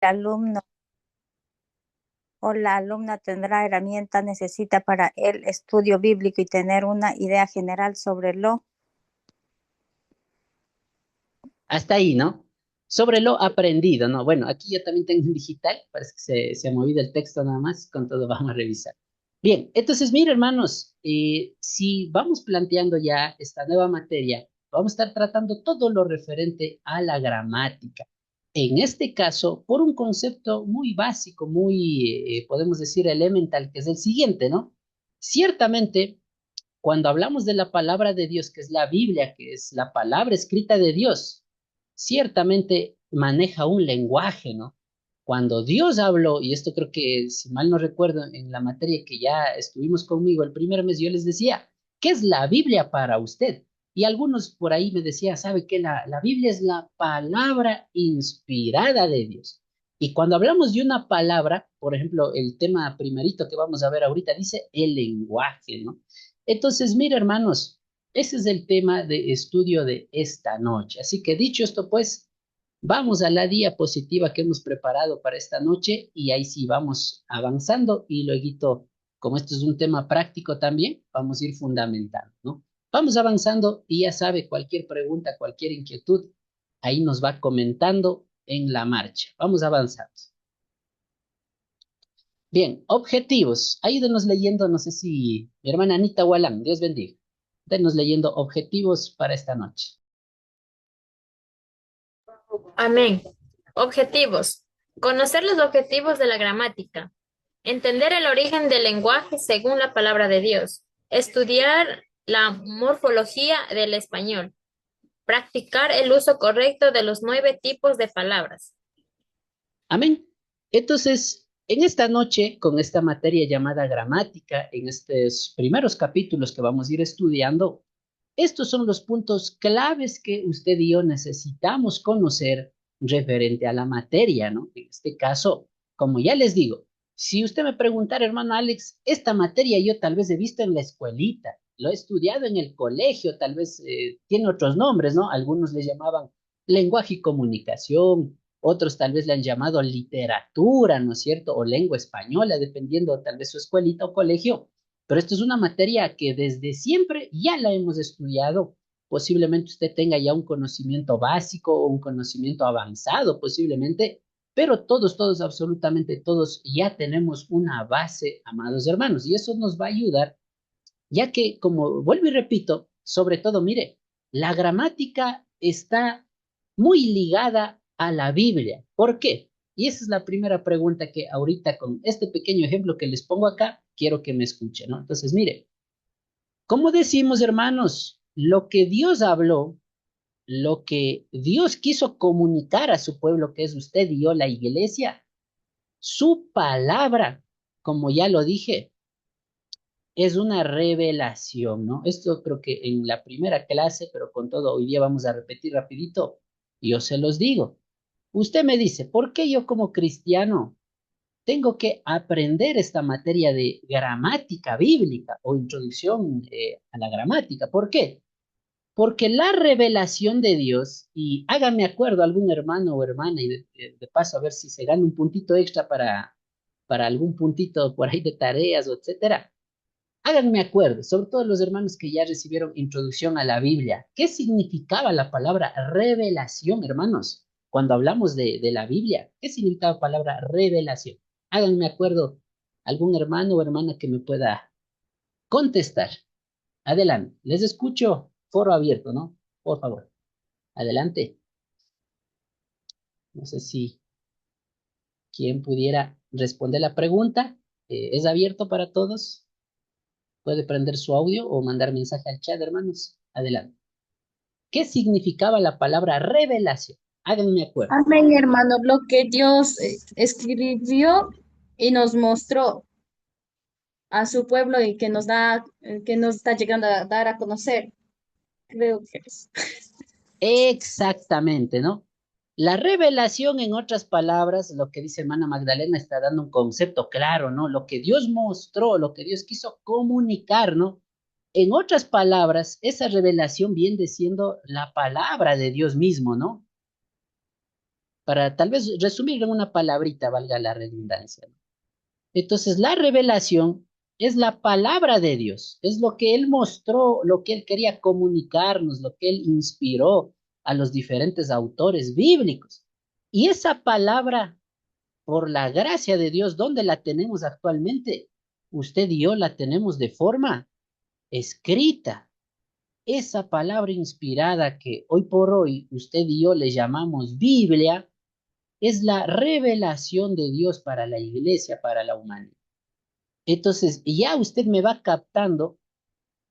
alumno o la alumna tendrá herramientas necesita para el estudio bíblico y tener una idea general sobre lo. Hasta ahí, ¿no? Sobre lo aprendido, ¿no? Bueno, aquí yo también tengo un digital, parece que se ha movido el texto nada más, con todo vamos a revisar. Bien, entonces, mire, hermanos, si vamos planteando ya esta nueva materia, vamos a estar tratando todo lo referente a la gramática. En este caso, por un concepto muy básico, muy, podemos decir, elemental, que es el siguiente, ¿no? Ciertamente, cuando hablamos de la palabra de Dios, que es la Biblia, que es la palabra escrita de Dios, ciertamente maneja un lenguaje, ¿no? Cuando Dios habló, y esto creo que, si mal no recuerdo, en la materia que ya estuvimos conmigo el primer mes, yo les decía, ¿qué es la Biblia para usted? Y algunos por ahí me decían, ¿sabe qué? La Biblia es la palabra inspirada de Dios. Y cuando hablamos de una palabra, por ejemplo, el tema primerito que vamos a ver ahorita dice el lenguaje, ¿no? Entonces, mira, hermanos, ese es el tema de estudio de esta noche. Así que dicho esto, pues, vamos a la diapositiva que hemos preparado para esta noche y ahí sí vamos avanzando y luego, como esto es un tema práctico también, vamos a ir fundamentando, ¿no? Vamos avanzando y ya sabe, cualquier pregunta, cualquier inquietud, ahí nos va comentando en la marcha. Vamos avanzando. Bien, objetivos. Ayúdenos leyendo, no sé si mi hermana Anita Walam, Dios bendiga. Denos leyendo objetivos para esta noche. Amén. Objetivos. Conocer los objetivos de la gramática. Entender el origen del lenguaje según la palabra de Dios. Estudiar la morfología del español. Practicar el uso correcto de los 9 tipos de palabras. Amén. Entonces, en esta noche, con esta materia llamada gramática, en estos primeros capítulos que vamos a ir estudiando, estos son los puntos claves que usted y yo necesitamos conocer referente a la materia, ¿no? En este caso, como ya les digo, si usted me preguntara, hermano Alex, esta materia yo tal vez he visto en la escuelita, lo he estudiado en el colegio, tal vez tiene otros nombres, ¿no? Algunos le llamaban lenguaje y comunicación, otros tal vez le han llamado literatura, ¿no es cierto? O lengua española, dependiendo tal vez su escuelita o colegio. Pero esto es una materia que desde siempre ya la hemos estudiado. Posiblemente usted tenga ya un conocimiento básico o un conocimiento avanzado, posiblemente, pero todos, absolutamente todos ya tenemos una base, amados hermanos, y eso nos va a ayudar, ya que, como vuelvo y repito, sobre todo, mire, la gramática está muy ligada a la Biblia. ¿Por qué? Y esa es la primera pregunta que ahorita con este pequeño ejemplo que les pongo acá, quiero que me escuchen, ¿no? Entonces, mire, como decimos, hermanos, lo que Dios habló, lo que Dios quiso comunicar a su pueblo, que es usted y yo, la iglesia, su palabra, como ya lo dije, es una revelación, ¿no? Esto creo que en la primera clase, pero con todo, hoy día vamos a repetir rapidito. Yo se los digo. Usted me dice, ¿por qué yo como cristiano tengo que aprender esta materia de gramática bíblica o introducción a la gramática? ¿Por qué? Porque la revelación de Dios, y háganme acuerdo algún hermano o hermana, y de paso a ver si se gana un puntito extra para algún puntito por ahí de tareas o etcétera. Háganme acuerdo, sobre todo los hermanos que ya recibieron introducción a la Biblia. ¿Qué significaba la palabra revelación, hermanos? Cuando hablamos de la Biblia, ¿qué significaba la palabra revelación? Háganme acuerdo algún hermano o hermana que me pueda contestar. Adelante, les escucho, foro abierto, ¿no? Por favor, adelante. No sé si quien pudiera responder la pregunta. ¿Es abierto para todos? Puede prender su audio o mandar mensaje al chat, hermanos. Adelante. ¿Qué significaba la palabra revelación? Háganme acuerdo. Amén, hermano, lo que Dios escribió y nos mostró a su pueblo y que nos da, que nos está llegando a dar a conocer. Creo que es. Exactamente, ¿no? La revelación, en otras palabras, lo que dice hermana Magdalena está dando un concepto claro, ¿no? Lo que Dios mostró, lo que Dios quiso comunicar, ¿no? En otras palabras, esa revelación viene siendo la palabra de Dios mismo, ¿no? para tal vez resumir en una palabrita, valga la redundancia, ¿no? Entonces, la revelación es la palabra de Dios, es lo que Él mostró, lo que Él quería comunicarnos, lo que Él inspiró a los diferentes autores bíblicos. Y esa palabra, por la gracia de Dios, ¿dónde la tenemos actualmente? Usted y yo la tenemos de forma escrita. Esa palabra inspirada que hoy por hoy usted y yo le llamamos Biblia, es la revelación de Dios para la iglesia, para la humanidad. Entonces, ya usted me va captando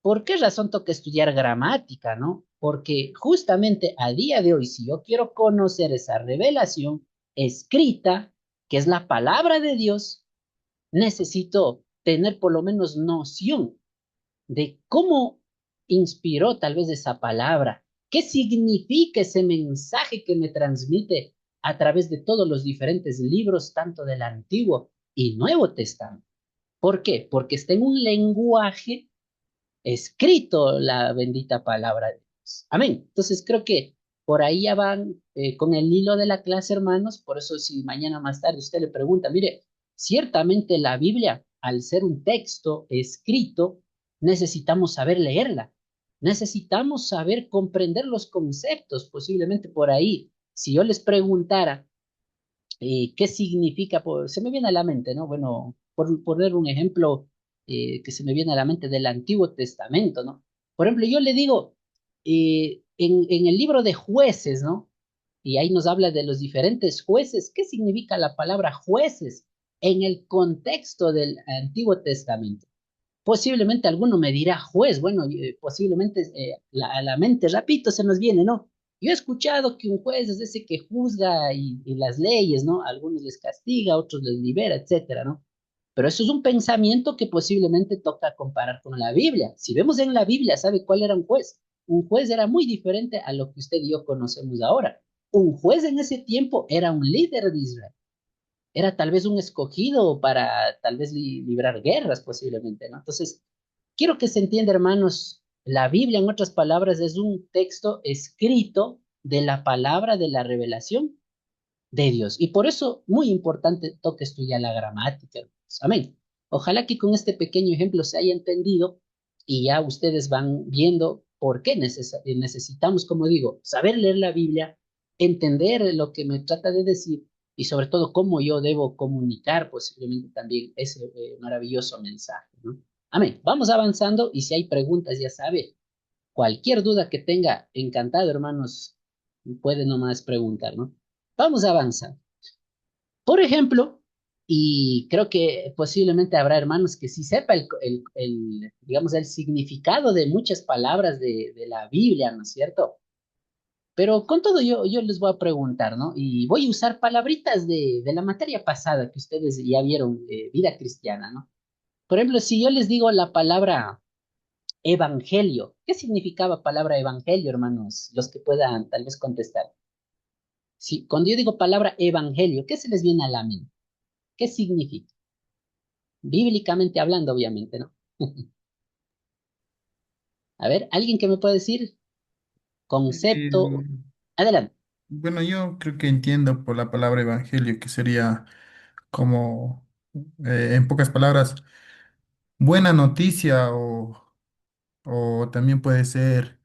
por qué razón toca estudiar gramática, ¿no? Porque justamente a día de hoy, si yo quiero conocer esa revelación escrita, que es la palabra de Dios, necesito tener por lo menos noción de cómo inspiró tal vez esa palabra, qué significa ese mensaje que me transmite a través de todos los diferentes libros, tanto del Antiguo y Nuevo Testamento. ¿Por qué? Porque está en un lenguaje escrito la bendita palabra de Dios. Amén. Entonces creo que por ahí ya van con el hilo de la clase, hermanos. Por eso si mañana más tarde usted le pregunta, mire, ciertamente la Biblia, al ser un texto escrito, necesitamos saber leerla. Necesitamos saber comprender los conceptos. Posiblemente por ahí, si yo les preguntara, ¿qué significa? Se me viene a la mente, ¿no? Bueno, por poner un ejemplo que se me viene a la mente del Antiguo Testamento, ¿no? Por ejemplo, yo le digo, en el libro de jueces, ¿no? Y ahí nos habla de los diferentes jueces. ¿Qué significa la palabra jueces en el contexto del Antiguo Testamento? Posiblemente alguno me dirá juez, bueno, posiblemente a la mente rapidito se nos viene, ¿no? Yo he escuchado que un juez es ese que juzga y las leyes, ¿no? A algunos les castiga, a otros les libera, etcétera, ¿no? Pero eso es un pensamiento que posiblemente toca comparar con la Biblia. Si vemos en la Biblia, ¿sabe cuál era un juez? Un juez era muy diferente a lo que usted y yo conocemos ahora. Un juez en ese tiempo era un líder de Israel, era tal vez un escogido para tal vez librar guerras posiblemente, ¿no? Entonces, quiero que se entienda, hermanos, la Biblia, en otras palabras, es un texto escrito de la palabra de la revelación de Dios. Y por eso, muy importante, toca estudiar la gramática, hermanos. Amén. Ojalá que con este pequeño ejemplo se haya entendido y ya ustedes van viendo por qué necesitamos, como digo, saber leer la Biblia, entender lo que me trata de decir y sobre todo cómo yo debo comunicar posiblemente también ese maravilloso mensaje, ¿no? Amén. Vamos avanzando y si hay preguntas, ya sabe, cualquier duda que tenga, encantado, hermanos, puede nomás preguntar, ¿no? Vamos a avanzar. Por ejemplo, y creo que posiblemente habrá hermanos que sí sepa digamos, el significado de muchas palabras de la Biblia, ¿no es cierto? Pero con todo yo les voy a preguntar, ¿no? Y voy a usar palabritas de la materia pasada que ustedes ya vieron, vida cristiana, ¿no? Por ejemplo, si yo les digo la palabra evangelio, ¿qué significaba palabra evangelio, hermanos? Los que puedan tal vez contestar. Si, cuando yo digo palabra evangelio, ¿qué se les viene a la mente? ¿Qué significa? Bíblicamente hablando, obviamente, ¿no? A ver, ¿alguien que me puede decir? Concepto. El- Adelante. bueno, yo creo que entiendo por la palabra evangelio que sería como, en pocas palabras, buena noticia o también puede ser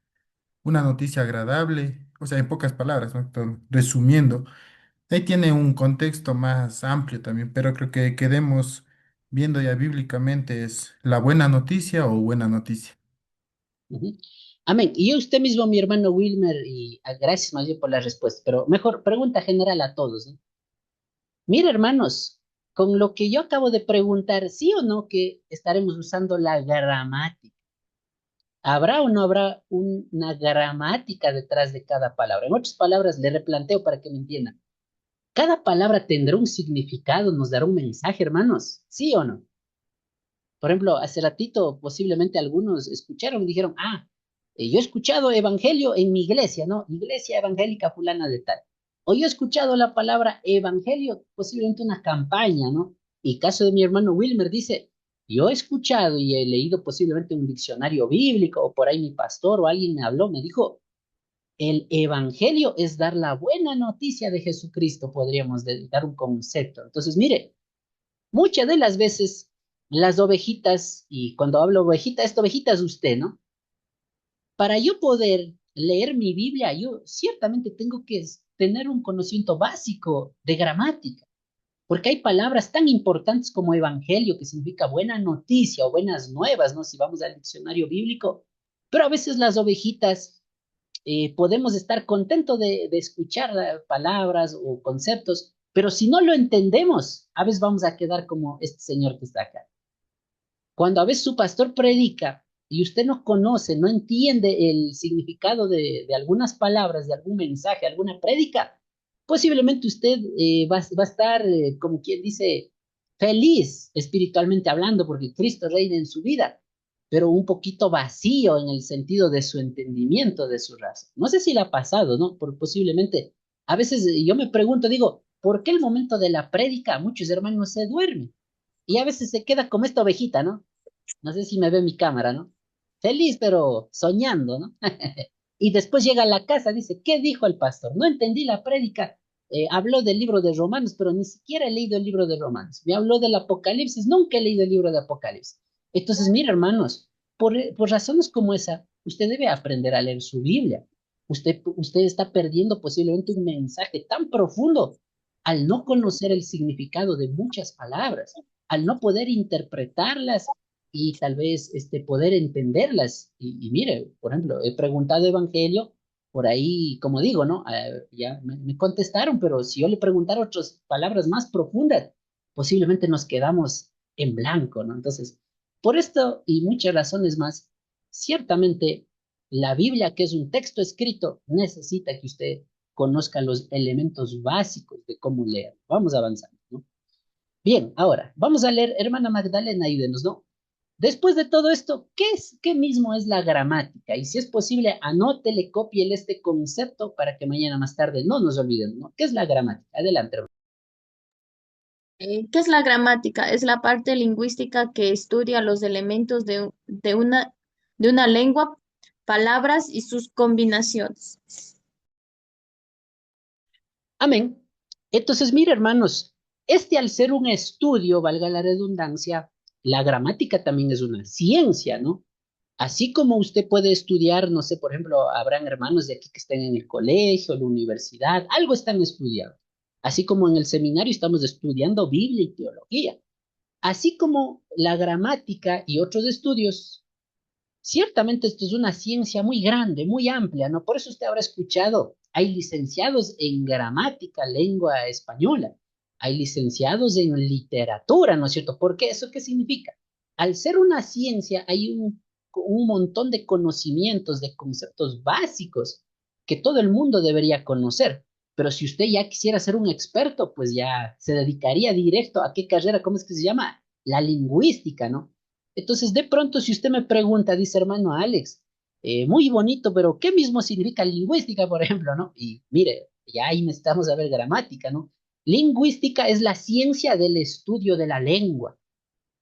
una noticia agradable, o sea, en pocas palabras, ¿no? Resumiendo, ahí tiene un contexto más amplio también, pero creo que quedemos viendo ya bíblicamente es la buena noticia o buena noticia. Ujú. Amén. Y yo usted mismo, mi hermano Wilmer, y gracias más bien por la respuesta, pero mejor pregunta general a todos, ¿no? Mira, hermanos, con lo que yo acabo de preguntar, ¿sí o no que estaremos usando la gramática? ¿Habrá o no habrá una gramática detrás de cada palabra? En otras palabras, le replanteo para que me entiendan. ¿Cada palabra tendrá un significado, nos dará un mensaje, hermanos? ¿Sí o no? Por ejemplo, hace ratito posiblemente algunos escucharon y dijeron, yo he escuchado evangelio en mi iglesia, ¿no? Iglesia evangélica fulana de tal. O yo he escuchado la palabra evangelio, posiblemente una campaña, ¿no? Y caso de mi hermano Wilmer dice, yo he escuchado y he leído posiblemente un diccionario bíblico o por ahí mi pastor o alguien me habló, me dijo, El evangelio es dar la buena noticia de Jesucristo, podríamos dar un concepto. Entonces, mire, muchas de las veces las ovejitas, y cuando hablo ovejita, esta ovejita es usted, ¿no? Para yo poder leer mi Biblia, yo ciertamente tengo que tener un conocimiento básico de gramática, porque hay palabras tan importantes como evangelio, que significa buena noticia o buenas nuevas, ¿no? Si vamos al diccionario bíblico, pero a veces las ovejitas podemos estar contentos de escuchar palabras o conceptos, pero si no lo entendemos, a veces vamos a quedar como este señor que está acá. Cuando a veces su pastor predica y usted no conoce, no entiende el significado de algunas palabras, de algún mensaje, alguna prédica, posiblemente usted va a estar, como quien dice, feliz espiritualmente hablando, porque Cristo reina en su vida, pero un poquito vacío en el sentido de su entendimiento, de su raza. No sé si le ha pasado, ¿no? Posiblemente. A veces yo me pregunto, digo, ¿por qué el momento de la prédica muchos hermanos se duermen? Y a veces se queda como esta ovejita, ¿no? No sé si me ve mi cámara, ¿no? Feliz, pero soñando, ¿no? Y después llega a la casa, dice, ¿qué dijo el pastor? No entendí la prédica. Habló del libro de Romanos, pero ni siquiera he leído el libro de Romanos. Me habló del Apocalipsis, nunca he leído el libro de Apocalipsis. Entonces, mira, hermanos, por razones como esa, usted debe aprender a leer su Biblia. Usted está perdiendo posiblemente un mensaje tan profundo al no conocer el significado de muchas palabras, al no poder interpretarlas y tal vez poder entenderlas. Y mire, por ejemplo, he preguntado evangelio, por ahí, como digo, ¿no? Ya me contestaron, pero si yo le preguntara otras palabras más profundas, posiblemente nos quedamos en blanco, ¿no? Entonces, por esto y muchas razones más, ciertamente la Biblia, que es un texto escrito, necesita que usted conozca los elementos básicos de cómo leer. Vamos avanzando, ¿no? Bien, ahora, vamos a leer, hermana Magdalena, ayúdenos, ¿no? Después de todo esto, ¿qué mismo es la gramática? Y si es posible, anótele, cópiele este concepto para que mañana más tarde no nos olviden, ¿no? ¿Qué es la gramática? Adelante, hermano. ¿Qué es la gramática? Es la parte lingüística que estudia los elementos de una lengua, palabras y sus combinaciones. Amén. Entonces, mire, hermanos, al ser un estudio, valga la redundancia, la gramática también es una ciencia, ¿no? Así como usted puede estudiar, no sé, por ejemplo, habrán hermanos de aquí que estén en el colegio, la universidad, algo están estudiando. Así como en el seminario estamos estudiando Biblia y teología. Así como la gramática y otros estudios, ciertamente esto es una ciencia muy grande, muy amplia, ¿no? Por eso usted habrá escuchado, hay licenciados en gramática, lengua española, hay licenciados en literatura, ¿no es cierto? ¿Por qué? ¿Eso qué significa? Al ser una ciencia, hay un montón de conocimientos, de conceptos básicos que todo el mundo debería conocer. Pero si usted ya quisiera ser un experto, pues ya se dedicaría directo a qué carrera, ¿cómo es que se llama? La lingüística, ¿no? Entonces, de pronto, si usted me pregunta, dice hermano Alex, muy bonito, pero ¿qué mismo significa lingüística, por ejemplo, ¿no? Y mire, ya ahí necesitamos saber gramática, ¿no? Lingüística es la ciencia del estudio de la lengua.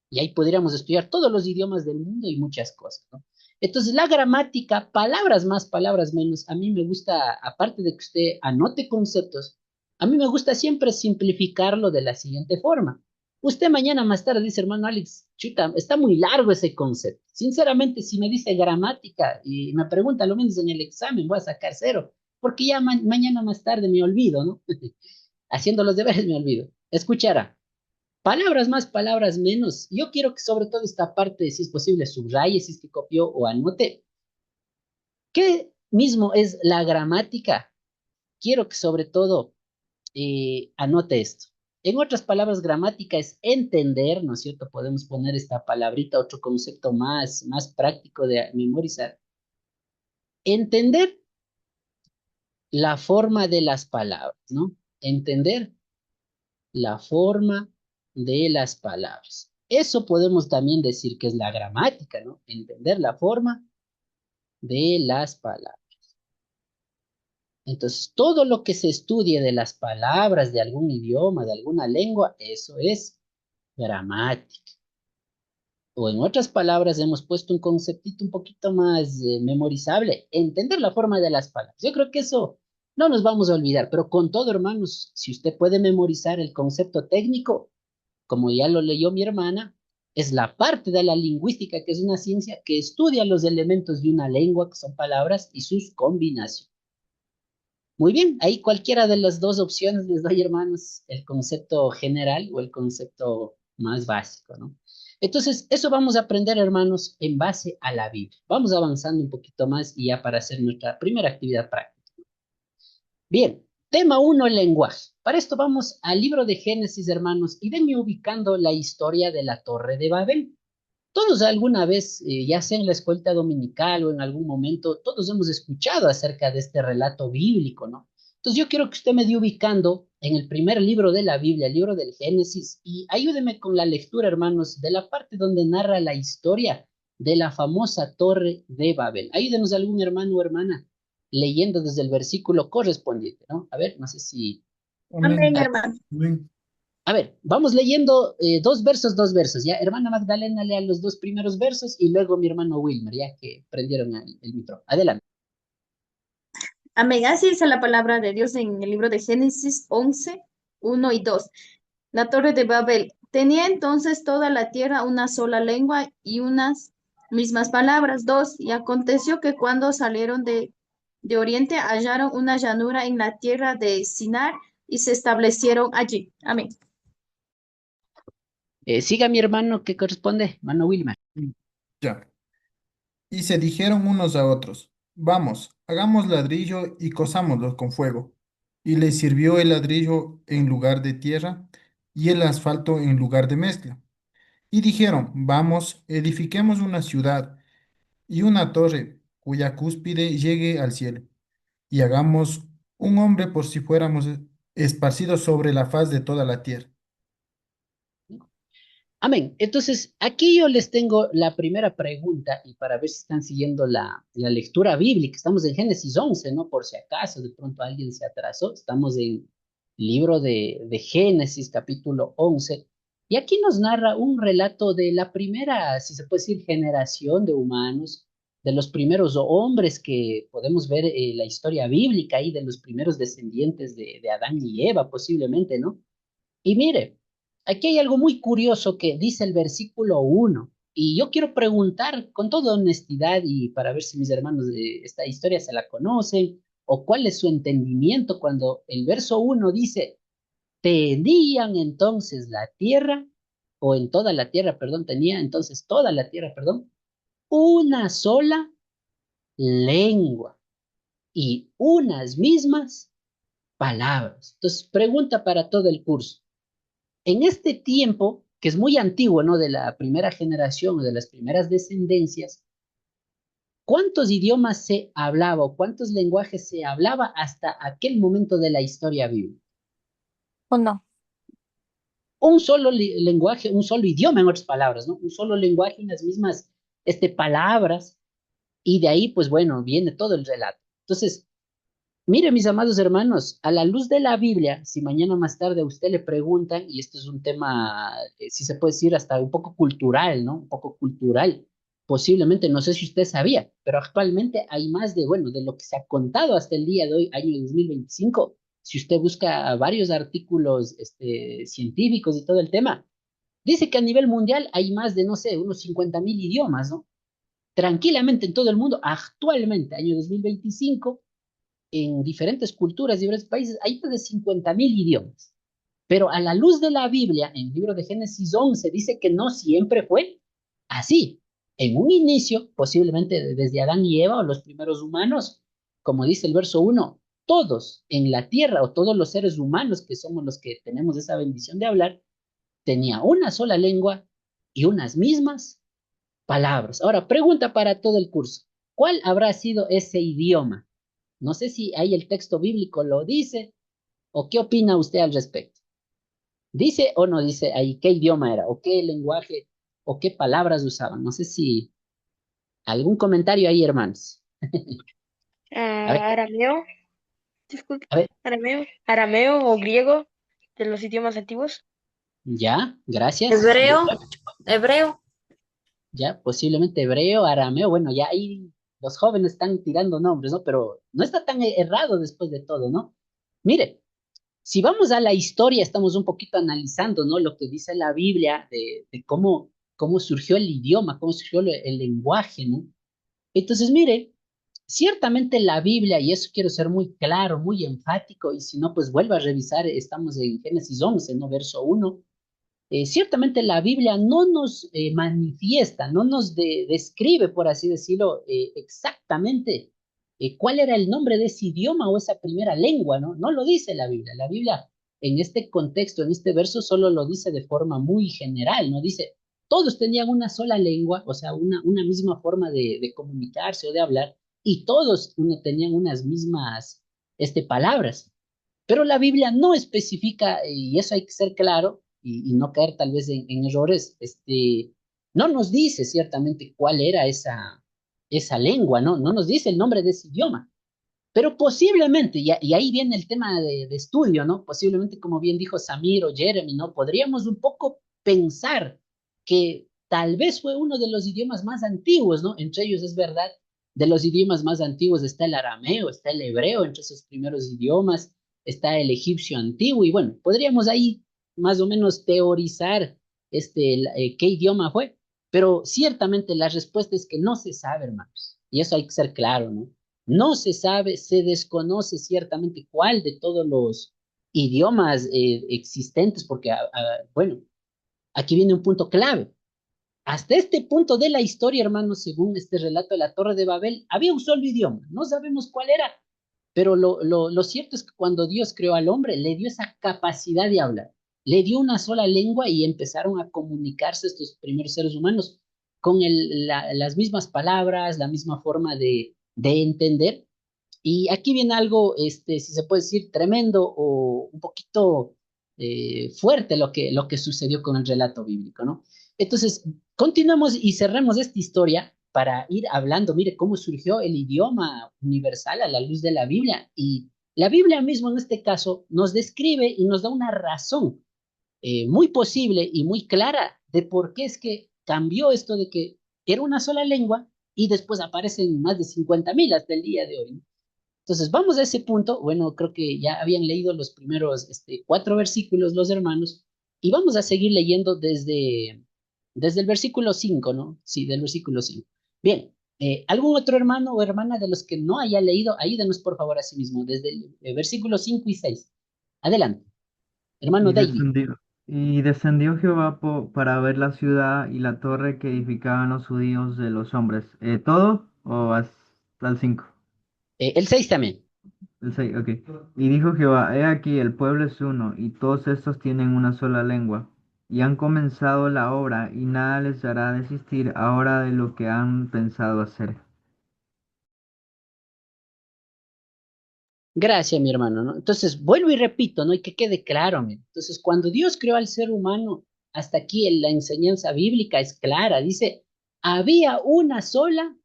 Y ahí podríamos estudiar todos los idiomas del mundo y muchas cosas, ¿no? Entonces, la gramática, palabras más, palabras menos, a mí me gusta, aparte de que usted anote conceptos, a mí me gusta siempre simplificarlo de la siguiente forma. Usted mañana más tarde dice, hermano Alex, chuta, está muy largo ese concepto. Sinceramente, si me dice gramática y me pregunta lo menos en el examen, voy a sacar cero, porque ya mañana más tarde me olvido, ¿no? Haciendo los deberes me olvido. Escuchará. Palabras más, palabras menos. Yo quiero que sobre todo esta parte, si es posible, subraye, si es que copió o anote. ¿Qué mismo es la gramática? Quiero que sobre todo anote esto. En otras palabras, gramática es entender, ¿no es cierto? Podemos poner esta palabrita, otro concepto más práctico de memorizar. Entender la forma de las palabras, ¿no? Entender la forma de las palabras. Eso podemos también decir que es la gramática, ¿no? Entender la forma de las palabras. Entonces, todo lo que se estudie de las palabras de algún idioma, de alguna lengua, eso es gramática. O en otras palabras, hemos puesto un conceptito un poquito más memorizable, entender la forma de las palabras. Yo creo que eso no nos vamos a olvidar, pero con todo, hermanos, si usted puede memorizar el concepto técnico, como ya lo leyó mi hermana, es la parte de la lingüística, que es una ciencia que estudia los elementos de una lengua, que son palabras, y sus combinaciones. Muy bien, ahí cualquiera de las dos opciones les doy, hermanos, el concepto general o el concepto más básico, ¿no? Entonces, eso vamos a aprender, hermanos, en base a la Biblia. Vamos avanzando un poquito más y ya para hacer nuestra primera actividad práctica. Bien, tema uno, el lenguaje. Para esto vamos al libro de Génesis, hermanos, y venme ubicando la historia de la Torre de Babel. Todos alguna vez, ya sea en la escuela dominical o en algún momento, todos hemos escuchado acerca de este relato bíblico, ¿no? Entonces yo quiero que usted me dé ubicando en el primer libro de la Biblia, el libro del Génesis, y ayúdeme con la lectura, hermanos, de la parte donde narra la historia de la famosa Torre de Babel. Ayúdenos algún hermano o hermana leyendo desde el versículo correspondiente, ¿no? A ver, no sé si... Amén, Amén. hermano. Amén. A ver, vamos leyendo dos versos, ¿ya? Hermana Magdalena lea los dos primeros versos y luego mi hermano Wilmer, ya que prendieron el micro. Adelante. Amén. Así dice la palabra de Dios en el libro de Génesis 11, 1 y 2. La torre de Babel. Tenía entonces toda la tierra una sola lengua y unas mismas palabras. 2. Y aconteció que cuando salieron de oriente hallaron una llanura en la tierra de Sinar y se establecieron allí. Amén. Siga mi hermano que corresponde, hermano Wilmer. Ya. Y se dijeron unos a otros, vamos, hagamos ladrillo y cosámoslo con fuego. Y les sirvió el ladrillo en lugar de tierra y el asfalto en lugar de mezcla. Y dijeron, vamos, edifiquemos una ciudad y una torre cuya cúspide llegue al cielo. Y hagamos un hombre por si fuéramos esparcidos sobre la faz de toda la tierra. Amén. Entonces, aquí yo les tengo la primera pregunta y para ver si están siguiendo la lectura bíblica. Estamos en Génesis 11, ¿no? Por si acaso de pronto alguien se atrasó. Estamos en el libro de Génesis, capítulo 11. Y aquí nos narra un relato de la primera, si se puede decir, generación de humanos, de los primeros hombres que podemos ver la historia bíblica y de los primeros descendientes de Adán y Eva, posiblemente, ¿no? Y mire, aquí hay algo muy curioso que dice el versículo 1. Y yo quiero preguntar con toda honestidad y para ver si mis hermanos de esta historia se la conocen o cuál es su entendimiento cuando el verso 1 dice, tenían entonces la tierra, o en toda la tierra, perdón, tenía entonces toda la tierra, perdón, una sola lengua y unas mismas palabras. Entonces, pregunta para todo el curso. En este tiempo, que es muy antiguo, ¿no? De la primera generación o de las primeras descendencias, ¿cuántos idiomas se hablaba o cuántos lenguajes se hablaba hasta aquel momento de la historia bíblica? Uno. Un solo lenguaje, un solo idioma, en otras palabras, ¿no? Un solo lenguaje y las mismas palabras, y de ahí, pues bueno, viene todo el relato. Entonces, mire, mis amados hermanos, a la luz de la Biblia, si mañana más tarde a usted le preguntan, y esto es un tema, si se puede decir, hasta un poco cultural, ¿no? Un poco cultural. Posiblemente, no sé si usted sabía, pero actualmente hay más de, bueno, de lo que se ha contado hasta el día de hoy, año 2025. Si usted busca varios artículos científicos y todo el tema, dice que a nivel mundial hay más de, no sé, unos 50.000 idiomas, ¿no? Tranquilamente en todo el mundo, actualmente, año 2025 en diferentes culturas, diferentes países, hay más de 50.000 idiomas. Pero a la luz de la Biblia, en el libro de Génesis 11, dice que no siempre fue así. En un inicio, posiblemente desde Adán y Eva o los primeros humanos, como dice el verso 1, todos en la tierra o todos los seres humanos que somos los que tenemos esa bendición de hablar, tenía una sola lengua y unas mismas palabras. Ahora, pregunta para todo el curso. ¿Cuál habrá sido ese idioma? No sé si ahí el texto bíblico lo dice o qué opina usted al respecto. ¿Dice o no dice ahí qué idioma era o qué lenguaje o qué palabras usaban? No sé si algún comentario ahí, hermanos. A ver, Arameo, disculpe, a ver, arameo o griego de los idiomas antiguos. ya, gracias. Hebreo, hebreo. ya, posiblemente hebreo, arameo, bueno, ya ahí los jóvenes están tirando nombres, ¿no? Pero no está tan errado después de todo, ¿no? Mire, si vamos a la historia, estamos un poquito analizando, ¿no? Lo que dice la Biblia de cómo surgió el idioma, cómo surgió el lenguaje, ¿no? Entonces, mire, ciertamente la Biblia, y eso quiero ser muy claro, muy enfático, y si no, pues vuelva a revisar, estamos en Génesis 11, ¿no? Verso 1. Ciertamente la Biblia no nos manifiesta, no nos describe, por así decirlo, exactamente cuál era el nombre de ese idioma o esa primera lengua, ¿no? No lo dice la Biblia. La Biblia en este contexto, en este verso, solo lo dice de forma muy general, ¿no? Dice, todos tenían una sola lengua, o sea, una misma forma de comunicarse o de hablar, y todos tenían unas mismas palabras. Pero la Biblia no especifica, y eso hay que ser claro, y no caer tal vez en errores, no nos dice ciertamente cuál era esa lengua, ¿no? No nos dice el nombre de ese idioma. Pero posiblemente, y ahí viene el tema de estudio, ¿no? Posiblemente, como bien dijo Samir o Jeremy, ¿no? Podríamos un poco pensar que tal vez fue uno de los idiomas más antiguos, ¿no? Entre ellos, es verdad, de los idiomas más antiguos está el arameo, está el hebreo, entre esos primeros idiomas, está el egipcio antiguo, y bueno, podríamos ahí más o menos teorizar qué idioma fue, pero ciertamente la respuesta es que no se sabe, hermanos, y eso hay que ser claro, ¿no? No se sabe, se desconoce ciertamente cuál de todos los idiomas existentes, porque, bueno, aquí viene un punto clave. Hasta este punto de la historia, hermanos, según este relato de la Torre de Babel, había un solo idioma. No sabemos cuál era, pero lo cierto es que cuando Dios creó al hombre, le dio esa capacidad de hablar. Le dio una sola lengua y empezaron a comunicarse estos primeros seres humanos con las mismas palabras, la misma forma de entender. Y aquí viene algo, si se puede decir, tremendo o un poquito fuerte lo que sucedió con el relato bíblico, ¿no? Entonces, continuemos y cerremos esta historia para ir hablando, mire, cómo surgió el idioma universal a la luz de la Biblia. Y la Biblia mismo en este caso nos describe y nos da una razón muy posible y muy clara de por qué es que cambió esto de que era una sola lengua y después aparecen más de 50.000 hasta el día de hoy, ¿no? Entonces, vamos a ese punto. Bueno, creo que ya habían leído los primeros 4 versículos los hermanos y vamos a seguir leyendo desde el versículo 5, ¿no? Sí, del versículo 5. Bien, ¿algún otro hermano o hermana de los que no haya leído? Ayúdenos, por favor, a sí mismo, desde el versículo 5 y 6. Adelante, hermano Y David. descendió, y descendió Jehová para ver la ciudad y la torre que edificaban los judíos de los hombres. ¿Todo o hasta el 5? El 6 también. El 6, ok. Y dijo Jehová, he aquí, el pueblo es uno, y todos estos tienen una sola lengua. Y han comenzado la obra, y nada les hará desistir ahora de lo que han pensado hacer. Gracias, mi hermano, ¿no? Entonces, vuelvo y repito, ¿no? Y que quede claro, mira. Entonces, cuando Dios creó al ser humano, hasta aquí en la enseñanza bíblica es clara, dice, había una sola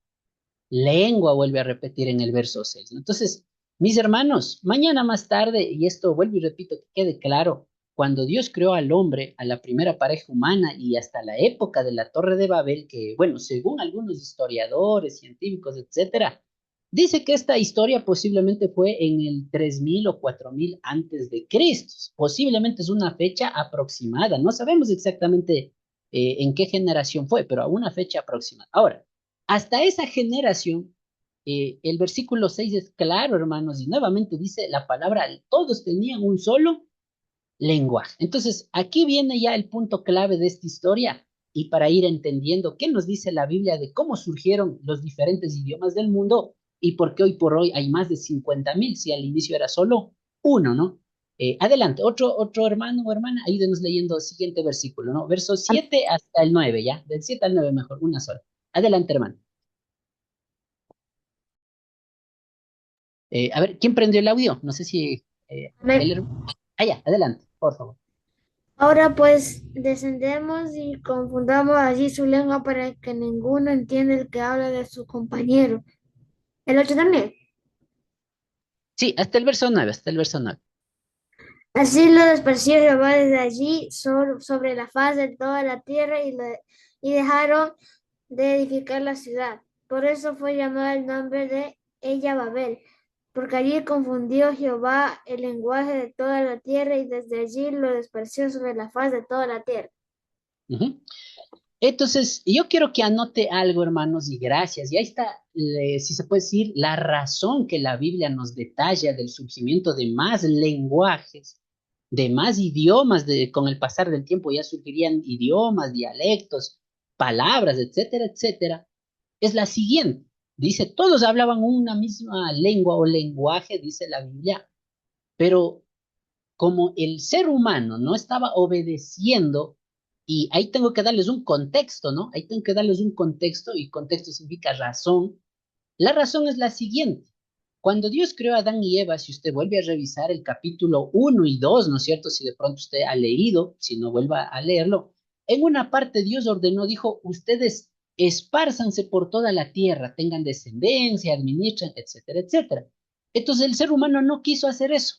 lengua, vuelve a repetir en el verso 6, ¿no? Entonces, mis hermanos, mañana más tarde, y esto vuelvo y repito, que quede claro, cuando Dios creó al hombre, a la primera pareja humana y hasta la época de la Torre de Babel, que, bueno, según algunos historiadores, científicos, etcétera, dice que esta historia posiblemente fue en el 3000 o 4000 antes de Cristo. Posiblemente es una fecha aproximada. No sabemos exactamente en qué generación fue, pero a una fecha aproximada. Ahora, hasta esa generación, el versículo 6 es claro, hermanos, y nuevamente dice la palabra, todos tenían un solo lenguaje. Entonces, aquí viene ya el punto clave de esta historia y para ir entendiendo qué nos dice la Biblia de cómo surgieron los diferentes idiomas del mundo y por qué hoy por hoy hay más de 50.000, si al inicio era solo uno, ¿no? Adelante, otro hermano o hermana, ayúdenos leyendo el siguiente versículo, ¿no? Verso 7 hasta el 9, ¿ya? Del 7 al 9 mejor, una sola. Adelante, hermano. A ver, ¿quién prendió el audio? No sé si... Amén. Ya, adelante, por favor. Ahora pues descendemos y confundamos allí su lengua para que ninguno entienda el que habla de su compañero. El 8 también. Sí, hasta el verso 9, hasta el verso 9. Así lo esparció Jehová desde allí sobre la faz de toda la tierra y dejaron de edificar la ciudad. Por eso fue llamado el nombre de ella Babel, porque allí confundió Jehová el lenguaje de toda la tierra y desde allí lo dispersió sobre la faz de toda la tierra. Ujú. Entonces, yo quiero que anote algo, hermanos, y gracias. Y ahí está, si se puede decir, la razón que la Biblia nos detalla del surgimiento de más lenguajes, de más idiomas, con el pasar del tiempo ya surgirían idiomas, dialectos, palabras, etcétera, etcétera. Es la siguiente. Dice, todos hablaban una misma lengua o lenguaje, dice la Biblia, pero como el ser humano no estaba obedeciendo, y ahí tengo que darles un contexto, ¿no? Ahí tengo que darles un contexto, y contexto significa razón. La razón es la siguiente. Cuando Dios creó a Adán y Eva, si usted vuelve a revisar el capítulo 1 y 2, ¿no es cierto? Si de pronto usted ha leído, si no vuelva a leerlo, en una parte Dios ordenó, dijo, ustedes espárzanse por toda la tierra, tengan descendencia, administren, etcétera, etcétera. Entonces el ser humano no quiso hacer eso.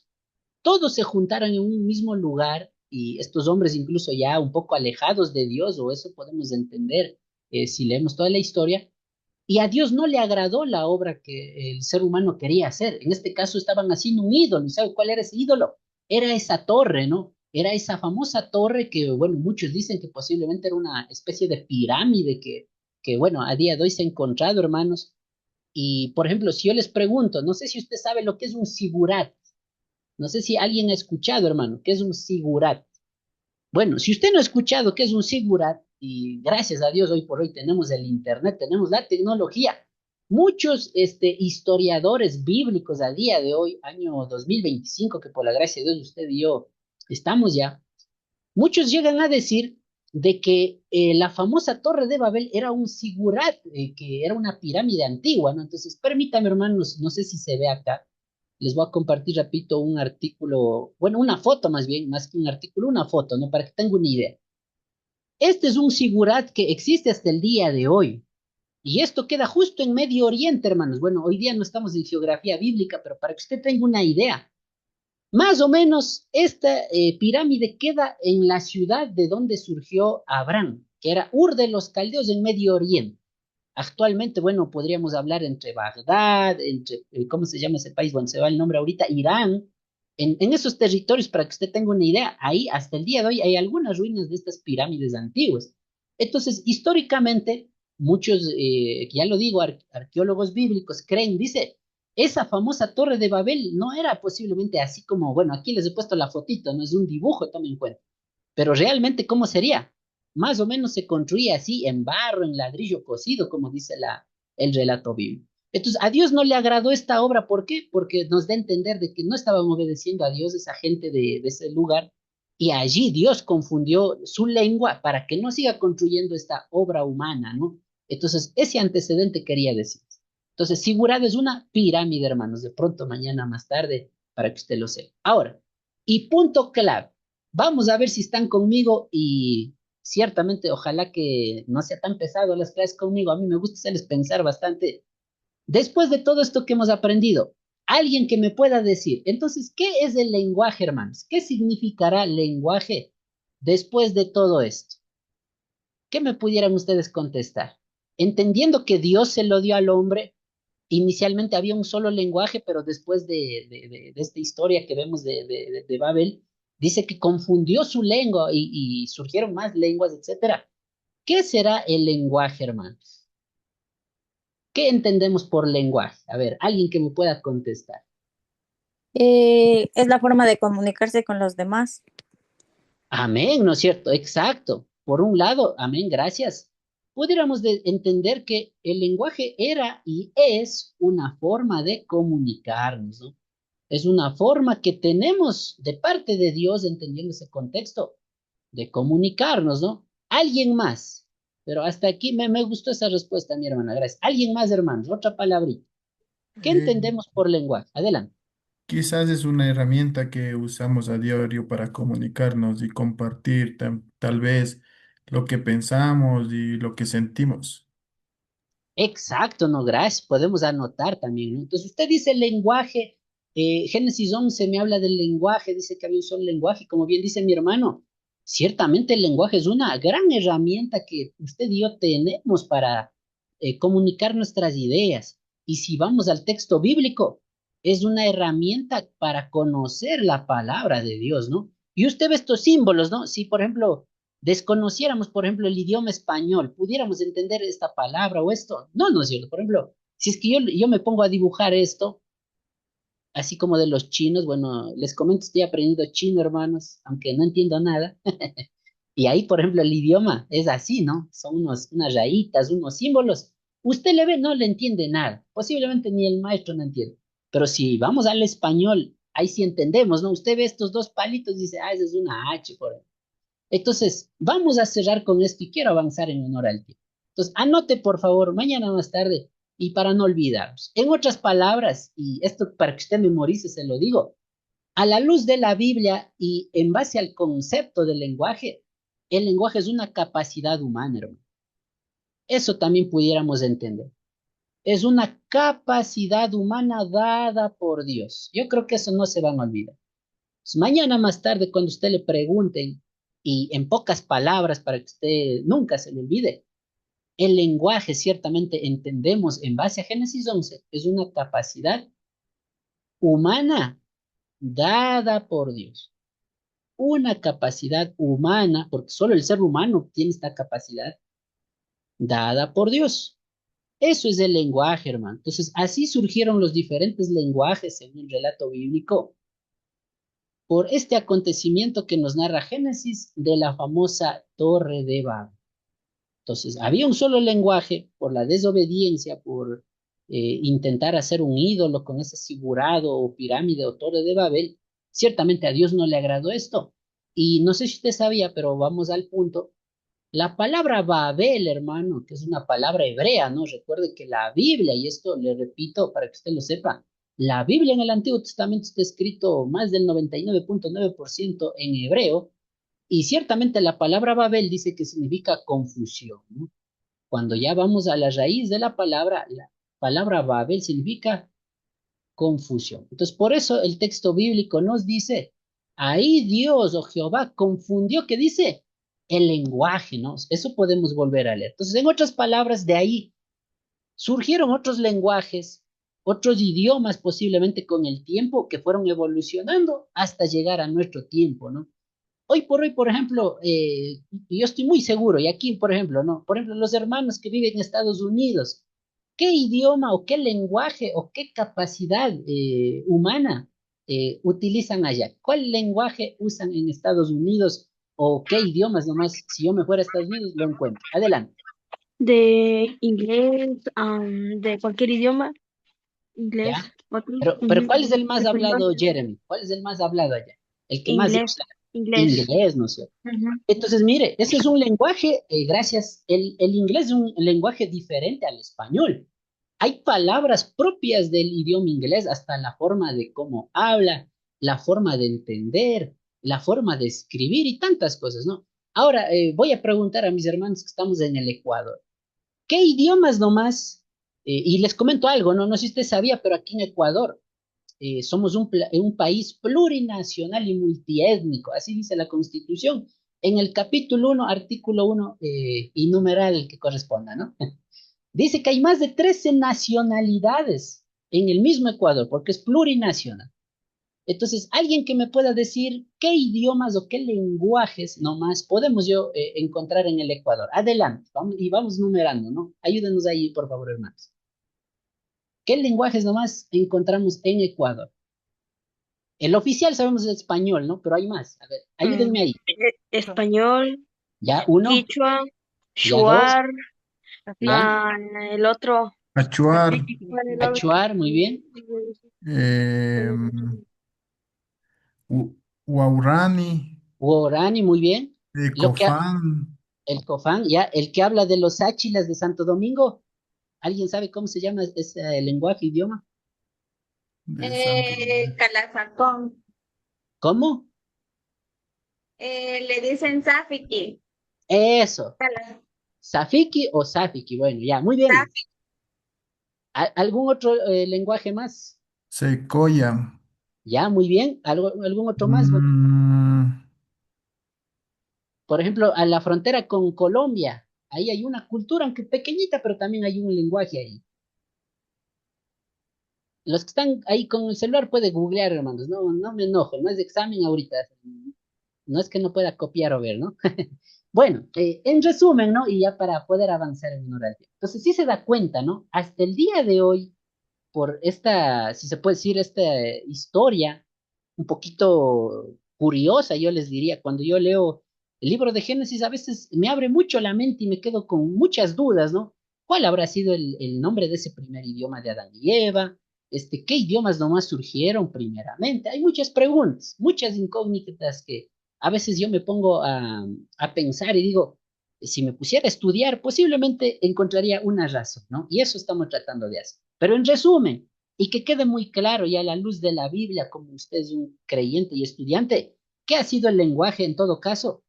Todos se juntaron en un mismo lugar y estos hombres incluso ya un poco alejados de Dios, o eso podemos entender si leemos toda la historia, y a Dios no le agradó la obra que el ser humano quería hacer. En este caso estaban haciendo un ídolo. ¿Y sabe cuál era ese ídolo? Era esa torre, ¿no? Era esa famosa torre que, bueno, muchos dicen que posiblemente era una especie de pirámide bueno, a día de hoy se ha encontrado, hermanos. Y, por ejemplo, si yo les pregunto, no sé si usted sabe lo que es un sigurat. No sé si alguien ha escuchado, hermano, qué es un sigurat. Bueno, si usted no ha escuchado qué es un sigurat, y gracias a Dios hoy por hoy tenemos el internet, tenemos la tecnología, muchos historiadores bíblicos a día de hoy, año 2025, que por la gracia de Dios usted y yo estamos ya, muchos llegan a decir de que la famosa Torre de Babel era un sigurat, que era una pirámide antigua, ¿no? Entonces, permítame, hermanos, no sé si se ve acá, les voy a compartir, repito, un artículo, bueno, una foto más bien, más que un artículo, una foto, ¿no? Para que tengan una idea. Este es un sigurat que existe hasta el día de hoy. Y esto queda justo en Medio Oriente, hermanos. Bueno, hoy día no estamos en geografía bíblica, pero para que usted tenga una idea, más o menos esta pirámide queda en la ciudad de donde surgió Abraham, que era Ur de los Caldeos en Medio Oriente. Actualmente, bueno, podríamos hablar entre Bagdad, entre, ¿cómo se llama ese país? Bueno, se va el nombre ahorita, Irán. En esos territorios, para que usted tenga una idea, ahí hasta el día de hoy hay algunas ruinas de estas pirámides antiguas. Entonces, históricamente, muchos, ya lo digo, arqueólogos bíblicos creen, dice, esa famosa Torre de Babel no era posiblemente así como, bueno, aquí les he puesto la fotito, no es un dibujo, tomen en cuenta, pero realmente, ¿cómo sería? Más o menos se construía así, en barro, en ladrillo cocido, como dice el relato bíblico. Entonces, a Dios no le agradó esta obra. ¿Por qué? Porque nos da a entender de que no estaban obedeciendo a Dios esa gente de ese lugar, y allí Dios confundió su lengua para que no siga construyendo esta obra humana, ¿no? Entonces, ese antecedente quería decir. Entonces, Sigurad es una pirámide, hermanos, de pronto mañana más tarde, para que usted lo sepa. Ahora, y punto clave. Vamos a ver si están conmigo, y ciertamente ojalá que no sea tan pesado las clases conmigo. A mí me gusta hacerles pensar bastante. Después de todo esto que hemos aprendido, alguien que me pueda decir, entonces, ¿qué es el lenguaje, hermanos? ¿Qué significará lenguaje después de todo esto? ¿Qué me pudieran ustedes contestar? Entendiendo que Dios se lo dio al hombre, inicialmente había un solo lenguaje, pero después de esta historia que vemos de Babel, dice que confundió su lengua y surgieron más lenguas, etcétera. ¿Qué será el lenguaje, hermanos? ¿Qué entendemos por lenguaje? A ver, alguien que me pueda contestar. Es la forma de comunicarse con los demás. Amén, ¿no es cierto? Exacto. Por un lado, amén, gracias. Pudiéramos entender que el lenguaje era y es una forma de comunicarnos, ¿no? Es una forma que tenemos de parte de Dios, entendiendo ese contexto, de comunicarnos, ¿no? Alguien más. Pero hasta aquí me gustó esa respuesta, mi hermana, gracias. Alguien más, hermanos, otra palabrita. ¿Qué Eh, entendemos por lenguaje? Adelante. Quizás es una herramienta que usamos a diario para comunicarnos y compartir tal vez lo que pensamos y lo que sentimos. Exacto, no, gracias. Podemos anotar también, ¿no? Entonces, usted dice lenguaje. Génesis 11 me habla del lenguaje, dice que había un solo lenguaje, como bien dice mi hermano. Ciertamente el lenguaje es una gran herramienta que usted y yo tenemos para comunicar nuestras ideas. Y si vamos al texto bíblico, es una herramienta para conocer la palabra de Dios, ¿no? Y usted ve estos símbolos, ¿no? Si, por ejemplo, desconociéramos, por ejemplo, el idioma español, pudiéramos entender esta palabra o esto. No, no es cierto. Por ejemplo, si es que yo me pongo a dibujar esto, así como de los chinos, bueno, les comento, estoy aprendiendo chino, hermanos, aunque no entiendo nada. Y ahí, por ejemplo, el idioma es así, ¿no? Son unas rayitas, unos símbolos. Usted le ve, no le entiende nada. Posiblemente ni el maestro no entiende. Pero si vamos al español, ahí sí entendemos, ¿no? Usted ve estos dos palitos y dice, esa es una H, por ahí. Entonces, vamos a cerrar con esto y quiero avanzar en honor al tiempo. Entonces, anote, por favor, mañana más tarde y para no olvidarnos. En otras palabras, y esto para que usted memorice, se lo digo, a la luz de la Biblia y en base al concepto del lenguaje, el lenguaje es una capacidad humana, hermano. Eso también pudiéramos entender. Es una capacidad humana dada por Dios. Yo creo que eso no se van a olvidar. Pues mañana más tarde, cuando usted le pregunten, y en pocas palabras, para que usted nunca se le olvide, el lenguaje ciertamente entendemos en base a Génesis 11, es una capacidad humana dada por Dios. Una capacidad humana, porque solo el ser humano tiene esta capacidad dada por Dios. Eso es el lenguaje, hermano. Entonces, así surgieron los diferentes lenguajes en el relato bíblico por este acontecimiento que nos narra Génesis de la famosa Torre de Babel. Entonces, había un solo lenguaje por la desobediencia, por intentar hacer un ídolo con ese figurado o pirámide o Torre de Babel. Ciertamente a Dios no le agradó esto. Y no sé si usted sabía, pero vamos al punto. La palabra Babel, hermano, que es una palabra hebrea, ¿no? Recuerde que la Biblia, y esto le repito para que usted lo sepa, la Biblia en el Antiguo Testamento está escrito más del 99.9% en hebreo, y ciertamente la palabra Babel dice que significa confusión, ¿no? Cuando ya vamos a la raíz de la palabra Babel significa confusión. Entonces, por eso el texto bíblico nos dice, ahí Dios o Jehová confundió, ¿qué dice? El lenguaje, ¿no? Eso podemos volver a leer. Entonces, en otras palabras, de ahí surgieron otros lenguajes, otros idiomas posiblemente con el tiempo que fueron evolucionando hasta llegar a nuestro tiempo, ¿no? Hoy por hoy, por ejemplo, yo estoy muy seguro, y aquí, por ejemplo, ¿no? Por ejemplo, los hermanos que viven en Estados Unidos, ¿qué idioma o qué lenguaje o qué capacidad humana utilizan allá? ¿Cuál lenguaje usan en Estados Unidos o qué idiomas nomás? Si yo me fuera a Estados Unidos, lo encuentro. Adelante. De inglés, de cualquier idioma, inglés, ¿Ya? otro, Pero ¿cuál es el más español, hablado, Jeremy? ¿Cuál es el más hablado allá? El que más se inglés, usa. inglés. Inglés, ¿no es cierto? Ujú. Entonces, mire, ese es un lenguaje, gracias, el inglés es un lenguaje diferente al español. Hay palabras propias del idioma inglés, hasta la forma de cómo habla, la forma de entender, la forma de escribir y tantas cosas, ¿no? Ahora, voy a preguntar a mis hermanos que estamos en el Ecuador, ¿qué idiomas nomás? Y les comento algo, ¿no? No sé si usted sabía, pero aquí en Ecuador somos un país plurinacional y multiétnico, así dice la Constitución, en el capítulo 1, artículo 1 y numeral que corresponda, ¿no? Dice que hay más de 13 nacionalidades en el mismo Ecuador, porque es plurinacional. Entonces, alguien que me pueda decir qué idiomas o qué lenguajes nomás podemos yo encontrar en el Ecuador. Adelante, vamos, y vamos numerando, ¿no? Ayúdenos ahí, por favor, hermanos. ¿Qué lenguajes nomás encontramos en Ecuador? El oficial sabemos el español, ¿no? Pero hay más. A ver, ayúdenme ahí. Español, Ya, uno, quichua, ya dos, shuar, ya. el otro, Achuar, ¿cuál el otro? Achuar, muy bien. em, Huaurani, Guarani, muy bien. Lo que, Cofán, el Cofán, ya. El que habla de los áchilas de Santo Domingo. ¿Alguien sabe cómo se llama ese lenguaje, idioma? de Santo Domingo. Calafacón. ¿Cómo? Le dicen Zafiki. Eso. Safiki o Safiki. Bueno, ya, muy bien. ¿Algún otro lenguaje más? Secoya. Ya, muy bien. ¿Algún otro más? Mm, Por ejemplo, a la frontera con Colombia, ahí hay una cultura, aunque pequeñita, pero también hay un lenguaje ahí. Los que están ahí con el celular pueden googlear, hermanos, no me enojo, no es examen ahorita, no es que no pueda copiar o ver, ¿no? Bueno, en resumen, ¿no? Y ya para poder avanzar en menor tiempo. Entonces, sí se da cuenta, ¿no? Hasta el día de hoy, por esta, si se puede decir, esta historia un poquito curiosa, yo les diría, cuando yo leo el libro de Génesis, a veces me abre mucho la mente y me quedo con muchas dudas, ¿no? ¿Cuál habrá sido el nombre de ese primer idioma de Adán y Eva? ¿Qué idiomas nomás surgieron primeramente? Hay muchas preguntas, muchas incógnitas que a veces yo me pongo a pensar y digo, si me pusiera a estudiar, posiblemente encontraría una razón, ¿no? Y eso estamos tratando de hacer. Pero en resumen, y que quede muy claro y a la luz de la Biblia, como usted es un creyente y estudiante, ¿qué ha sido el lenguaje en todo caso?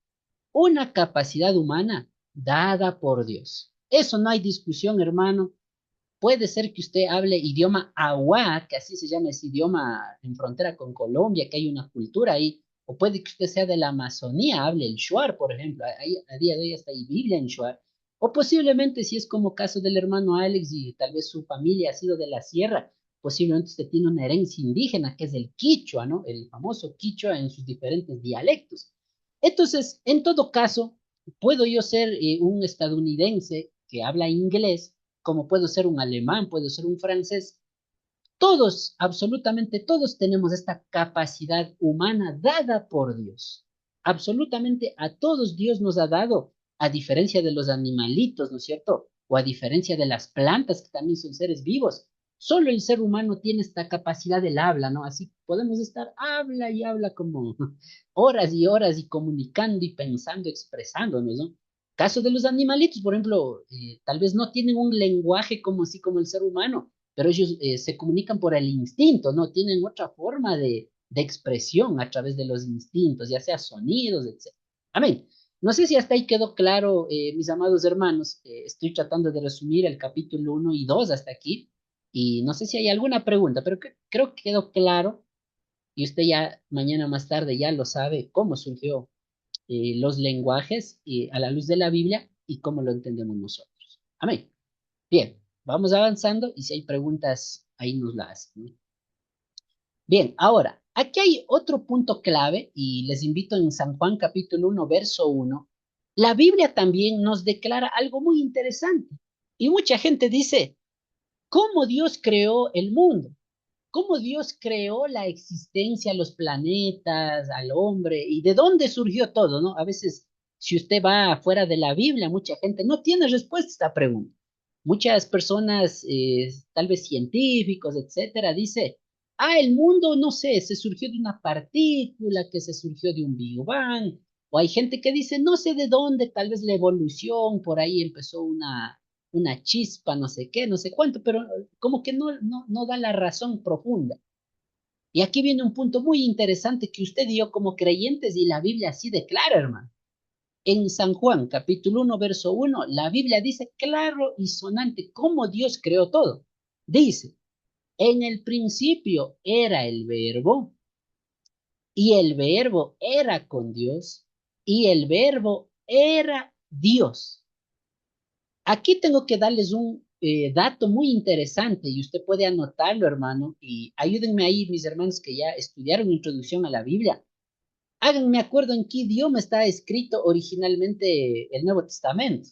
Una capacidad humana dada por Dios. Eso no hay discusión, hermano. Puede ser que usted hable idioma Awa, que así se llama ese idioma en frontera con Colombia, que hay una cultura ahí, o puede que usted sea de la Amazonía, hable el Shuar, por ejemplo, ahí, a día de hoy hasta hay Biblia en Shuar, o posiblemente si es como caso del hermano Alex y tal vez su familia ha sido de la sierra, posiblemente usted tiene una herencia indígena que es el quichua, ¿no? El famoso quichua en sus diferentes dialectos. Entonces, en todo caso, puedo yo ser un estadounidense que habla inglés, como puedo ser un alemán, puedo ser un francés. Todos, absolutamente todos tenemos esta capacidad humana dada por Dios. Absolutamente a todos Dios nos ha dado, a diferencia de los animalitos, ¿no es cierto? O a diferencia de las plantas, que también son seres vivos. Solo el ser humano tiene esta capacidad del habla, ¿no? Así podemos estar, habla y habla como horas y horas y comunicando y pensando, expresándonos, ¿no? Caso de los animalitos, por ejemplo, tal vez no tienen un lenguaje como así como el ser humano, pero ellos se comunican por el instinto, ¿no? Tienen otra forma de expresión a través de los instintos, ya sea sonidos, etc. Amén. No sé si hasta ahí quedó claro, mis amados hermanos. Estoy tratando de resumir el capítulo 1 y 2 hasta aquí. Y no sé si hay alguna pregunta, pero creo que quedó claro. Y usted ya mañana más tarde ya lo sabe cómo surgió los lenguajes a la luz de la Biblia y cómo lo entendemos nosotros. Amén. Bien, vamos avanzando y si hay preguntas, ahí nos las hacen, ¿no? Bien, ahora, aquí hay otro punto clave y les invito en San Juan capítulo 1, verso 1. La Biblia también nos declara algo muy interesante y mucha gente dice, ¿cómo Dios creó el mundo? ¿Cómo Dios creó la existencia, los planetas, al hombre y de dónde surgió todo, ¿no? A veces, si usted va fuera de la Biblia, mucha gente no tiene respuesta a esta pregunta. Muchas personas, tal vez científicos, etcétera, dice, el mundo, no sé, se surgió de una partícula que se surgió de un Big Bang. O hay gente que dice, no sé de dónde, tal vez la evolución, por ahí empezó una chispa, no sé qué, no sé cuánto, pero como que no da la razón profunda. Y aquí viene un punto muy interesante que usted y yo como creyentes y la Biblia así declara, hermano. En San Juan, capítulo 1, verso 1, la Biblia dice claro y sonante cómo Dios creó todo. Dice, en el principio era el verbo, y el verbo era con Dios, y el verbo era Dios. Aquí tengo que darles un dato muy interesante y usted puede anotarlo, hermano, y ayúdenme ahí, mis hermanos que ya estudiaron introducción a la Biblia. Háganme acuerdo en qué idioma está escrito originalmente el Nuevo Testamento.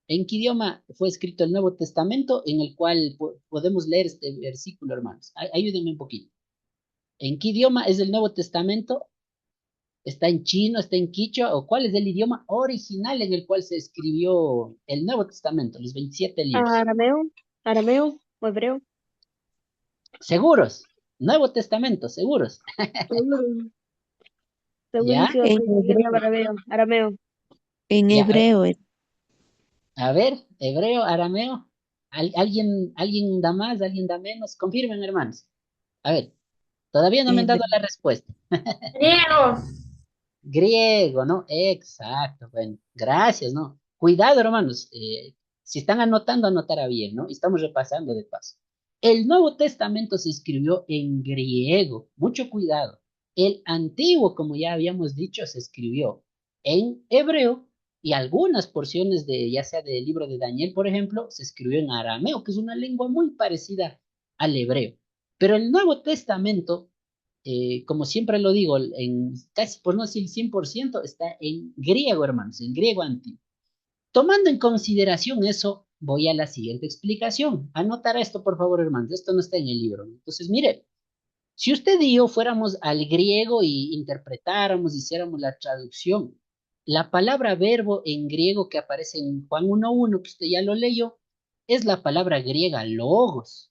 ¿En qué idioma fue escrito el Nuevo Testamento en el cual podemos leer este versículo, hermanos? Ayúdenme un poquito. ¿En qué idioma es el Nuevo Testamento? ¿Está en chino, está en quichua o cuál es el idioma original en el cual se escribió el Nuevo Testamento, los 27 libros? Arameo, arameo o hebreo. ¿Seguros? Nuevo Testamento, seguros. Según, según ¿Ya? yo, En yo hablaba hebreo, arameo, arameo. en Ya. hebreo. A ver, hebreo, arameo. ¿Alguien da más, alguien da menos? Confirmen, hermanos. A ver, todavía no me han dado Hebreo. la respuesta. Griego. Griego, ¿no? Exacto, bueno, gracias, ¿no? Cuidado, hermanos, si están anotando, anotará bien, ¿no? Estamos repasando de paso. El Nuevo Testamento se escribió en griego, mucho cuidado. El Antiguo, como ya habíamos dicho, se escribió en hebreo y algunas porciones de, ya sea del libro de Daniel, por ejemplo, se escribió en arameo, que es una lengua muy parecida al hebreo. Pero el Nuevo Testamento, como siempre lo digo, en casi por no decir 100%, está en griego, hermanos, en griego antiguo. Tomando en consideración eso, voy a la siguiente explicación. Anotar esto, por favor, hermanos. Esto no está en el libro. Entonces, mire, si usted y yo fuéramos al griego y interpretáramos, hiciéramos la traducción, la palabra verbo en griego que aparece en Juan 1:1, que usted ya lo leyó, es la palabra griega logos.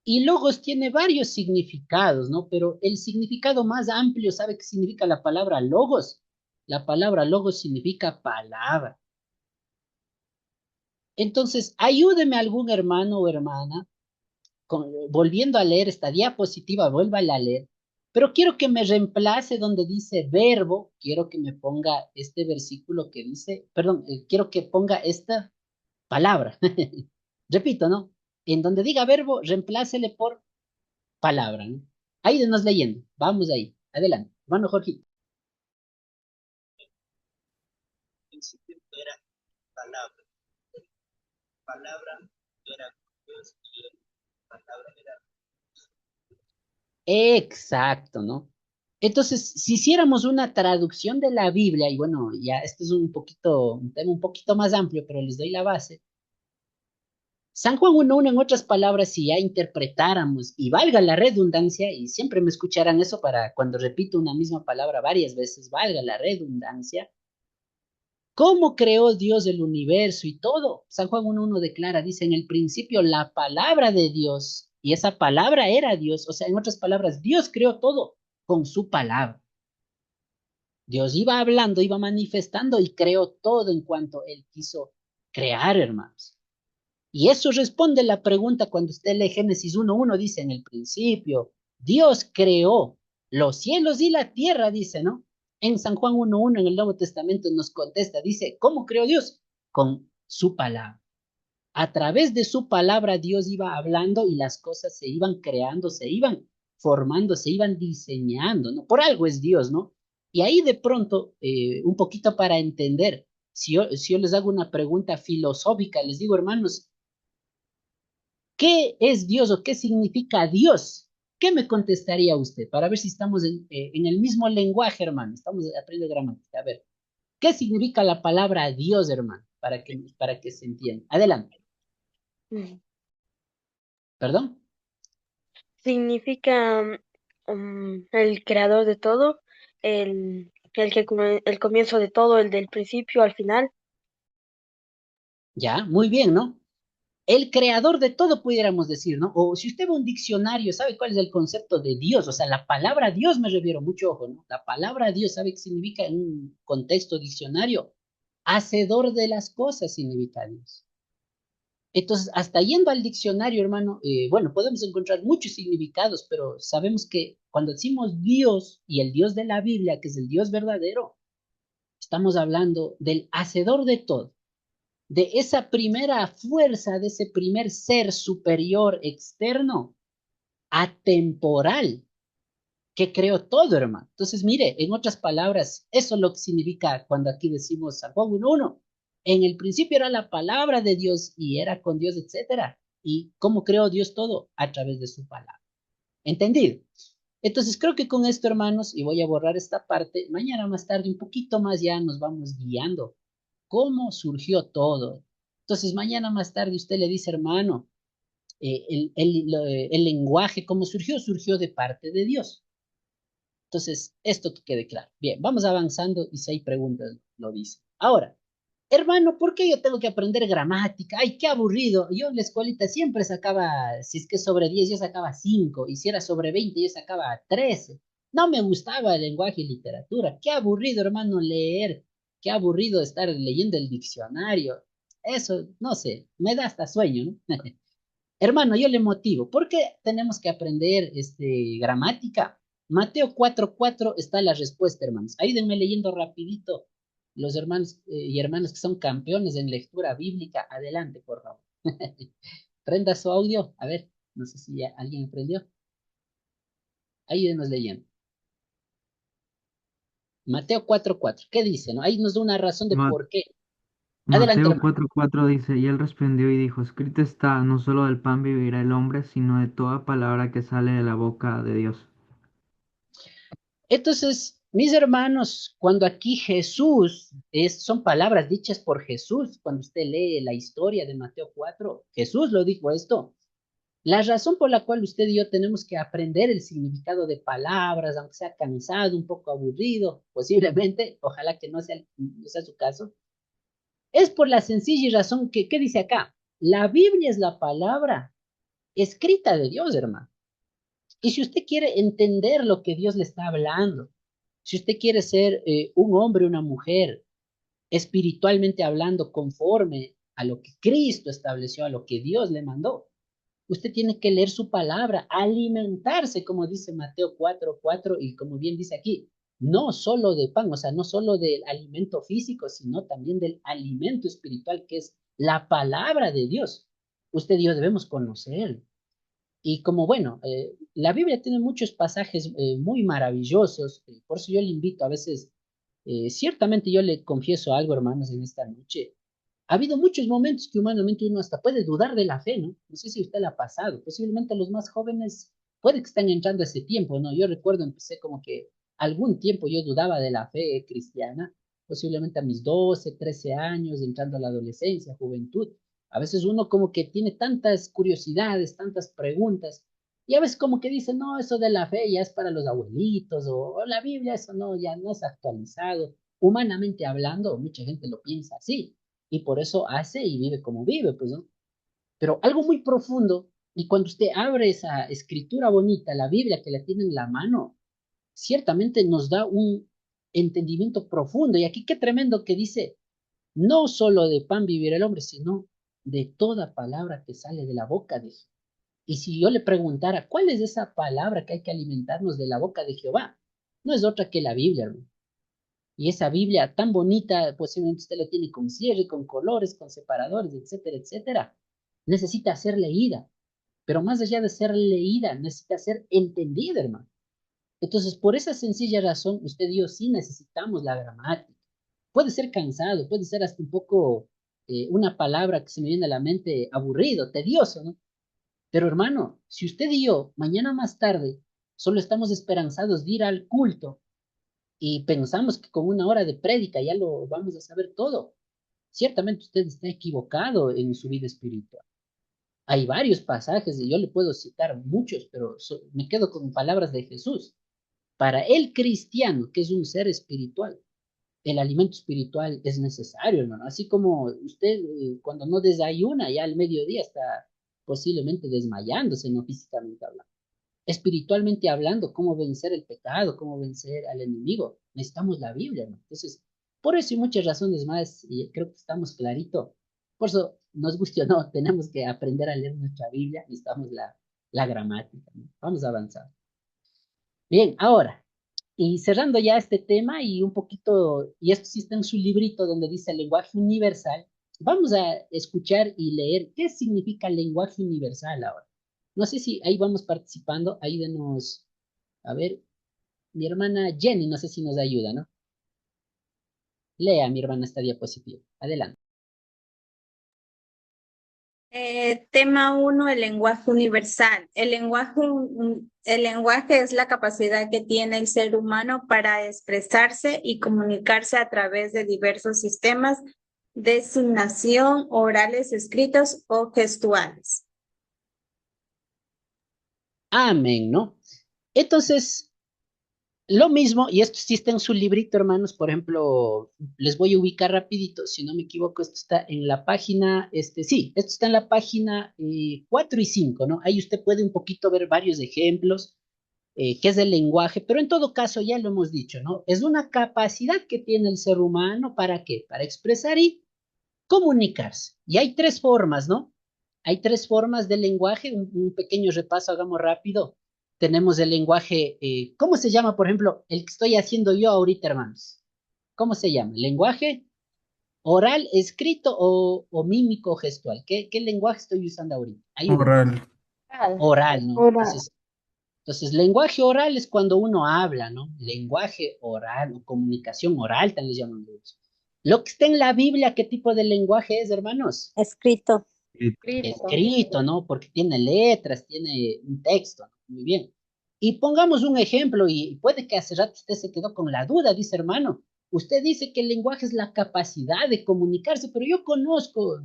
Y logos tiene varios significados, ¿no? Pero el significado más amplio, ¿sabe qué significa la palabra logos? La palabra logos significa palabra. Entonces, ayúdeme algún hermano o hermana, volviendo a leer esta diapositiva, vuélvala a leer, pero quiero que me reemplace donde dice verbo, quiero que me ponga este versículo que dice, perdón, quiero que ponga esta palabra. Repito, ¿no? En donde diga verbo, reemplácele por palabra, ¿no? Ahí denos leyendo, vamos ahí, adelante, hermano Jorge. Era palabra, palabra era Dios y palabra era. Exacto, ¿no? Entonces, si hiciéramos una traducción de la Biblia, y bueno, ya esto es un tema un poquito más amplio, pero les doy la base. San Juan 1:1, en otras palabras, si ya interpretáramos, y valga la redundancia, y siempre me escucharán eso para cuando repito una misma palabra varias veces, valga la redundancia, ¿cómo creó Dios el universo y todo? San Juan 1:1 declara, dice, en el principio la palabra de Dios, y esa palabra era Dios, o sea, en otras palabras, Dios creó todo con su palabra. Dios iba hablando, iba manifestando y creó todo en cuanto Él quiso crear, hermanos. Y eso responde la pregunta cuando usted lee Génesis 1:1, dice, en el principio, Dios creó los cielos y la tierra, dice, ¿no? En San Juan 1:1, en el Nuevo Testamento, nos contesta, dice, ¿cómo creó Dios? Con su palabra. A través de su palabra Dios iba hablando y las cosas se iban creando, se iban formando, se iban diseñando, ¿no? Por algo es Dios, ¿no? Y ahí de pronto, un poquito para entender, si yo les hago una pregunta filosófica, les digo, hermanos, ¿qué es Dios o qué significa Dios? ¿Qué me contestaría usted? Para ver si estamos en el mismo lenguaje, hermano. Estamos aprendiendo gramática. A ver, ¿qué significa la palabra Dios, hermano? Para que se entienda. Adelante. Mm. ¿Perdón? Significa el creador de todo, el comienzo de todo, el del principio al final. Ya, muy bien, ¿no? El creador de todo, pudiéramos decir, ¿no? O si usted ve un diccionario, ¿sabe cuál es el concepto de Dios? O sea, la palabra Dios me refiero, mucho ojo, ¿no? La palabra Dios, ¿sabe qué significa en un contexto diccionario? Hacedor de las cosas significa Dios. Entonces, hasta yendo al diccionario, hermano, bueno, podemos encontrar muchos significados, pero sabemos que cuando decimos Dios y el Dios de la Biblia, que es el Dios verdadero, estamos hablando del hacedor de todo, de esa primera fuerza, de ese primer ser superior externo, atemporal, que creó todo, hermano. Entonces, mire, en otras palabras, eso es lo que significa cuando aquí decimos San Juan 1:1. En el principio era la palabra de Dios y era con Dios, etcétera. ¿Y cómo creó Dios todo? A través de su palabra. ¿Entendido? Entonces, creo que con esto, hermanos, y voy a borrar esta parte, mañana más tarde, un poquito más ya nos vamos guiando. ¿Cómo surgió todo? Entonces, mañana más tarde usted le dice, hermano, el lenguaje, ¿cómo surgió? Surgió de parte de Dios. Entonces, esto que quede claro. Bien, vamos avanzando y si hay preguntas, lo dice. Ahora, hermano, ¿por qué yo tengo que aprender gramática? Ay, qué aburrido. Yo en la escuelita siempre sacaba, si es que sobre 10 yo sacaba 5, y si era sobre 20 yo sacaba 13. No me gustaba el lenguaje y literatura. Qué aburrido, hermano, leer. Qué aburrido estar leyendo el diccionario. Eso, no sé, me da hasta sueño, ¿no? Hermano, yo le motivo. ¿Por qué tenemos que aprender gramática? Mateo 4:4 está la respuesta, hermanos. Ayúdenme leyendo rapidito los hermanos y hermanas que son campeones en lectura bíblica. Adelante, por favor. Prenda su audio. A ver, no sé si ya alguien aprendió. Ayúdenos leyendo. Mateo 4:4. ¿Qué dice, no? Ahí nos da una razón de Ma- por qué. Adelante, Mateo hermano. 4:4 dice, y él respondió y dijo, escrito está, no solo del pan vivirá el hombre, sino de toda palabra que sale de la boca de Dios. Entonces, mis hermanos, cuando aquí Jesús, son palabras dichas por Jesús, cuando usted lee la historia de Mateo 4, Jesús lo dijo esto. La razón por la cual usted y yo tenemos que aprender el significado de palabras, aunque sea cansado, un poco aburrido, posiblemente, ojalá que no sea su caso, es por la sencilla razón que, ¿qué dice acá? La Biblia es la palabra escrita de Dios, hermano. Y si usted quiere entender lo que Dios le está hablando, si usted quiere ser un hombre, una mujer, espiritualmente hablando, conforme a lo que Cristo estableció, a lo que Dios le mandó, usted tiene que leer su palabra, alimentarse, como dice Mateo 4:4, y como bien dice aquí, no solo de pan, o sea, no solo del alimento físico, sino también del alimento espiritual, que es la palabra de Dios. Usted y yo debemos conocer. Y como bueno, la Biblia tiene muchos pasajes muy maravillosos, por eso yo le invito a veces, ciertamente yo le confieso algo, hermanos, en esta noche. Ha habido muchos momentos que humanamente uno hasta puede dudar de la fe, ¿no? No sé si usted la ha pasado, posiblemente los más jóvenes puede que estén entrando a ese tiempo, ¿no? Yo recuerdo, empecé como que algún tiempo yo dudaba de la fe cristiana, posiblemente a mis 12, 13 años, entrando a la adolescencia, juventud. A veces uno como que tiene tantas curiosidades, tantas preguntas, y a veces como que dice, no, eso de la fe ya es para los abuelitos, o la Biblia, eso no, ya no es actualizado. Humanamente hablando, mucha gente lo piensa así, y por eso hace y vive como vive, pues, ¿no? Pero algo muy profundo, y cuando usted abre esa escritura bonita, la Biblia que la tiene en la mano, ciertamente nos da un entendimiento profundo. Y aquí qué tremendo que dice, no solo de pan vivirá el hombre, sino de toda palabra que sale de la boca de Jehová. Y si yo le preguntara, ¿cuál es esa palabra que hay que alimentarnos de la boca de Jehová? No es otra que la Biblia, hermano. Y esa Biblia tan bonita, posiblemente usted la tiene con cierre, con colores, con separadores, etcétera, etcétera. Necesita ser leída, pero más allá de ser leída, necesita ser entendida, hermano. Entonces, por esa sencilla razón, usted y yo sí necesitamos la gramática. Puede ser cansado, puede ser hasta un poco una palabra que se me viene a la mente aburrido, tedioso, ¿no? Pero hermano, si usted y yo mañana más tarde solo estamos esperanzados de ir al culto y pensamos que con una hora de prédica ya lo vamos a saber todo, ciertamente usted está equivocado en su vida espiritual. Hay varios pasajes y yo le puedo citar muchos, pero me quedo con palabras de Jesús. Para el cristiano, que es un ser espiritual, el alimento espiritual es necesario, hermano. Así como usted cuando no desayuna, ya al mediodía está posiblemente desmayándose, no físicamente hablando. Espiritualmente hablando, cómo vencer el pecado, cómo vencer al enemigo. Necesitamos la Biblia, hermano. Entonces, por eso y muchas razones más, y creo que estamos clarito. Por eso, nos guste o no, tenemos que aprender a leer nuestra Biblia, necesitamos la gramática, ¿no? Vamos a avanzar. Bien, ahora, y cerrando ya este tema y un poquito, y esto sí está en su librito donde dice lenguaje universal, vamos a escuchar y leer qué significa lenguaje universal ahora. No sé si ahí vamos participando, ayúdenos, a ver, mi hermana Jenny, no sé si nos ayuda, ¿no? Lea, mi hermana, esta diapositiva. Adelante. Tema 1, el lenguaje universal. El lenguaje es la capacidad que tiene el ser humano para expresarse y comunicarse a través de diversos sistemas de designación, orales, escritos o gestuales. Amén, ¿no? Entonces, lo mismo, y esto sí está en su librito, hermanos, por ejemplo, les voy a ubicar rapidito, si no me equivoco, esto está en la página, sí, esto está en la página 4 y 5, ¿no? Ahí usted puede un poquito ver varios ejemplos, qué es el lenguaje, pero en todo caso ya lo hemos dicho, ¿no? Es una capacidad que tiene el ser humano, ¿para qué? Para expresar y comunicarse. Y hay tres formas, ¿no? Hay tres formas del lenguaje, un pequeño repaso, hagamos rápido. Tenemos el lenguaje, ¿cómo se llama, por ejemplo, el que estoy haciendo yo ahorita, hermanos? ¿Cómo se llama? ¿Lenguaje oral, escrito o mímico gestual? ¿Qué lenguaje estoy usando ahorita? Ayúdenme. Oral. Oral, ¿no? Oral. Entonces, Entonces, lenguaje oral es cuando uno habla, ¿no? Lenguaje oral o comunicación oral, también le llaman ellos. Lo que está en la Biblia, ¿qué tipo de lenguaje es, hermanos? Escrito. Escrito. Escrito, ¿no? Porque tiene letras, tiene un texto, ¿no? Muy bien. Y pongamos un ejemplo, y puede que hace rato usted se quedó con la duda, dice hermano. Usted dice que el lenguaje es la capacidad de comunicarse, pero yo conozco,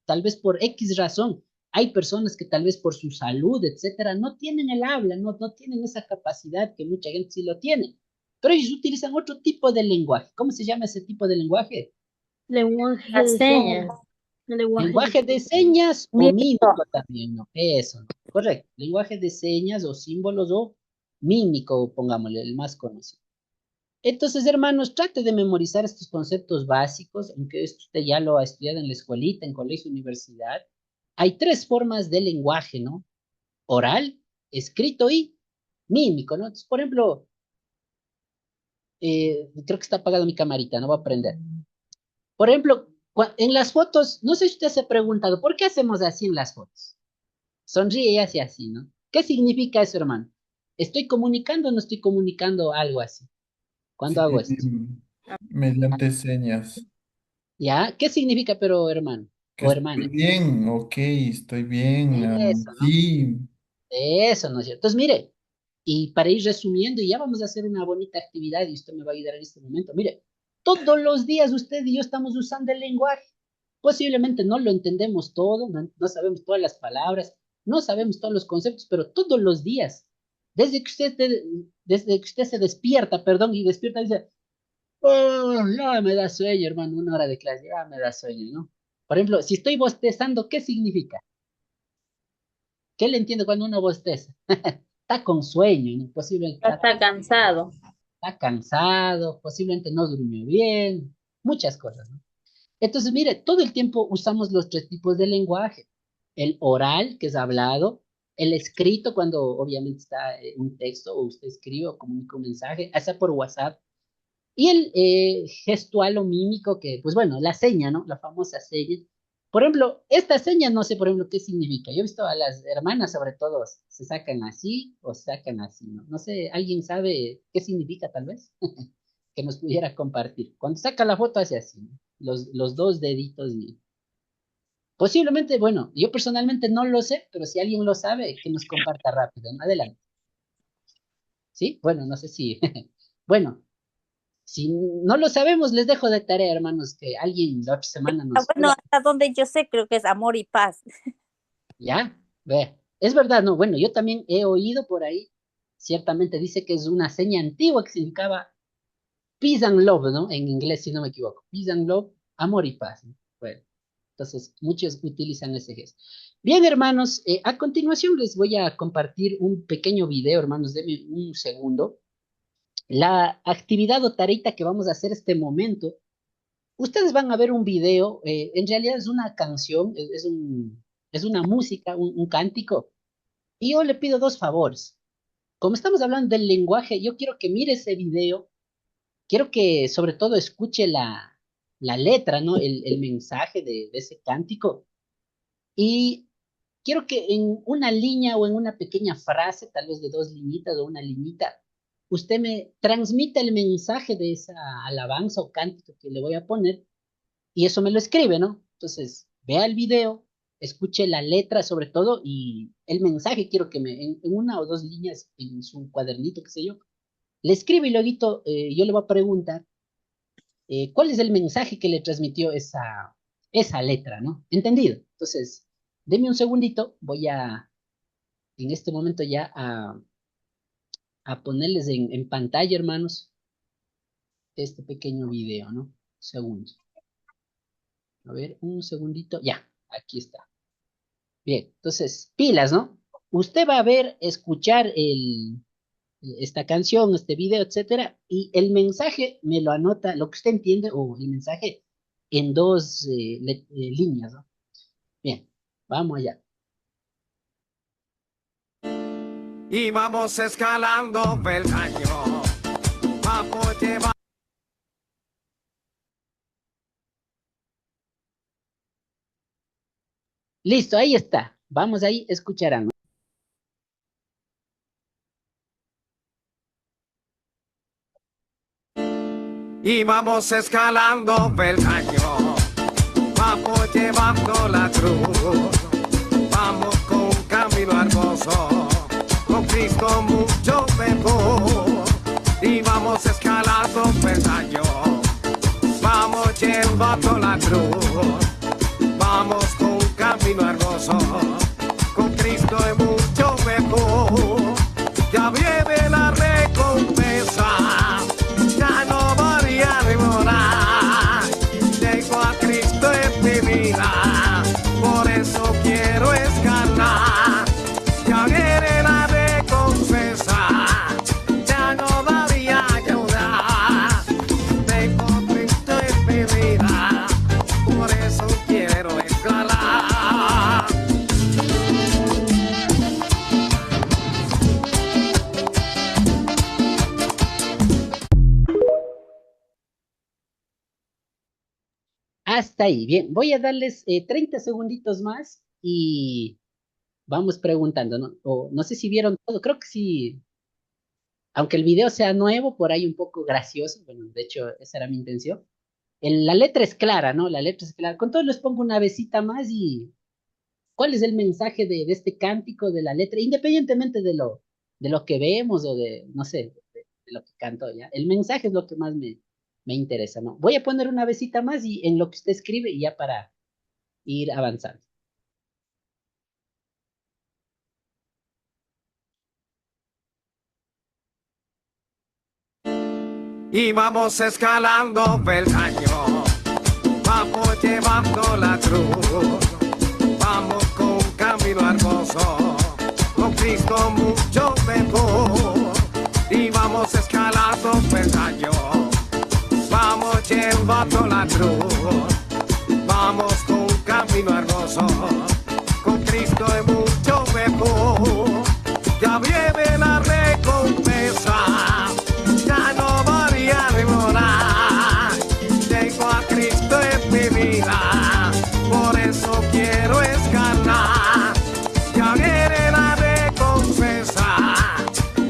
tal vez por X razón, hay personas que tal vez por su salud, etcétera, no tienen el habla, no tienen esa capacidad que mucha gente sí lo tiene. Pero ellos utilizan otro tipo de lenguaje. ¿Cómo se llama ese tipo de lenguaje? Lenguaje Las de señas. señas. Lenguaje de Lenguaje de señas o Mímico. mímico también, ¿no? Eso, ¿no? Correcto. Lenguaje de señas o símbolos o mímico, pongámosle, el más conocido. Entonces, hermanos, trate de memorizar estos conceptos básicos, aunque esto usted ya lo ha estudiado en la escuelita, en colegio, universidad. Hay tres formas de lenguaje, ¿no? Oral, escrito y mímico, ¿no? Entonces, por ejemplo, creo que está apagada mi camarita, no va a prender. Por ejemplo, en las fotos, no sé si usted se ha preguntado, ¿por qué hacemos así en las fotos? Sonríe y hace así, ¿no? ¿Qué significa eso, hermano? ¿Estoy comunicando o no estoy comunicando algo así? ¿Cuándo Sí, hago esto? mediante señas. ¿Ya? ¿Qué significa, pero, hermano? Que O hermana. estoy bien, ok, estoy bien. Eso, ¿no? Sí, Eso, ¿no es cierto? Entonces, mire, y para ir resumiendo, y ya vamos a hacer una bonita actividad y usted me va a ayudar en este momento. Mire, todos los días usted y yo estamos usando el lenguaje. Posiblemente no lo entendemos todo, no sabemos todas las palabras, no sabemos todos los conceptos, pero todos los días, desde que usted se despierta, perdón, y despierta, dice, oh, ya me da sueño, hermano, una hora de clase, ya me da sueño, ¿no? Por ejemplo, si estoy bostezando, ¿qué significa? ¿Qué le entiendo cuando uno bosteza? Está con sueño, ¿no? Posiblemente Está cansado. está cansado, posiblemente no durmió bien, muchas cosas, ¿no? Entonces, mire, todo el tiempo usamos los tres tipos de lenguaje. El oral, que es hablado, el escrito, cuando obviamente está un texto o usted escribe o comunica un mensaje, hasta por WhatsApp, y el gestual o mímico, que, pues bueno, la seña, ¿no? La famosa seña. Por ejemplo, esta seña no sé, por ejemplo, qué significa. Yo he visto a las hermanas, sobre todo, se sacan así o se sacan así, ¿no? No sé, ¿alguien sabe qué significa, tal vez? Que nos pudiera compartir. Cuando saca la foto hace así, ¿no? Los dos deditos y posiblemente, bueno, yo personalmente no lo sé, pero si alguien lo sabe, que nos comparta rápido, ¿no? Adelante. ¿Sí? Bueno, no sé si. Bueno, si no lo sabemos, les dejo de tarea, hermanos, que alguien la otra semana Ah, nos bueno, pueda. hasta donde yo sé, creo que es amor y paz. ¿Ya? Ve. Es verdad, no, bueno, yo también he oído por ahí, ciertamente dice que es una seña antigua que significaba peace and love, ¿no? En inglés, si no me equivoco. Peace and love, amor y paz, ¿no? Bueno, entonces muchos utilizan ese gesto. Bien, hermanos, a continuación les voy a compartir un pequeño video, hermanos, denme un segundo. La actividad o tareita que vamos a hacer este momento, ustedes van a ver un video, en realidad es una canción, es una música, un cántico, y yo le pido dos favores. Como estamos hablando del lenguaje, yo quiero que mire ese video, quiero que sobre todo escuche la letra, ¿no? El mensaje de ese cántico, y quiero que en una línea o en una pequeña frase, tal vez de dos liñitas o una liñita, usted me transmita el mensaje de esa alabanza o cántico que le voy a poner y eso me lo escribe, ¿no? Entonces, vea el video, escuche la letra sobre todo y el mensaje quiero que en una o dos líneas en su cuadernito, qué sé yo, le escribe y luego yo le voy a preguntar cuál es el mensaje que le transmitió esa letra, ¿no? ¿Entendido? Entonces, deme un segundito, voy en este momento ya a ponerles en pantalla, hermanos, este pequeño video, ¿no? Segundo. A ver, un segundito. Ya, aquí está. Bien, entonces, pilas, ¿no? Usted va a ver, escuchar esta canción, este video, etcétera, y el mensaje me lo anota, lo que usted entiende, o el mensaje en dos líneas, ¿no? Bien, vamos allá. Y vamos escalando peldaño. Vamos llevar. Listo, ahí está. Vamos ahí, escucharán, ¿no? y vamos escalando peldaño, vamos llevando la cruz, vamos con camino al gozo, con Cristo mucho mejor, y vamos escalando peldaño, vamos llevando la cruz, vamos con camino al gozo, con Cristo es mucho mejor, ya viene la recompensa, ya no voy a demorar, tengo a Cristo en mi vida, por eso quiero escalar, ya viene la recompensa, ya no voy a llorar, tengo a Cristo en mi vida, por eso quiero escalar. Hasta ahí. Bien, voy a darles 30 segunditos más y vamos preguntando, ¿no? O, no sé si vieron todo, creo que sí, aunque el video sea nuevo, por ahí un poco gracioso, bueno, de hecho, esa era mi intención. La letra es clara, ¿no? La letra es clara. Con todo les pongo una besita más y ¿cuál es el mensaje de este cántico, de la letra? Independientemente de lo que vemos o de, no sé, de lo que canto, ¿ya? El mensaje es lo que más me interesa, ¿no? Voy a poner una besita más y en lo que usted escribe y ya para ir avanzando. Y vamos escalando peldaño, vamos llevando la cruz, vamos con camino al gozo, con Cristo mucho mejor, y vamos escalando peldaño, vamos llevando la cruz, vamos con camino al gozo, con Cristo es mucho mejor, ya viene la recompensa, ya no voy a demorar, tengo a Cristo en mi vida, por eso quiero escalar, ya viene la recompensa,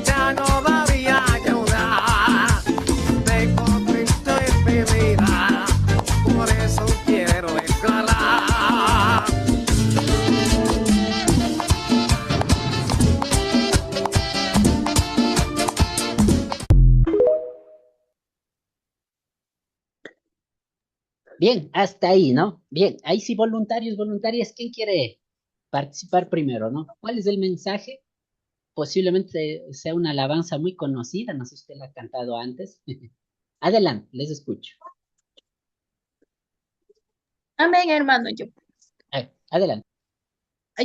ya no voy a llorar, tengo a Cristo en mi vida, por eso quiero escalar. Bien, hasta ahí, ¿no? Bien, ahí sí, voluntarios, voluntarias, ¿quién quiere participar primero, ¿no? ¿Cuál es el mensaje? Posiblemente sea una alabanza muy conocida, no sé si usted la ha cantado antes. Adelante, les escucho. Amén, hermano. Adelante.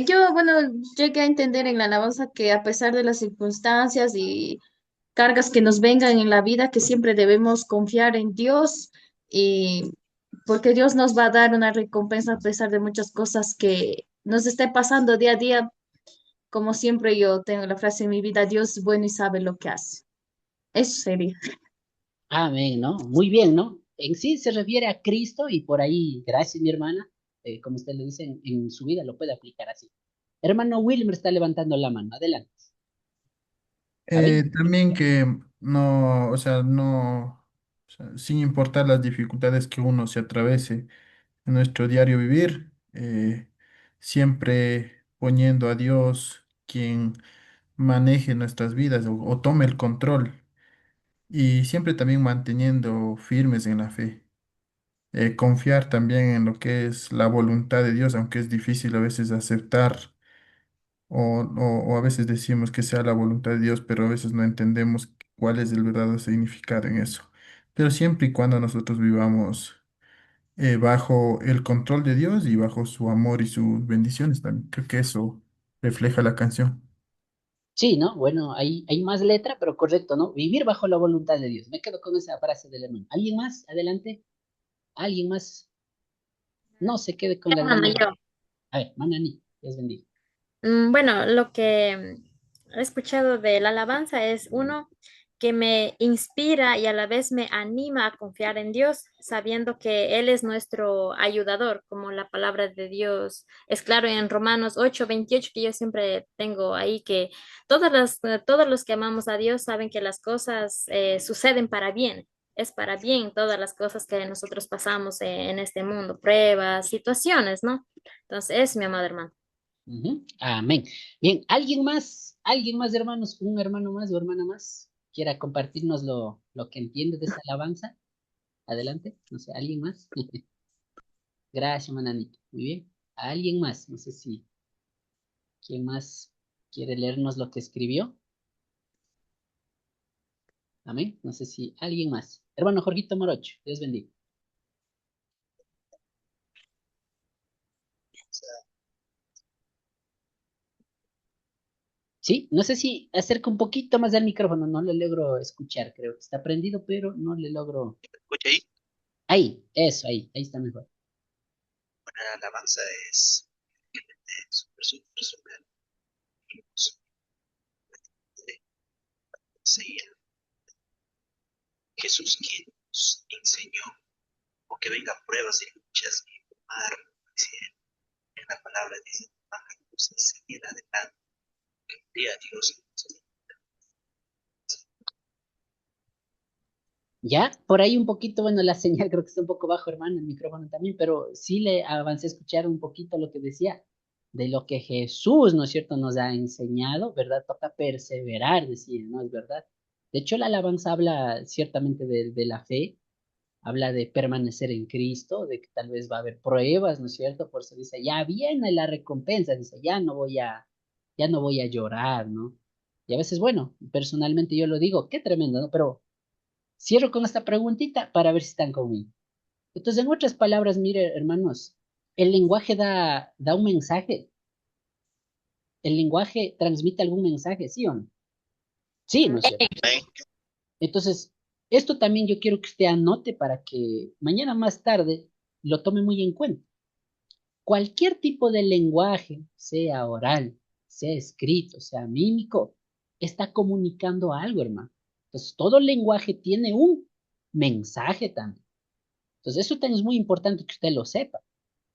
Yo, bueno, llegué a entender en la alabanza que a pesar de las circunstancias y cargas que nos vengan en la vida, que siempre debemos confiar en Dios y porque Dios nos va a dar una recompensa a pesar de muchas cosas que nos esté pasando día a día. Como siempre yo tengo la frase en mi vida, Dios es bueno y sabe lo que hace. Eso sería. Amén, ¿no? Muy bien, ¿no? En sí se refiere a Cristo y por ahí, gracias mi hermana, como usted le dice, en su vida lo puede aplicar así. Hermano Wilmer está levantando la mano, adelante. A ver. También que no, o sea, no, o sea, sin importar las dificultades que uno se atravese en nuestro diario vivir, siempre poniendo a Dios quien maneje nuestras vidas o tome el control y siempre también manteniendo firmes en la fe. Confiar también en lo que es la voluntad de Dios, aunque es difícil a veces aceptar o a veces decimos que sea la voluntad de Dios, pero a veces no entendemos cuál es el verdadero significado en eso. Pero siempre y cuando nosotros vivamos bajo el control de Dios y bajo su amor y sus bendiciones también. Creo que eso refleja la canción. Sí, ¿no? Bueno, hay más letra, pero correcto, ¿no? Vivir bajo la voluntad de Dios. Me quedo con esa frase del hermano. ¿Alguien más? Adelante. ¿Alguien más? No se quede con las Hermano, ganas. yo. A ver, Manani, Dios bendiga. Bueno, lo que he escuchado de la alabanza es uno que me inspira y a la vez me anima a confiar en Dios, sabiendo que Él es nuestro ayudador, como la palabra de Dios es claro en Romanos 8:28, que yo siempre tengo ahí, que todos los que amamos a Dios saben que las cosas suceden para bien. es para bien todas las cosas que nosotros pasamos en este mundo, pruebas, situaciones, ¿no? Entonces, es mi amado hermano. Amén. Bien, alguien más, hermanos, un hermano más o hermana más, quiera compartirnos lo que entiende de esta alabanza. Adelante, no sé, ¿alguien más? Gracias, mananito. Muy bien. ¿Alguien más? No sé si, ¿quién más quiere leernos lo que escribió? Amén. No sé si alguien más. Hermano Jorgito Morocho, Dios bendiga. Sí, no sé si acerca un poquito más del micrófono, no le logro escuchar, creo que está prendido, pero no le logro. Escucha ahí, Ahí, eso, ahí está mejor. bueno, la alabanza es súper, súper, súper hermoso. Seguía Jesús quien nos enseñó, o que vengan pruebas y luchas y mar, en la palabra dice, baja y seguir adelante, que un día Dios nos Ya, por ahí un poquito, bueno, la señal creo que está un poco bajo, hermano, el micrófono también, pero sí le avancé a escuchar un poquito lo que decía, de lo que Jesús, ¿no es cierto?, nos ha enseñado, ¿verdad? Toca perseverar, decía, ¿no? Es verdad. De hecho, la alabanza habla ciertamente de la fe, habla de permanecer en Cristo, de que tal vez va a haber pruebas, ¿no es cierto? Por eso dice, ya viene la recompensa, dice, ya no voy a llorar, ¿no? Y a veces, bueno, personalmente yo lo digo, qué tremendo, ¿no? Pero cierro con esta preguntita para ver si están conmigo. Entonces, en otras palabras, mire, hermanos, el lenguaje da un mensaje. El lenguaje transmite algún mensaje, ¿sí o no? Sí, ¿no es cierto? ven. Entonces, esto también yo quiero que usted anote para que mañana más tarde lo tome muy en cuenta. Cualquier tipo de lenguaje, sea oral, sea escrito, sea mímico, está comunicando algo, hermano. Entonces, todo lenguaje tiene un mensaje también. Entonces, eso también es muy importante que usted lo sepa.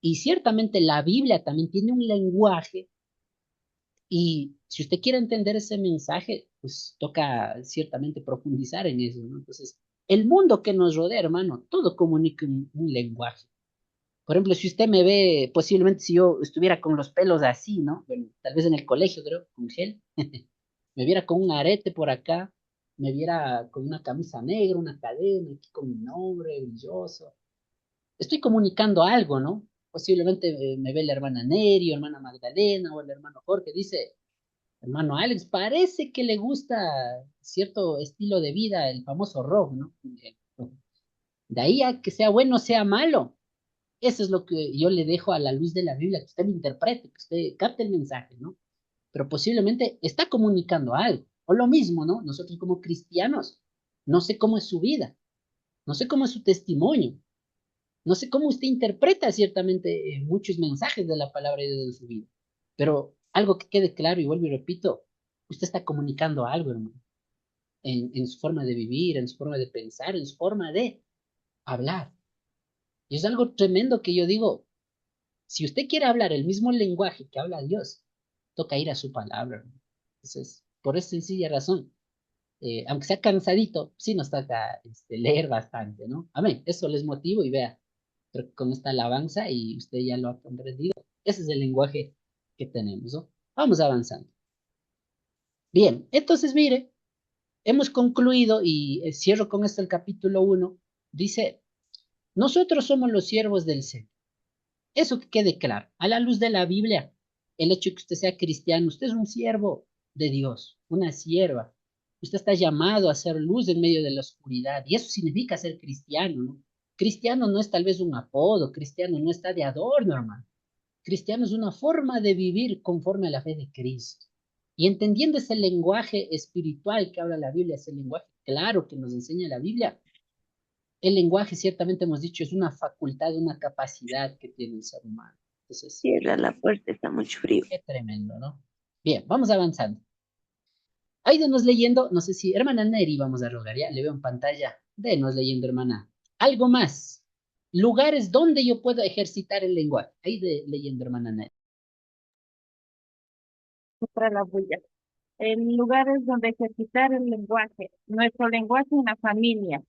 Y ciertamente la Biblia también tiene un lenguaje y si usted quiere entender ese mensaje, pues toca ciertamente profundizar en eso, ¿no? Entonces, el mundo que nos rodea, hermano, todo comunica un lenguaje. Por ejemplo, si usted me ve, posiblemente si yo estuviera con los pelos así, ¿no? Bueno, tal vez en el colegio, creo, con gel, me viera con un arete por acá, me viera con una camisa negra, una cadena, aquí con mi nombre, brilloso. Estoy comunicando algo, ¿no? Posiblemente me ve la hermana Neri, o hermana Magdalena, o el hermano Jorge, dice, hermano Alex, parece que le gusta cierto estilo de vida, el famoso rock, ¿no? De ahí a que sea bueno, sea malo. Eso es lo que yo le dejo a la luz de la Biblia, que usted lo interprete, que usted capte el mensaje, ¿no? Pero posiblemente está comunicando algo. O lo mismo, ¿no? Nosotros como cristianos, no sé cómo es su vida, no sé cómo es su testimonio, no sé cómo usted interpreta ciertamente muchos mensajes de la palabra de Dios en su vida, pero algo que quede claro, y vuelvo y repito, usted está comunicando algo, hermano, en su forma de vivir, en su forma de pensar, en su forma de hablar. Y es algo tremendo que yo digo, si usted quiere hablar el mismo lenguaje que habla Dios, toca ir a su palabra, hermano. Entonces, por esa sencilla razón, aunque sea cansadito, sí nos toca leer bastante, ¿no? Amén, eso les motivo y vea, creo que con esta alabanza y usted ya lo ha comprendido, ese es el lenguaje que tenemos, ¿no? Vamos avanzando. Bien, entonces mire, hemos concluido y cierro con esto el capítulo 1. Dice, nosotros somos los siervos del Señor. Eso que quede claro. A la luz de la Biblia, el hecho de que usted sea cristiano, usted es un siervo de Dios, una sierva. Usted está llamado a hacer luz en medio de la oscuridad y eso significa ser cristiano, ¿no? Cristiano no es tal vez un apodo, cristiano no está de adorno, hermano. Cristiano es una forma de vivir conforme a la fe de Cristo. Y entendiendo ese lenguaje espiritual que habla la Biblia, ese lenguaje claro que nos enseña la Biblia, el lenguaje ciertamente hemos dicho es una facultad, una capacidad que tiene el ser humano. Entonces, Cierra la puerta, está mucho frío. qué tremendo, ¿no? Bien, vamos avanzando. Ahí denos leyendo, no sé si, hermana Neri, vamos a rogar, ya, le veo en pantalla. Denos leyendo, hermana. Algo más. Lugares donde yo puedo ejercitar el lenguaje. Ahí leyendo, hermana Neri. Para la bulla. En lugares donde ejercitar el lenguaje, nuestro lenguaje en la familia,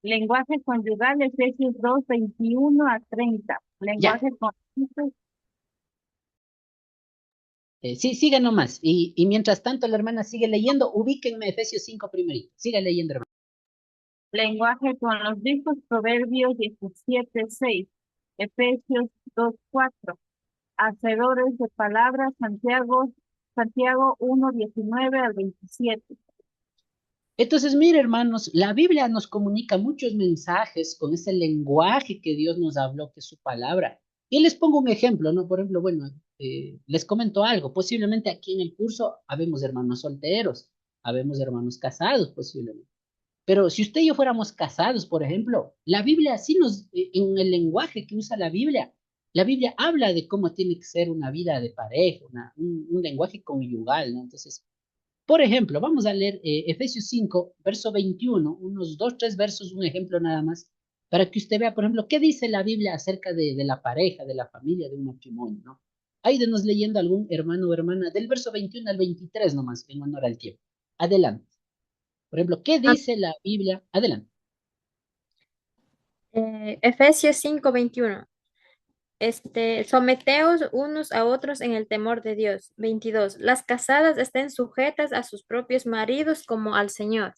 Lenguaje conyugal, Efesios 2, 21 a 30. Ya, Lenguaje con sí, siga nomás. Y mientras tanto la hermana sigue leyendo, ubíquenme Efesios 5 primerito. Siga leyendo, hermano. lenguaje con los hijos, Proverbios 17, 6. Efesios 2, 4. Hacedores de palabras, Santiago 1, 19 al 27. Entonces, mire, hermanos, la Biblia nos comunica muchos mensajes con ese lenguaje que Dios nos habló, que es su palabra. Y les pongo un ejemplo, ¿no? Por ejemplo, bueno, les comento algo. Posiblemente aquí en el curso habemos hermanos solteros, habemos hermanos casados, posiblemente. Pero si usted y yo fuéramos casados, por ejemplo, la Biblia sí en el lenguaje que usa la Biblia habla de cómo tiene que ser una vida de pareja, un lenguaje conyugal, ¿no? Entonces, por ejemplo, vamos a leer Efesios 5, verso 21, unos 2, 3 versos, un ejemplo nada más, para que usted vea, por ejemplo, qué dice la Biblia acerca de la pareja, de la familia, de un matrimonio, ¿no? Ayúdenos leyendo algún hermano o hermana del verso 21 al 23 nomás, en honor al tiempo. Adelante. Por ejemplo, ¿qué dice la Biblia? Adelante. Efesios 5:21. Someteos unos a otros en el temor de Dios. 22. Las casadas estén sujetas a sus propios maridos como al Señor.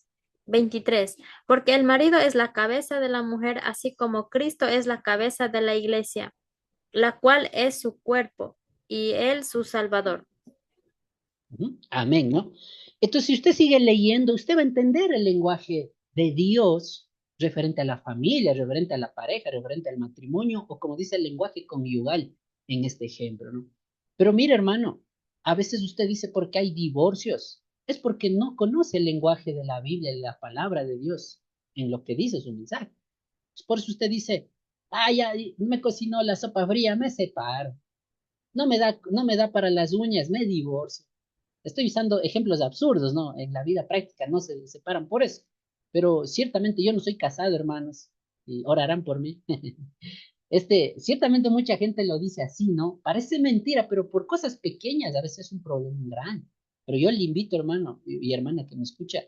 23. Porque el marido es la cabeza de la mujer, así como Cristo es la cabeza de la iglesia, la cual es su cuerpo, y él su Salvador. Amén, ¿no? Entonces, si usted sigue leyendo, usted va a entender el lenguaje de Dios referente a la familia, referente a la pareja, referente al matrimonio, o como dice el lenguaje conyugal en este ejemplo, ¿no? Pero mire, hermano, a veces usted dice por qué hay divorcios. Es porque no conoce el lenguaje de la Biblia y la palabra de Dios en lo que dice su mensaje. Por eso usted dice, ya me cocinó la sopa fría, me separo. No me da para las uñas, me divorcio. Estoy usando ejemplos absurdos, ¿no? En la vida práctica no se separan por eso. Pero ciertamente yo no soy casado, hermanos, y orarán por mí. Ciertamente mucha gente lo dice así, ¿no? Parece mentira, pero por cosas pequeñas a veces es un problema grande. Pero yo le invito, hermano y hermana que me escucha,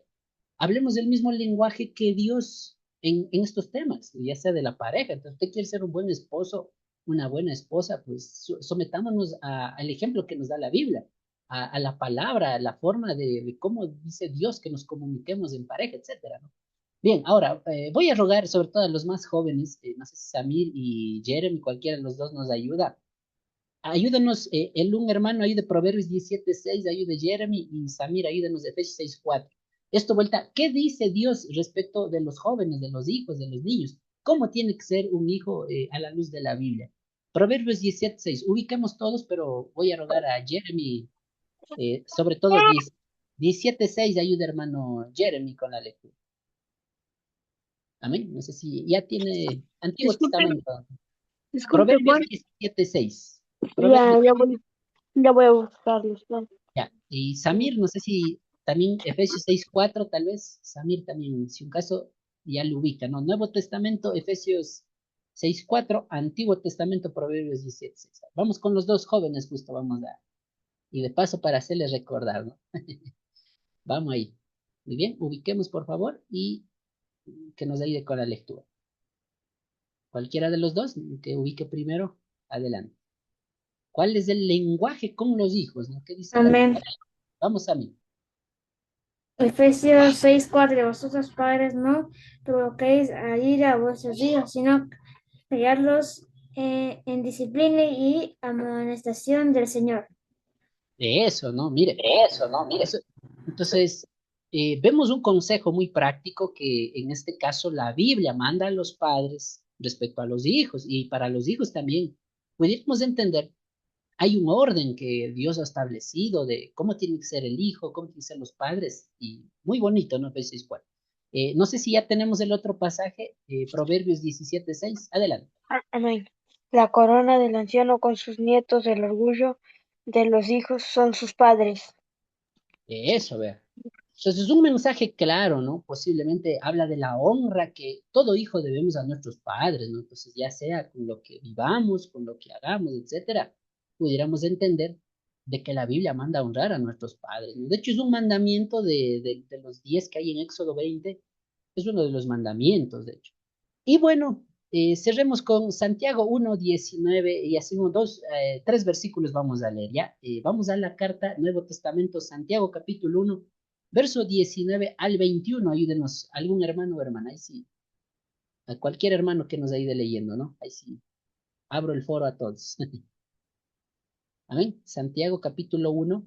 hablemos del mismo lenguaje que Dios en estos temas, ya sea de la pareja. Entonces, usted quiere ser un buen esposo, una buena esposa, pues sometámonos al ejemplo que nos da la Biblia, a la palabra, a la forma de cómo dice Dios que nos comuniquemos en pareja, etcétera, ¿no? Bien, ahora voy a rogar sobre todo a los más jóvenes, no sé si Samir y Jeremy, cualquiera de los dos nos ayuda. Ayúdenos, un hermano ahí de Proverbios 17:6, ayude Jeremy, y Samir, ayúdenos de Efesios 6:4. Esto vuelta, ¿qué dice Dios respecto de los jóvenes, de los hijos, de los niños? ¿Cómo tiene que ser un hijo a la luz de la Biblia? Proverbios 17:6, ubiquemos todos, pero voy a rogar a Jeremy, sobre todo 17:6, ayude hermano Jeremy con la lectura. Amén. No sé si ya tiene Antiguo Disculpe, Testamento. disculpe, Proverbios Juan. 17:6. Ya voy a buscarlos, ¿no? Ya, y Samir, no sé si también Efesios 6:4, tal vez, Samir también, si un caso, ya lo ubica, ¿no? Nuevo Testamento, Efesios 6:4, Antiguo Testamento, Proverbios 17:6. Vamos con los dos jóvenes, justo, y de paso para hacerles recordar, ¿no? Vamos ahí. Muy bien, ubiquemos, por favor, y que nos ayude con la lectura. Cualquiera de los dos, que ubique primero, adelante. ¿Cuál es el lenguaje con los hijos, ¿no? ¿Qué dice la Amén. Biblia? Vamos a mí. Efesios 6:4. Vosotros padres no provoquéis a ira a vuestros hijos, sino criarlos en disciplina y amonestación del Señor. De eso, ¿no? Mire, eso. Entonces, vemos un consejo muy práctico que en este caso la Biblia manda a los padres respecto a los hijos, y para los hijos también. Pudiéramos entender, hay un orden que Dios ha establecido de cómo tiene que ser el hijo, cómo tienen que ser los padres, y muy bonito, ¿no? Efesios 4. No sé si ya tenemos el otro pasaje, Proverbios 17:6. Adelante. Amén. La corona del anciano con sus nietos, el orgullo de los hijos son sus padres. Eso, vea. Entonces es un mensaje claro, ¿no? Posiblemente habla de la honra que todo hijo debemos a nuestros padres, ¿no? Entonces ya sea con lo que vivamos, con lo que hagamos, etcétera, pudiéramos entender de que la Biblia manda a honrar a nuestros padres, ¿no? De hecho es un mandamiento de los 10 que hay en Éxodo 20, Es uno de los mandamientos, de hecho. Y bueno, cerremos con Santiago 1:19 y hacemos tres versículos vamos a leer, ¿ya? Vamos a la carta Nuevo Testamento, Santiago capítulo 1, verso 19 al 21. Ayúdenos, algún hermano o hermana, ahí sí. A cualquier hermano que nos ayude leyendo, ¿no? Ahí sí. Abro el foro a todos. Amén. Santiago capítulo 1,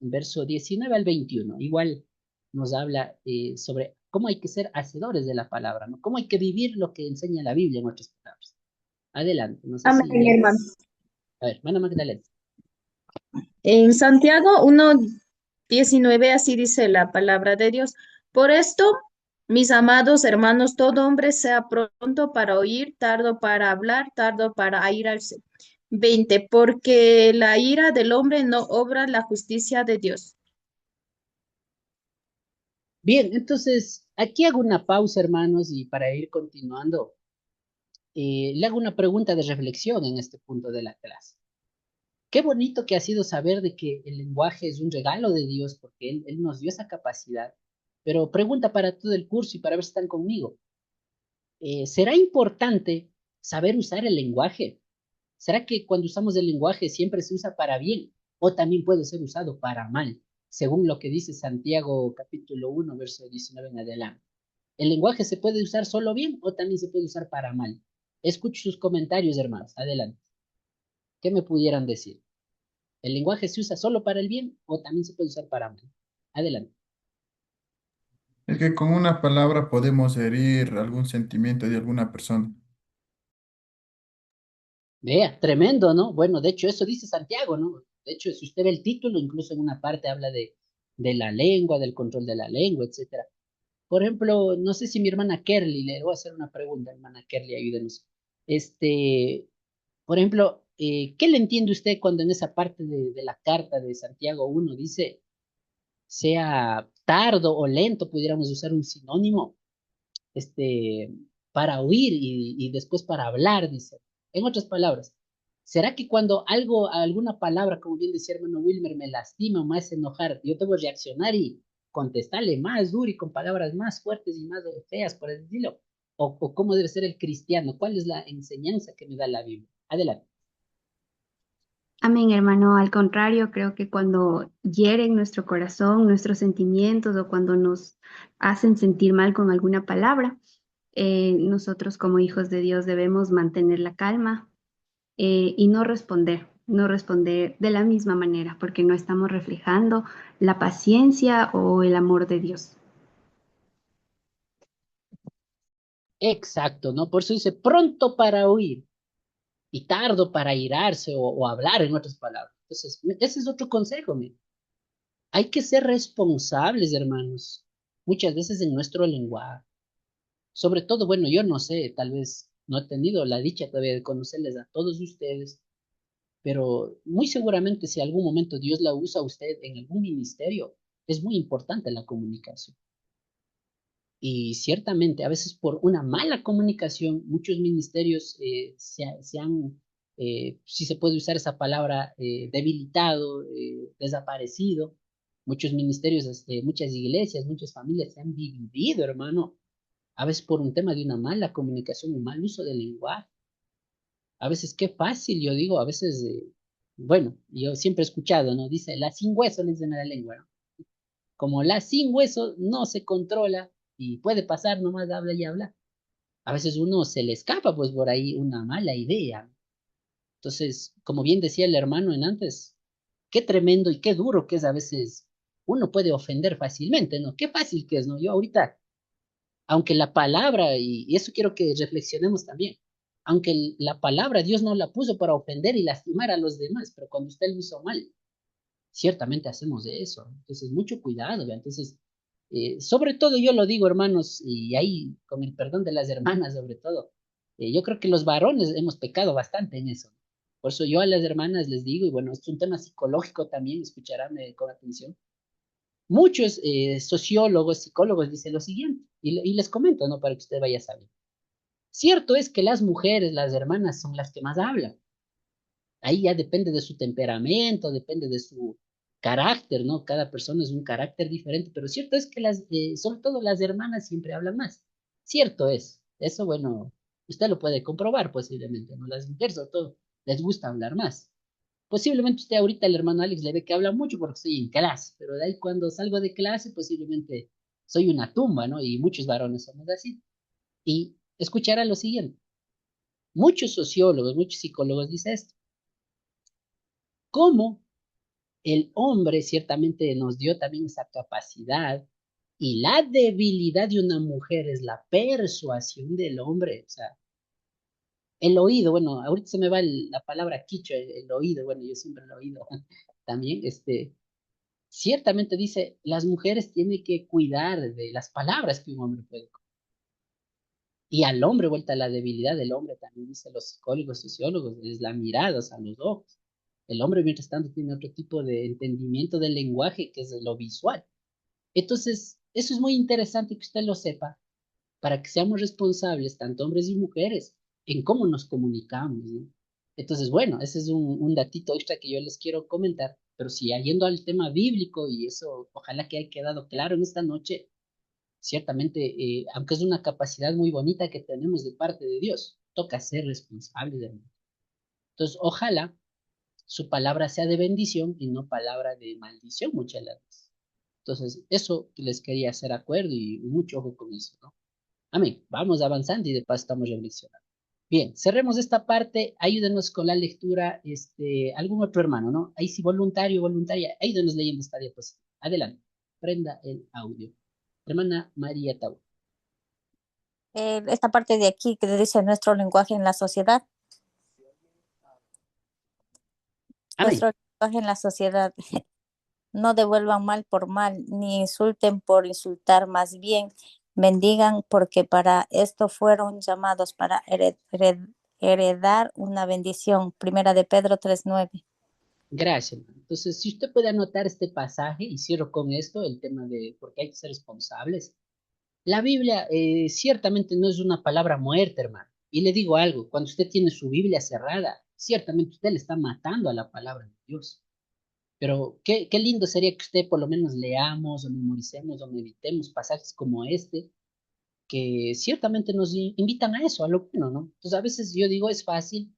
verso 19 al 21. Igual nos habla sobre cómo hay que ser hacedores de la palabra, ¿no? Cómo hay que vivir lo que enseña la Biblia en otras palabras. Adelante, no sé si Amén, hermano. A ver, hermana Magdalena. En Santiago 1:19 así dice la palabra de Dios. Por esto, mis amados hermanos, todo hombre sea pronto para oír, tardo para hablar, tardo para airarse. 20, porque la ira del hombre no obra la justicia de Dios. Bien, entonces aquí hago una pausa, hermanos, y para ir continuando, le hago una pregunta de reflexión en este punto de la clase. Qué bonito que ha sido saber de que el lenguaje es un regalo de Dios porque Él nos dio esa capacidad. Pero pregunta para todo el curso y para ver si están conmigo. ¿Será importante saber usar el lenguaje? ¿Será que cuando usamos el lenguaje siempre se usa para bien o también puede ser usado para mal? Según lo que dice Santiago capítulo 1, verso 19 en adelante. ¿El lenguaje se puede usar solo bien o también se puede usar para mal? Escucho sus comentarios, hermanos. Adelante. ¿Qué me pudieran decir? ¿El lenguaje se usa solo para el bien o también se puede usar para mal? Adelante. Es que con una palabra podemos herir algún sentimiento de alguna persona. Vea, tremendo, ¿no? Bueno, de hecho, eso dice Santiago, ¿no? De hecho, si usted ve el título, incluso en una parte habla de la lengua, del control de la lengua, etcétera. Por ejemplo, no sé si mi hermana Kerly, le voy a hacer una pregunta, hermana Kerly, ayúdenos. Por ejemplo, ¿qué le entiende usted cuando en esa parte de la carta de Santiago 1 dice, sea tardo o lento, pudiéramos usar un sinónimo, este, para oír y después para hablar, dice. En otras palabras, ¿será que cuando alguna palabra, como bien decía hermano Wilmer, me lastima o me hace enojar, yo debo reaccionar y contestarle más duro y con palabras más fuertes y más feas, por el estilo? ¿O cómo debe ser el cristiano? ¿Cuál es la enseñanza que me da la Biblia? Adelante. Amén, hermano. Al contrario, creo que cuando hieren nuestro corazón, nuestros sentimientos o cuando nos hacen sentir mal con alguna palabra, nosotros como hijos de Dios debemos mantener la calma y no responder de la misma manera, porque no estamos reflejando la paciencia o el amor de Dios. Exacto, ¿no? Por eso dice pronto para oír y tardo para irarse o hablar, en otras palabras. Entonces, ese es otro consejo, mire. Hay que ser responsables, hermanos, muchas veces en nuestro lenguaje. Sobre todo, bueno, yo no sé, tal vez no he tenido la dicha todavía de conocerles a todos ustedes, pero muy seguramente si algún momento Dios la usa a usted en algún ministerio, es muy importante la comunicación. Y ciertamente, a veces por una mala comunicación, muchos ministerios se han, si se puede usar esa palabra, debilitado, desaparecido. Muchos ministerios, muchas iglesias, muchas familias se han dividido, hermano. A veces por un tema de una mala comunicación, un mal uso del lenguaje. A veces qué fácil, yo digo, a veces, bueno, yo siempre he escuchado, ¿no? Dice, la sin hueso le dicen a la lengua, ¿no? Como la sin hueso no se controla y puede pasar, nomás habla y habla. A veces uno se le escapa, pues por ahí una mala idea. Entonces, como bien decía el hermano en antes, qué tremendo y qué duro que es a veces. Uno puede ofender fácilmente, ¿no? Qué fácil que es, ¿no? Yo ahorita, aunque la palabra, y eso quiero que reflexionemos también, aunque la palabra Dios no la puso para ofender y lastimar a los demás, pero cuando usted lo hizo mal, ciertamente hacemos de eso. Entonces, mucho cuidado, ¿ve? Entonces, sobre todo yo lo digo, hermanos, y ahí, con el perdón de las hermanas, sobre todo, yo creo que los varones hemos pecado bastante en eso. Por eso yo a las hermanas les digo, y bueno, es un tema psicológico también, escucharánme con atención. Muchos sociólogos, psicólogos dicen lo siguiente, y les comento, ¿no? Para que usted vaya sabiendo. Cierto es que las mujeres, las hermanas, son las que más hablan. Ahí ya depende de su temperamento, depende de su carácter, ¿no? Cada persona es un carácter diferente, pero cierto es que sobre todo las hermanas siempre hablan más. Cierto es. Eso, bueno, usted lo puede comprobar posiblemente, ¿no? Las mujeres sobre todo les gusta hablar más. Posiblemente usted ahorita, el hermano Alex, le ve que habla mucho porque estoy en clase, pero de ahí cuando salgo de clase, posiblemente soy una tumba, ¿no? Y muchos varones somos así. Y escuchará lo siguiente. Muchos sociólogos, muchos psicólogos dicen esto. ¿Cómo el hombre ciertamente nos dio también esa capacidad y la debilidad de una mujer es la persuasión del hombre? O sea, el oído, bueno, ahorita se me va la palabra quicho, el oído, bueno, yo siempre lo he oído también, ciertamente dice, las mujeres tienen que cuidar de las palabras que un hombre puede. Y al hombre, vuelta a la debilidad del hombre, también dicen los psicólogos, sociólogos, es la mirada, o sea, los ojos. El hombre, mientras tanto, tiene otro tipo de entendimiento del lenguaje, que es lo visual. Entonces, eso es muy interesante que usted lo sepa, para que seamos responsables, tanto hombres y mujeres, en cómo nos comunicamos, ¿no? Entonces, bueno, ese es un datito extra que yo les quiero comentar, pero si yendo al tema bíblico, y eso ojalá que haya quedado claro en esta noche, ciertamente, aunque es una capacidad muy bonita que tenemos de parte de Dios, toca ser responsables de nosotros. Entonces, ojalá su palabra sea de bendición y no palabra de maldición muchas veces. Entonces, eso les quería hacer acuerdo y mucho ojo con eso, ¿no? Amén. Vamos avanzando y de paso estamos reflexionando. Bien, cerremos esta parte. Ayúdenos con la lectura, algún otro hermano, ¿no? Ahí sí, voluntario, voluntaria, ayúdenos leyendo esta diapositiva. Adelante, prenda el audio. Hermana María Tau. Esta parte de aquí que dice nuestro lenguaje en la sociedad. Amén. Nuestro lenguaje en la sociedad. No devuelvan mal por mal, ni insulten por insultar, más bien bendigan, porque para esto fueron llamados, para heredar una bendición. Primera de Pedro 3:9. Gracias. Entonces, si usted puede anotar este pasaje, y cierro con esto, el tema de por qué hay que ser responsables. La Biblia ciertamente no es una palabra muerta, hermano. Y le digo algo, cuando usted tiene su Biblia cerrada, ciertamente usted le está matando a la palabra de Dios. Pero qué lindo sería que usted por lo menos leamos o memoricemos o meditemos pasajes como este, que ciertamente nos invitan a eso, a lo bueno, ¿no? Entonces a veces yo digo, es fácil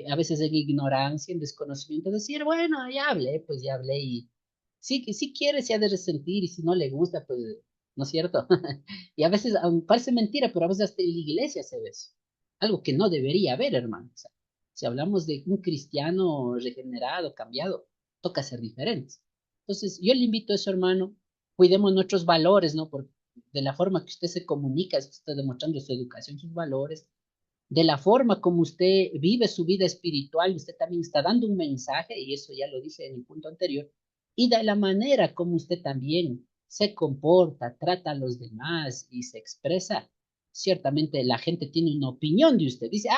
a veces en ignorancia, en desconocimiento, decir, bueno, pues ya hablé y sí, que si quiere se ha de resentir y si no le gusta, pues, ¿no es cierto? Y a veces, aun parece mentira, pero a veces hasta en la iglesia se ve eso. Algo que no debería haber, hermano. O sea, si hablamos de un cristiano regenerado, cambiado, toca ser diferentes. Entonces, yo le invito a eso, hermano, cuidemos nuestros valores, ¿no? Porque de la forma que usted se comunica, está demostrando su educación, sus valores, de la forma como usted vive su vida espiritual, usted también está dando un mensaje, y eso ya lo dije en el punto anterior, y de la manera como usted también se comporta, trata a los demás y se expresa, ciertamente la gente tiene una opinión de usted. Dice,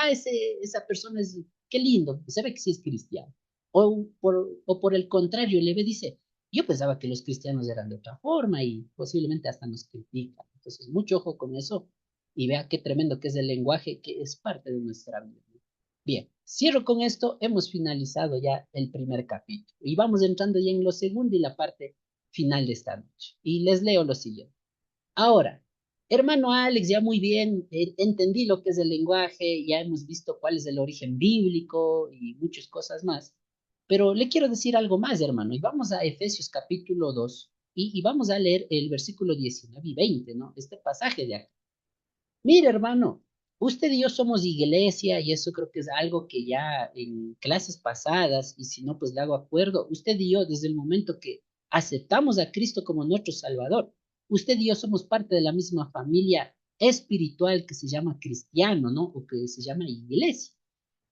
esa persona es, qué lindo, se ve que sí es cristiano. O por el contrario, le ve, dice, yo pensaba que los cristianos eran de otra forma y posiblemente hasta nos critican. Entonces, mucho ojo con eso y vea qué tremendo que es el lenguaje que es parte de nuestra vida. Bien, cierro con esto, hemos finalizado ya el primer capítulo y vamos entrando ya en lo segundo y la parte final de esta noche. Y les leo lo siguiente. Ahora, hermano Alex, ya muy bien, entendí lo que es el lenguaje, ya hemos visto cuál es el origen bíblico y muchas cosas más, pero le quiero decir algo más, hermano, y vamos a Efesios capítulo 2 y vamos a leer el versículo 19 y 20, ¿no? Este pasaje de acá. Mire, hermano, usted y yo somos iglesia y eso creo que es algo que ya en clases pasadas, y si no, pues le hago acuerdo, usted y yo desde el momento que aceptamos a Cristo como nuestro Salvador, usted y yo somos parte de la misma familia espiritual que se llama cristiano, ¿no? O que se llama iglesia.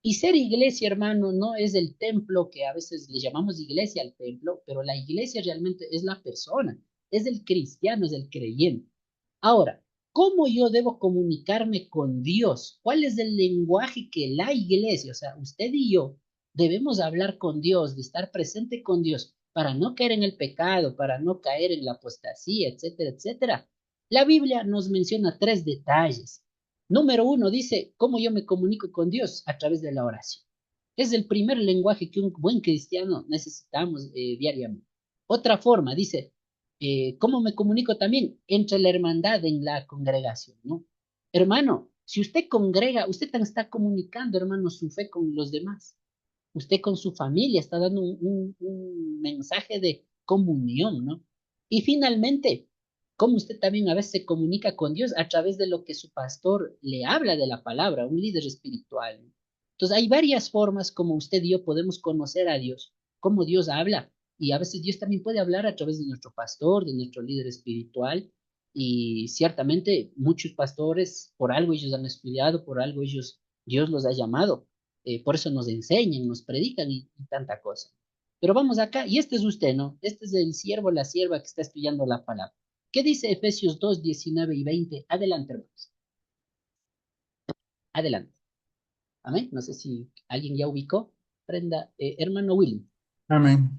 Y ser iglesia, hermano, no es el templo que a veces le llamamos iglesia al templo, pero la iglesia realmente es la persona, es el cristiano, es el creyente. Ahora, ¿cómo yo debo comunicarme con Dios? ¿Cuál es el lenguaje que la iglesia, o sea, usted y yo, debemos hablar con Dios, de estar presente con Dios, para no caer en el pecado, para no caer en la apostasía, etcétera, etcétera? La Biblia nos menciona 3 detalles. Número 1 dice, ¿cómo yo me comunico con Dios? A través de la oración. Es el primer lenguaje que un buen cristiano necesitamos diariamente. Otra forma, dice, ¿Cómo me comunico también? Entre la hermandad en la congregación, ¿no? Hermano, si usted congrega, usted también está comunicando, hermano, su fe con los demás. Usted con su familia está dando un mensaje de comunión, ¿no? Y finalmente, cómo usted también a veces se comunica con Dios a través de lo que su pastor le habla de la palabra, un líder espiritual, ¿no? Entonces, hay varias formas como usted y yo podemos conocer a Dios, cómo Dios habla. Y a veces Dios también puede hablar a través de nuestro pastor, de nuestro líder espiritual. Y ciertamente muchos pastores, por algo ellos han estudiado, por algo ellos, Dios los ha llamado. Por eso nos enseñan, nos predican y tanta cosa. Pero vamos acá, y este es usted, ¿no? Este es el siervo, la sierva que está estudiando la palabra. ¿Qué dice Efesios 2, 19 y 20? Adelante, hermanos. Adelante. Amén. No sé si alguien ya ubicó. Prenda, hermano William. Amén.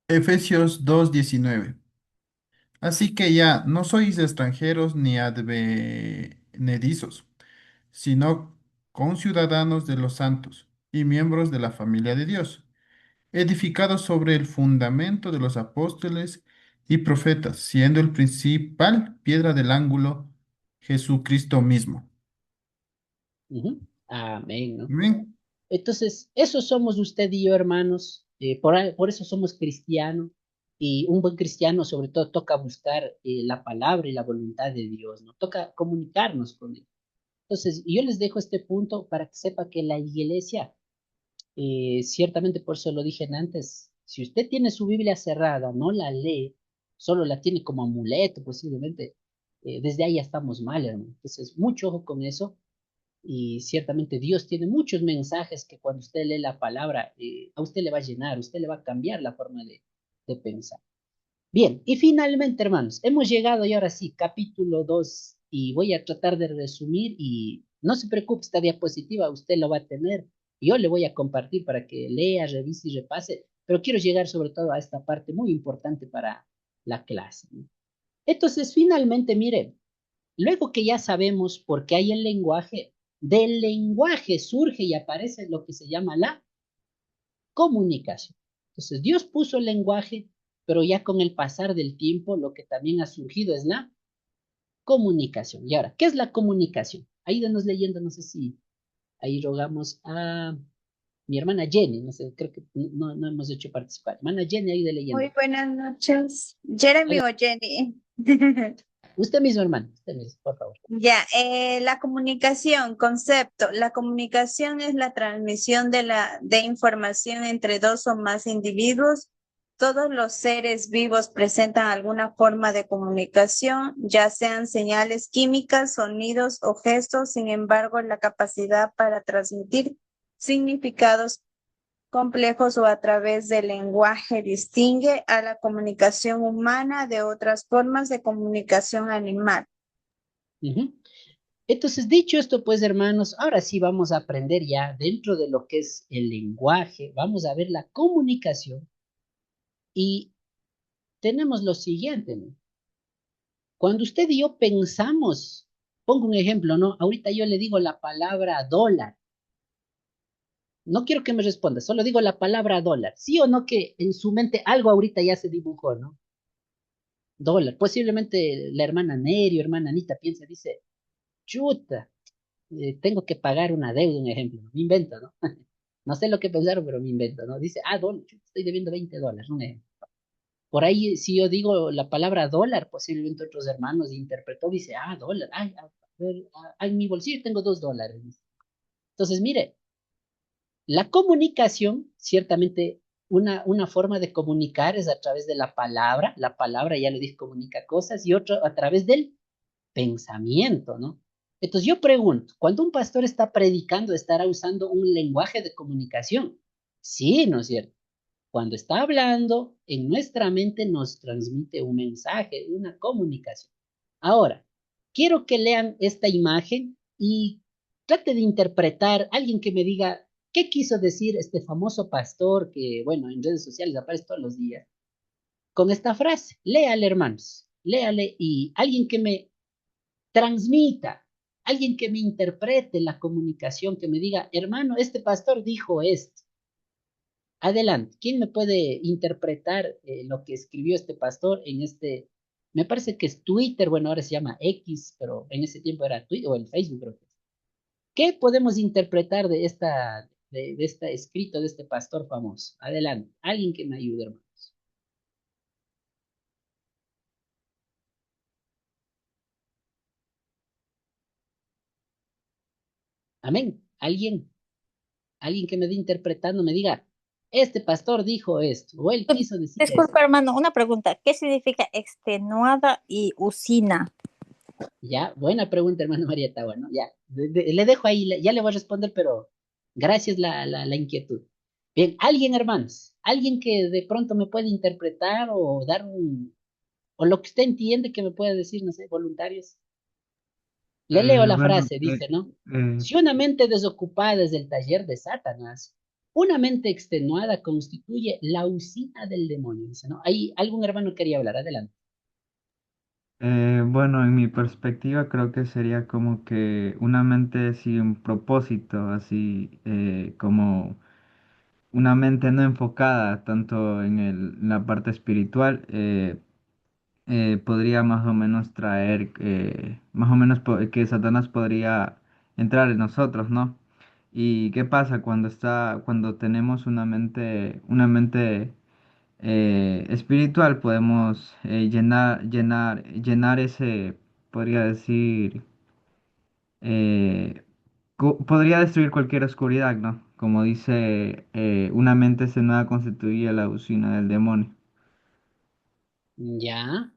Efesios 2:19. Así que ya no sois extranjeros ni advenedizos, sino conciudadanos de los santos y miembros de la familia de Dios, edificados sobre el fundamento de los apóstoles y profetas, siendo el principal piedra del ángulo Jesucristo mismo. Amén, ¿no? Amén. Entonces, eso somos usted y yo, hermanos. Por eso somos cristianos. Y un buen cristiano, sobre todo, toca buscar la palabra y la voluntad de Dios, ¿no? Toca comunicarnos con Él. Entonces, yo les dejo este punto para que sepa que la iglesia, ciertamente por eso lo dije antes, si usted tiene su Biblia cerrada, no la lee, solo la tiene como amuleto posiblemente, desde ahí ya estamos mal, hermano. Entonces, mucho ojo con eso. Y ciertamente Dios tiene muchos mensajes que cuando usted lee la palabra, a usted le va a llenar, a usted le va a cambiar la forma de pensar. Bien, y finalmente, hermanos, hemos llegado y ahora sí, capítulo 2, y voy a tratar de resumir y no se preocupe, esta diapositiva usted lo va a tener. Yo le voy a compartir para que lea, revise y repase, pero quiero llegar sobre todo a esta parte muy importante para la clase, ¿no? Entonces, finalmente, mire, luego que ya sabemos por qué hay el lenguaje, del lenguaje surge y aparece lo que se llama la comunicación. Entonces, Dios puso el lenguaje, pero ya con el pasar del tiempo, lo que también ha surgido es la comunicación. Y ahora, ¿qué es la comunicación? Ahí denos leyendo, no sé si ahí rogamos a mi hermana Jenny, no sé, creo que no hemos hecho participar. Hermana Jenny, ahí de leyendo. Muy buenas noches. Jeremy o Jenny. Usted mismo, hermano, usted mismo, por favor. Ya, la comunicación, concepto. La comunicación es la transmisión de información entre dos o más individuos. Todos los seres vivos presentan alguna forma de comunicación, ya sean señales químicas, sonidos o gestos. Sin embargo, la capacidad para transmitir significados complejos o a través del lenguaje distingue a la comunicación humana de otras formas de comunicación animal. Entonces, dicho esto, pues, hermanos, ahora sí vamos a aprender ya dentro de lo que es el lenguaje, vamos a ver la comunicación y tenemos lo siguiente, ¿no? Cuando usted y yo pensamos, pongo un ejemplo, ¿no? Ahorita yo le digo la palabra dólar. No quiero que me responda, solo digo la palabra dólar. ¿Sí o no que en su mente algo ahorita ya se dibujó, ¿no? Dólar. Posiblemente la hermana Neri o hermana Anita piensa, dice, chuta, tengo que pagar una deuda, un ejemplo, ¿no? Me invento, ¿no? No sé lo que pensaron, pero me invento, ¿no? Dice, dólar, chuta, estoy debiendo $20, un ejemplo. Por ahí, si yo digo la palabra dólar, posiblemente otros hermanos interpretó, dice, dólar, a ver, en mi bolsillo tengo $2. Entonces, mire, la comunicación, ciertamente, una forma de comunicar es a través de la palabra ya le dije, comunica cosas, y otro a través del pensamiento, ¿no? Entonces yo pregunto, cuando un pastor está predicando, ¿estará usando un lenguaje de comunicación? Sí, ¿no es cierto? Cuando está hablando, en nuestra mente nos transmite un mensaje, una comunicación. Ahora, quiero que lean esta imagen y trate de interpretar, alguien que me diga qué quiso decir este famoso pastor que, bueno, en redes sociales aparece todos los días, con esta frase. Léale, hermanos, léale y alguien que me transmita, alguien que me interprete la comunicación, que me diga, hermano, este pastor dijo esto. Adelante, ¿quién me puede interpretar lo que escribió este pastor en este, me parece que es Twitter, bueno, ahora se llama X, pero en ese tiempo era Twitter o el Facebook, creo que es. ¿Qué podemos interpretar de este escrito de este pastor famoso? Adelante, alguien que me ayude, hermanos. Amén. Alguien que me dé interpretando, me diga, este pastor dijo esto, o él quiso decir esto. Disculpa, hermano, una pregunta. ¿Qué significa extenuada y usina? Ya, buena pregunta, hermano Marieta. Bueno, ya, le dejo ahí, ya le voy a responder, pero gracias la inquietud. Bien, alguien, hermanos, alguien que de pronto me puede interpretar o dar o lo que usted entiende que me puede decir, no sé, voluntarios. Le leo la Bueno, frase, dice, ¿no? Si una mente desocupada es el taller de Satanás, una mente extenuada constituye la usina del demonio, dice, ¿no? Ahí algún hermano quería hablar, adelante. bueno, en mi perspectiva creo que sería como que una mente sin propósito, así como una mente no enfocada tanto en la parte espiritual, podría más o menos traer, más o menos que Satanás podría entrar en nosotros, ¿no? ¿Y qué pasa cuando tenemos una mente espiritual? Podemos llenar ese, podría decir, eh, podría destruir cualquier oscuridad, ¿no? Como dice, una mente cenuda constituye la usina del demonio. Ya.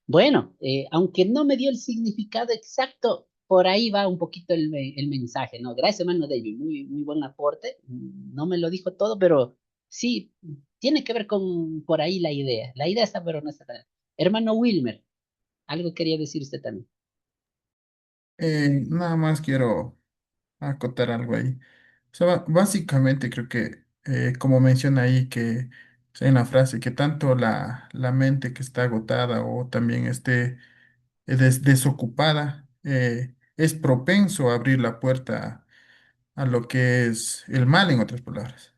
Bueno, aunque no me dio el significado exacto, por ahí va un poquito el mensaje, ¿no? Gracias, hermano David, muy buen aporte. No me lo dijo todo, pero sí, tiene que ver con por ahí la idea. La idea está, pero no está tan. Hermano Wilmer, algo quería decir usted también. Nada más quiero acotar algo ahí. O sea, básicamente creo que, como menciona ahí, que o sea, en la frase, que tanto la mente que está agotada o también esté desocupada, es propenso a abrir la puerta a lo que es el mal, en otras palabras.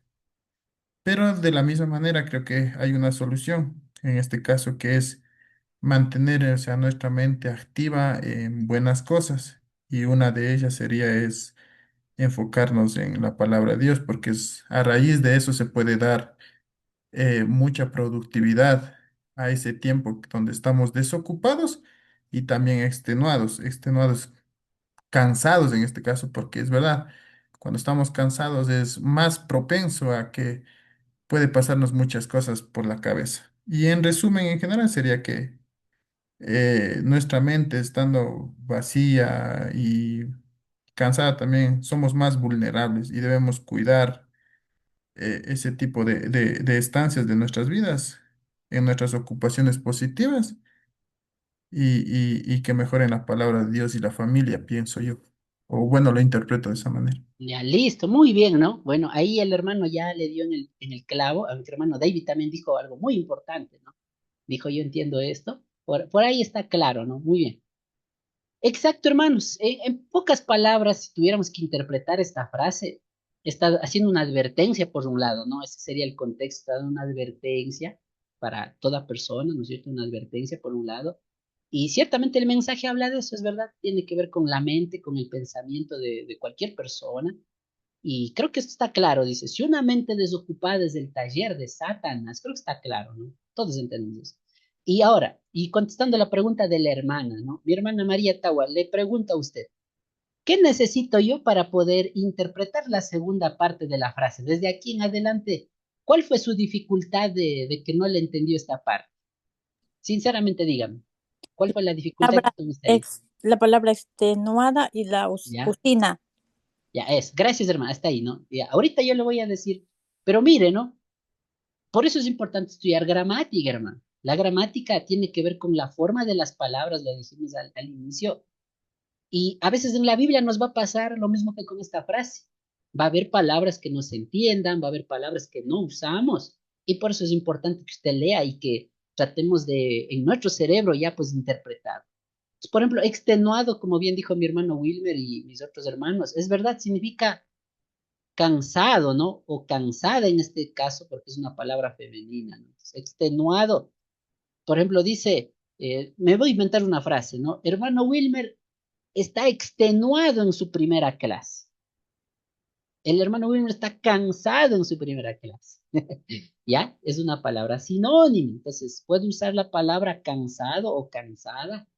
Pero de la misma manera creo que hay una solución, en este caso, que es mantener, o sea, nuestra mente activa en buenas cosas. Y una de ellas sería es enfocarnos en la palabra de Dios, porque a raíz de eso se puede dar mucha productividad a ese tiempo donde estamos desocupados y también extenuados, cansados en este caso, porque es verdad, cuando estamos cansados es más propenso a que puede pasarnos muchas cosas por la cabeza. Y en resumen, en general, sería que nuestra mente estando vacía y cansada también, somos más vulnerables y debemos cuidar ese tipo de estancias de nuestras vidas, en nuestras ocupaciones positivas y que mejoren la palabra de Dios y la familia, pienso yo. O bueno, lo interpreto de esa manera. Ya, listo, muy bien, ¿no? Bueno, ahí el hermano ya le dio en el clavo, aunque hermano David también dijo algo muy importante, ¿no? Dijo, yo entiendo esto. Por ahí está claro, ¿no? Muy bien. Exacto, hermanos. En pocas palabras, si tuviéramos que interpretar esta frase, está haciendo una advertencia por un lado, ¿no? Ese sería el contexto, está dando una advertencia para toda persona, ¿no es cierto? Una advertencia por un lado. Y ciertamente el mensaje habla de eso, es verdad, tiene que ver con la mente, con el pensamiento de cualquier persona. Y creo que esto está claro, dice, si una mente desocupada es el taller de Satanás, creo que está claro, ¿no? Todos entendemos eso. Y ahora, y contestando la pregunta de la hermana, ¿no? Mi hermana María Tawa le pregunta a usted, ¿qué necesito yo para poder interpretar la segunda parte de la frase? Desde aquí en adelante, ¿cuál fue su dificultad de que no le entendió esta parte? Sinceramente, dígame, ¿cuál fue la dificultad que tuviste ahí? La palabra extenuada y la ¿Ya? usina. Ya es. Gracias, hermana, hasta ahí, ¿no? Ya, ahorita yo le voy a decir, pero mire, ¿no? Por eso es importante estudiar gramática, hermano. La gramática tiene que ver con la forma de las palabras, lo dijimos al inicio. Y a veces en la Biblia nos va a pasar lo mismo que con esta frase. Va a haber palabras que no se entiendan, va a haber palabras que no usamos. Y por eso es importante que usted lea y que tratemos de, en nuestro cerebro ya pues interpretar. Por ejemplo, extenuado, como bien dijo mi hermano Wilmer y mis otros hermanos, es verdad, significa cansado, ¿no? O cansada en este caso, porque es una palabra femenina, ¿no? Entonces, extenuado. Por ejemplo, dice, me voy a inventar una frase, ¿no? Hermano Wilmer está extenuado en su primera clase. El hermano Wilmer está cansado en su primera clase. ¿Ya? Es una palabra sinónimo. Entonces, puede usar la palabra cansado o cansada,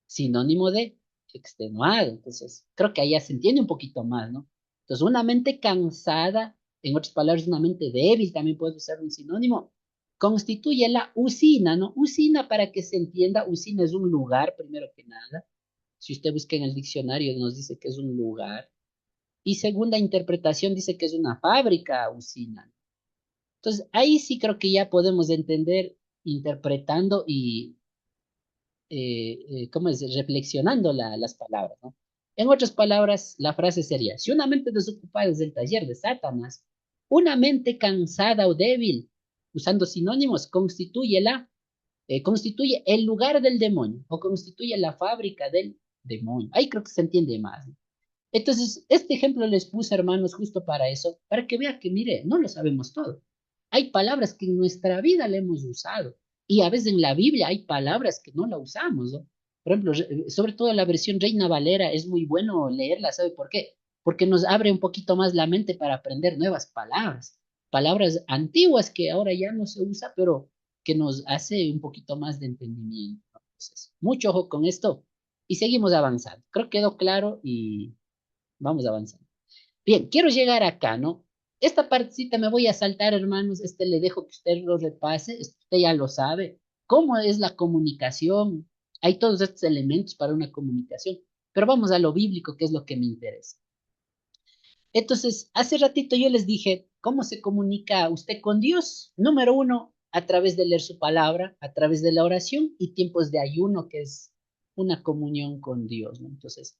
sinónimo de extenuado. Entonces, creo que ahí ya se entiende un poquito más, ¿no? Entonces, una mente cansada, en otras palabras, una mente débil, también puede usar un sinónimo, constituye la usina, ¿no? Usina, para que se entienda, usina es un lugar, primero que nada. Si usted busca en el diccionario, nos dice que es un lugar. Y segunda interpretación dice que es una fábrica, usina. Entonces, ahí sí creo que ya podemos entender interpretando y ¿cómo es? Reflexionando las palabras, ¿no? En otras palabras, la frase sería, si una mente desocupada es el taller de Satanás, una mente cansada o débil, usando sinónimos, constituye el lugar del demonio o constituye la fábrica del demonio. Ahí creo que se entiende más, ¿no? Entonces, este ejemplo les puse, hermanos, justo para eso, para que vean que, mire, no lo sabemos todo. Hay palabras que en nuestra vida le hemos usado y a veces en la Biblia hay palabras que no la usamos, ¿no? Por ejemplo, sobre todo la versión Reina Valera es muy bueno leerla, ¿sabe por qué? Porque nos abre un poquito más la mente para aprender nuevas palabras, palabras antiguas que ahora ya no se usa, pero que nos hace un poquito más de entendimiento, ¿no? Entonces, mucho ojo con esto y seguimos avanzando. Creo que quedó claro y vamos avanzando. Bien, quiero llegar acá, ¿no? Esta partecita me voy a saltar, hermanos. Le dejo que usted lo repase. Usted ya lo sabe. ¿Cómo es la comunicación? Hay todos estos elementos para una comunicación. Pero vamos a lo bíblico, que es lo que me interesa. Entonces, hace ratito yo les dije, ¿cómo se comunica usted con Dios? Número uno, a través de leer su palabra, a través de la oración y tiempos de ayuno, que es una comunión con Dios, ¿no? Entonces,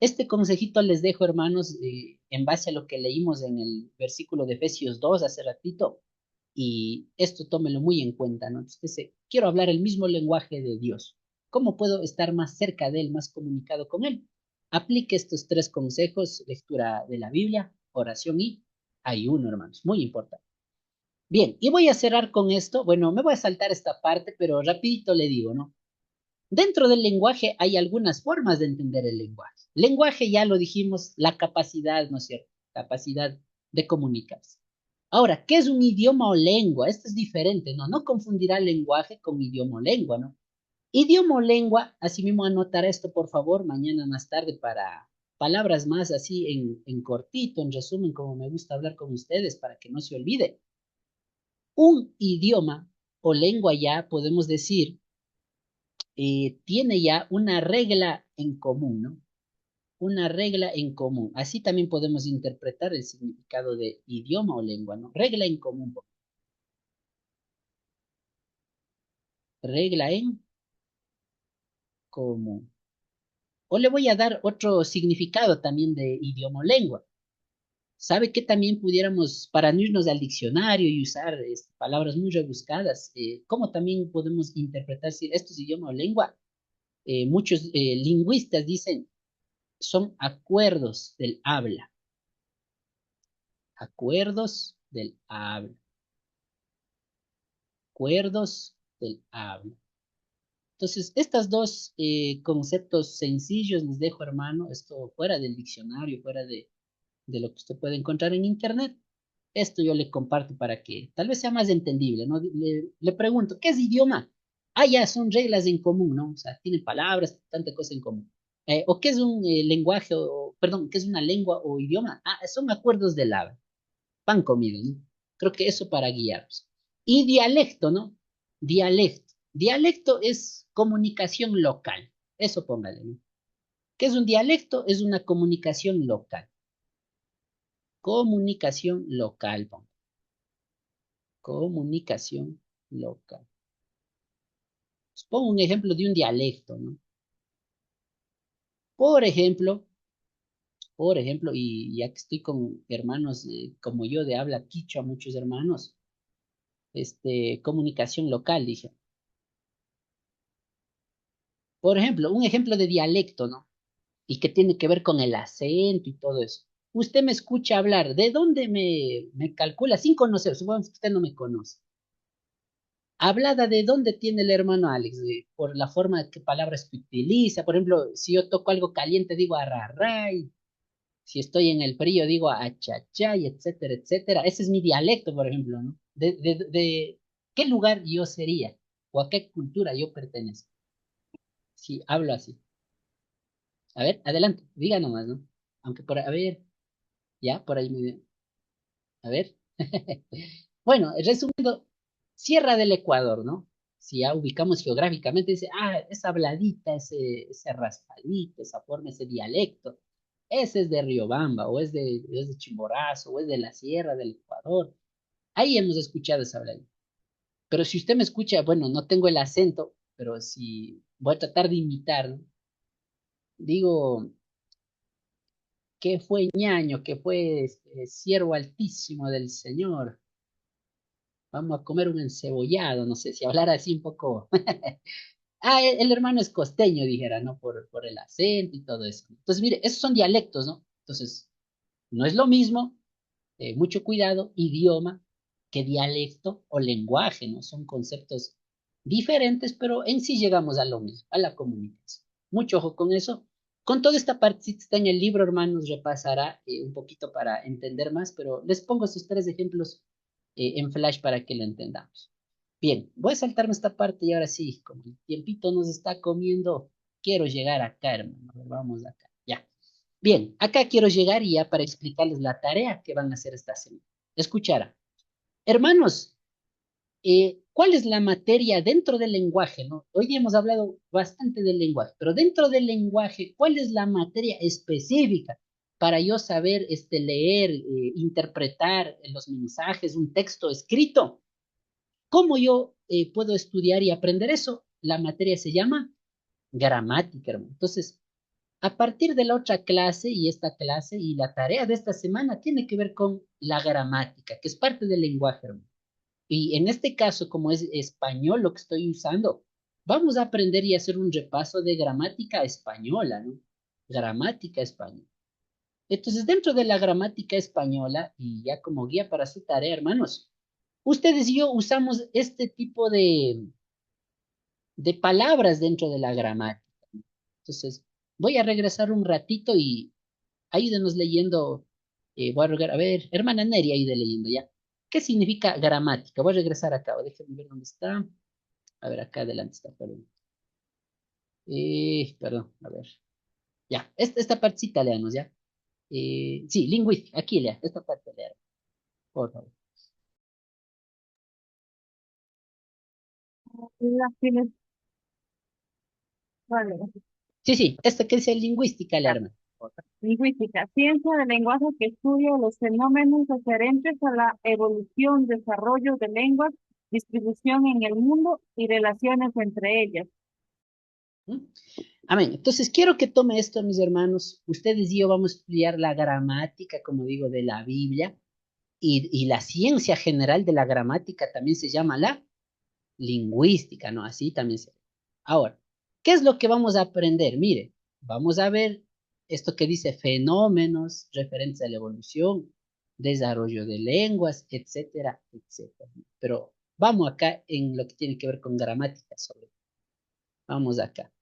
este consejito les dejo, hermanos, en base a lo que leímos en el versículo de Efesios 2 hace ratito, y esto tómelo muy en cuenta, ¿no? Entonces, quiero hablar el mismo lenguaje de Dios. ¿Cómo puedo estar más cerca de Él, más comunicado con Él? Aplique estos tres consejos: lectura de la Biblia, oración y ayuno, hermanos. Muy importante. Bien, y voy a cerrar con esto. Bueno, me voy a saltar esta parte, pero rapidito le digo, ¿no? Dentro del lenguaje hay algunas formas de entender el lenguaje. Lenguaje, ya lo dijimos, la capacidad, ¿no es cierto? Capacidad de comunicarse. Ahora, ¿qué es un idioma o lengua? Esto es diferente, ¿no? No confundirá lenguaje con idioma o lengua, ¿no? Idioma o lengua, así mismo anotará esto, por favor, mañana más tarde para palabras más así en cortito, en resumen, como me gusta hablar con ustedes, para que no se olvide. Un idioma o lengua, ya podemos decir, tiene ya una regla en común, ¿no? Una regla en común. Así también podemos interpretar el significado de idioma o lengua, ¿no? Regla en común. Regla en común. O le voy a dar otro significado también de idioma o lengua. ¿Sabe que también pudiéramos, para no irnos al diccionario y usar palabras muy rebuscadas, cómo también podemos interpretar si esto es idioma o lengua? Muchos lingüistas dicen, son acuerdos del habla. Acuerdos del habla. Acuerdos del habla. Entonces, estos dos conceptos sencillos les dejo, hermano, esto fuera del diccionario, fuera de lo que usted puede encontrar en internet. Esto yo le comparto para que tal vez sea más entendible, ¿no? Le pregunto, ¿qué es idioma? Ah, ya, son reglas en común, ¿no? O sea, tienen palabras, tanta cosa en común. ¿O qué es un lenguaje, perdón, qué es una lengua o idioma? Ah, son acuerdos del habla. Pan comido, ¿no? Creo que eso para guiarnos. Y dialecto, ¿no? Dialecto. Dialecto es comunicación local. Eso póngale, ¿no? ¿Qué es un dialecto? Es una comunicación local. Comunicación local, póngale. Comunicación local. Les pongo un ejemplo de un dialecto, ¿no? Por ejemplo, y ya que estoy con hermanos como yo de habla quichua, muchos hermanos, comunicación local, dije. Por ejemplo, un ejemplo de dialecto, ¿no? Y que tiene que ver con el acento y todo eso. usted me escucha hablar, ¿de dónde me calcula? Sin conocer, supongamos que usted no me conoce. Hablada de dónde tiene el hermano Alex, por la forma que palabras que utiliza. Por ejemplo, si yo toco algo caliente, digo arrarray. Si estoy en el frío, digo achachay, etcétera, etcétera. Ese es mi dialecto, por ejemplo, ¿no? De qué lugar yo sería o a qué cultura yo pertenezco. Si hablo así. A ver, adelante, diga nomás, ¿no? Aunque a ver, ya, por ahí me... A ver. Bueno, resumiendo, Sierra del Ecuador, ¿no? Si ya ubicamos geográficamente, dice, esa habladita, ese raspadito, esa forma, ese dialecto, ese es de Riobamba, o es de Chimborazo, o es de la Sierra del Ecuador. Ahí hemos escuchado esa habladita. Pero si usted me escucha, bueno, no tengo el acento, pero si voy a tratar de imitar, ¿no? Digo, que fue ñaño, que fue siervo altísimo del Señor. Vamos a comer un encebollado, no sé si hablar así un poco. El hermano es costeño, dijera, ¿no? Por el acento y todo eso. Entonces, mire, esos son dialectos, ¿no? Entonces, no es lo mismo, mucho cuidado, idioma que dialecto o lenguaje, ¿no? Son conceptos diferentes, pero en sí llegamos a lo mismo, a la comunicación. Mucho ojo con eso. Con toda esta parte está en el libro, hermanos, repasará un poquito para entender más, pero les pongo estos 3 ejemplos en flash para que lo entendamos. Bien, voy a saltarme esta parte y ahora sí, como el tiempito nos está comiendo, quiero llegar acá, hermano. A ver, vamos acá, ya. Bien, acá quiero llegar y ya para explicarles la tarea que van a hacer esta semana. Escuchará. Hermanos, ¿cuál es la materia dentro del lenguaje, no? Hoy día hemos hablado bastante del lenguaje, pero dentro del lenguaje, ¿cuál es la materia específica para yo saber leer, interpretar los mensajes, un texto escrito? ¿Cómo yo puedo estudiar y aprender eso? La materia se llama gramática, hermano. Entonces, a partir de la otra clase y esta clase y la tarea de esta semana tiene que ver con la gramática, que es parte del lenguaje, hermano. Y en este caso, como es español lo que estoy usando, vamos a aprender y hacer un repaso de gramática española, ¿no? Gramática española. Entonces, dentro de la gramática española, y ya como guía para su tarea, hermanos, ustedes y yo usamos este tipo de palabras dentro de la gramática. Entonces, voy a regresar un ratito y ayúdenos leyendo. Voy a rogar, a ver, hermana Neri, ayúde leyendo ya. ¿Qué significa gramática? Voy a regresar acá, déjenme ver dónde está. A ver, acá adelante está, perdón. Perdón, a ver. Ya, esta partecita leamos, ¿ya? Sí, lingüística, aquí lea, esta parte lea, por favor. La filo- vale. Sí, esta que dice lingüística, lea, hermano. Lingüística, ciencia del lenguaje que estudia los fenómenos referentes a la evolución, desarrollo de lenguas, distribución en el mundo y relaciones entre ellas. Amén. Entonces, quiero que tome esto, mis hermanos. Ustedes y yo vamos a estudiar la gramática, como digo, de la Biblia. Y la ciencia general de la gramática también se llama la lingüística, ¿no? Así también se llama. Ahora, ¿qué es lo que vamos a aprender? Mire, vamos a ver esto que dice fenómenos referentes a la evolución, desarrollo de lenguas, etcétera, etcétera. Pero vamos acá en lo que tiene que ver con gramática sobre. Vamos acá.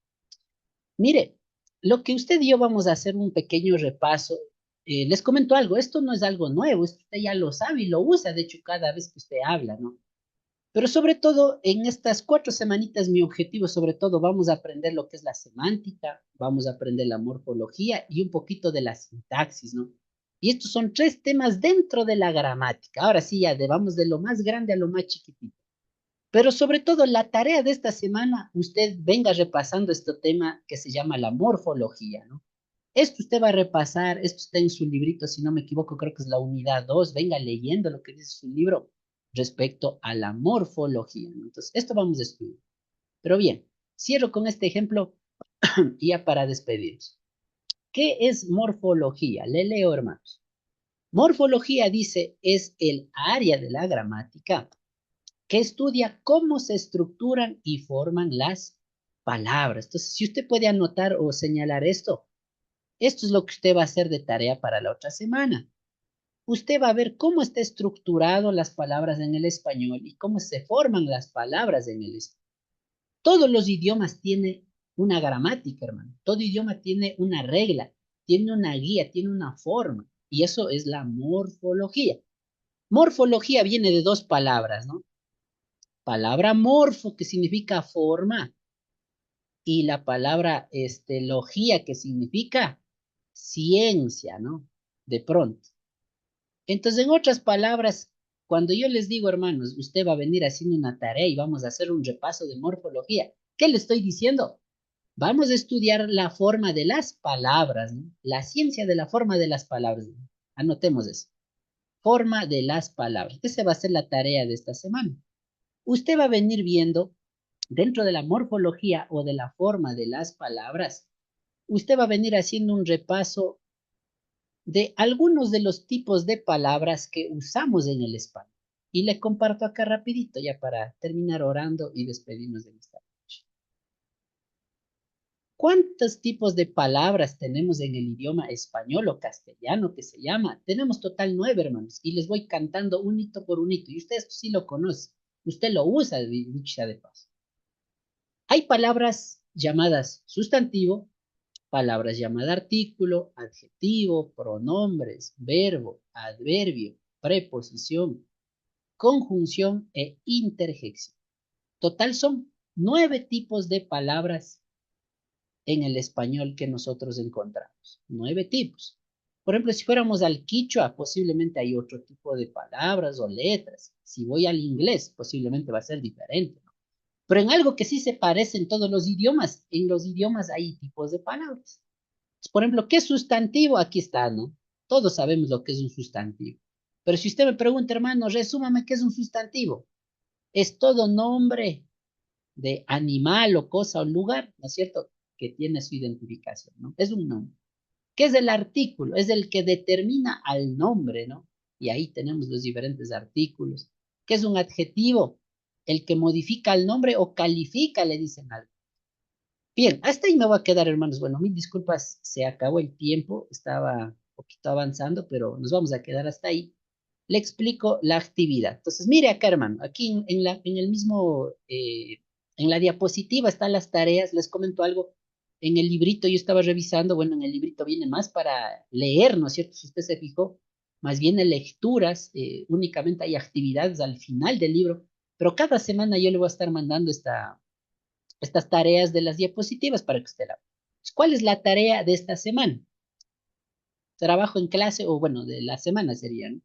Mire, lo que usted y yo vamos a hacer un pequeño repaso. Les comento algo, esto no es algo nuevo, esto usted ya lo sabe y lo usa, de hecho, cada vez que usted habla, ¿no? Pero sobre todo, en estas 4 semanitas, mi objetivo, sobre todo, vamos a aprender lo que es la semántica, vamos a aprender la morfología y un poquito de la sintaxis, ¿no? Y estos son 3 temas dentro de la gramática. Ahora sí, ya vamos de lo más grande a lo más chiquitito. Pero sobre todo la tarea de esta semana, usted venga repasando este tema que se llama la morfología, ¿no? Esto usted va a repasar, esto está en su librito, si no me equivoco, creo que es la unidad 2, venga leyendo lo que dice su libro respecto a la morfología, ¿no? Entonces, esto vamos a estudiar. Pero bien, cierro con este ejemplo y ya para despedirnos. ¿Qué es morfología? Le leo, hermanos. Morfología, dice, es el área de la gramática que estudia cómo se estructuran y forman las palabras. Entonces, si usted puede anotar o señalar esto, Esto es lo que usted va a hacer de tarea para la otra semana. Usted va a ver cómo está estructurado las palabras en el español y cómo se forman las palabras en el español. Todos los idiomas tienen una gramática, hermano. Todo idioma tiene una regla, tiene una guía, tiene una forma. Y eso es la morfología. Morfología viene de dos palabras, ¿no? Palabra morfo, que significa forma, y la palabra logía, que significa ciencia, ¿no? De pronto. Entonces, en otras palabras, cuando yo les digo, hermanos, usted va a venir haciendo una tarea y vamos a hacer un repaso de morfología, ¿qué le estoy diciendo? Vamos a estudiar la forma de las palabras, ¿no? La ciencia de la forma de las palabras, ¿no? Anotemos eso. Forma de las palabras. Esa va a ser la tarea de esta semana. Usted va a venir viendo dentro de la morfología o de la forma de las palabras, usted va a venir haciendo un repaso de algunos de los tipos de palabras que usamos en el español. Y le comparto acá rapidito ya para terminar orando y despedirnos de esta noche. ¿Cuántos tipos de palabras tenemos en el idioma español o castellano que se llama? Tenemos total 9, hermanos, y les voy cantando un hito por un hito. Y usted esto sí lo conoce. Usted lo usa, dicho sea de paso. Hay palabras llamadas sustantivo, palabras llamadas artículo, adjetivo, pronombres, verbo, adverbio, preposición, conjunción e interjección. Total son 9 tipos de palabras en el español que nosotros encontramos. 9 tipos. Por ejemplo, si fuéramos al quichua, posiblemente hay otro tipo de palabras o letras. Si voy al inglés, posiblemente va a ser diferente, ¿no? Pero en algo que sí se parece en todos los idiomas, en los idiomas hay tipos de palabras. Por ejemplo, ¿qué sustantivo? Aquí está, ¿no? Todos sabemos lo que es un sustantivo. Pero si usted me pregunta, hermano, resúmame qué es un sustantivo. Es todo nombre de animal o cosa o lugar, ¿no es cierto? Que tiene su identificación, ¿no? Es un nombre. ¿Qué es el artículo? Es el que determina al nombre, ¿no? Y ahí tenemos los diferentes artículos. ¿Qué es un adjetivo? El que modifica el nombre o califica, le dicen algo. Bien, hasta ahí me voy a quedar, hermanos. Bueno, mil disculpas, se acabó el tiempo, estaba un poquito avanzando, pero nos vamos a quedar hasta ahí. Le explico la actividad. Entonces, mire acá, hermano, aquí en el mismo, en la diapositiva están las tareas, les comento algo. En el librito yo estaba revisando, bueno, en el librito viene más para leer, ¿no es cierto? Si usted se fijó, más bien en lecturas, únicamente hay actividades al final del libro, pero cada semana yo le voy a estar mandando estas tareas de las diapositivas para que usted la vea. ¿Cuál es la tarea de esta semana? Trabajo en clase, o bueno, de la semana sería, ¿no?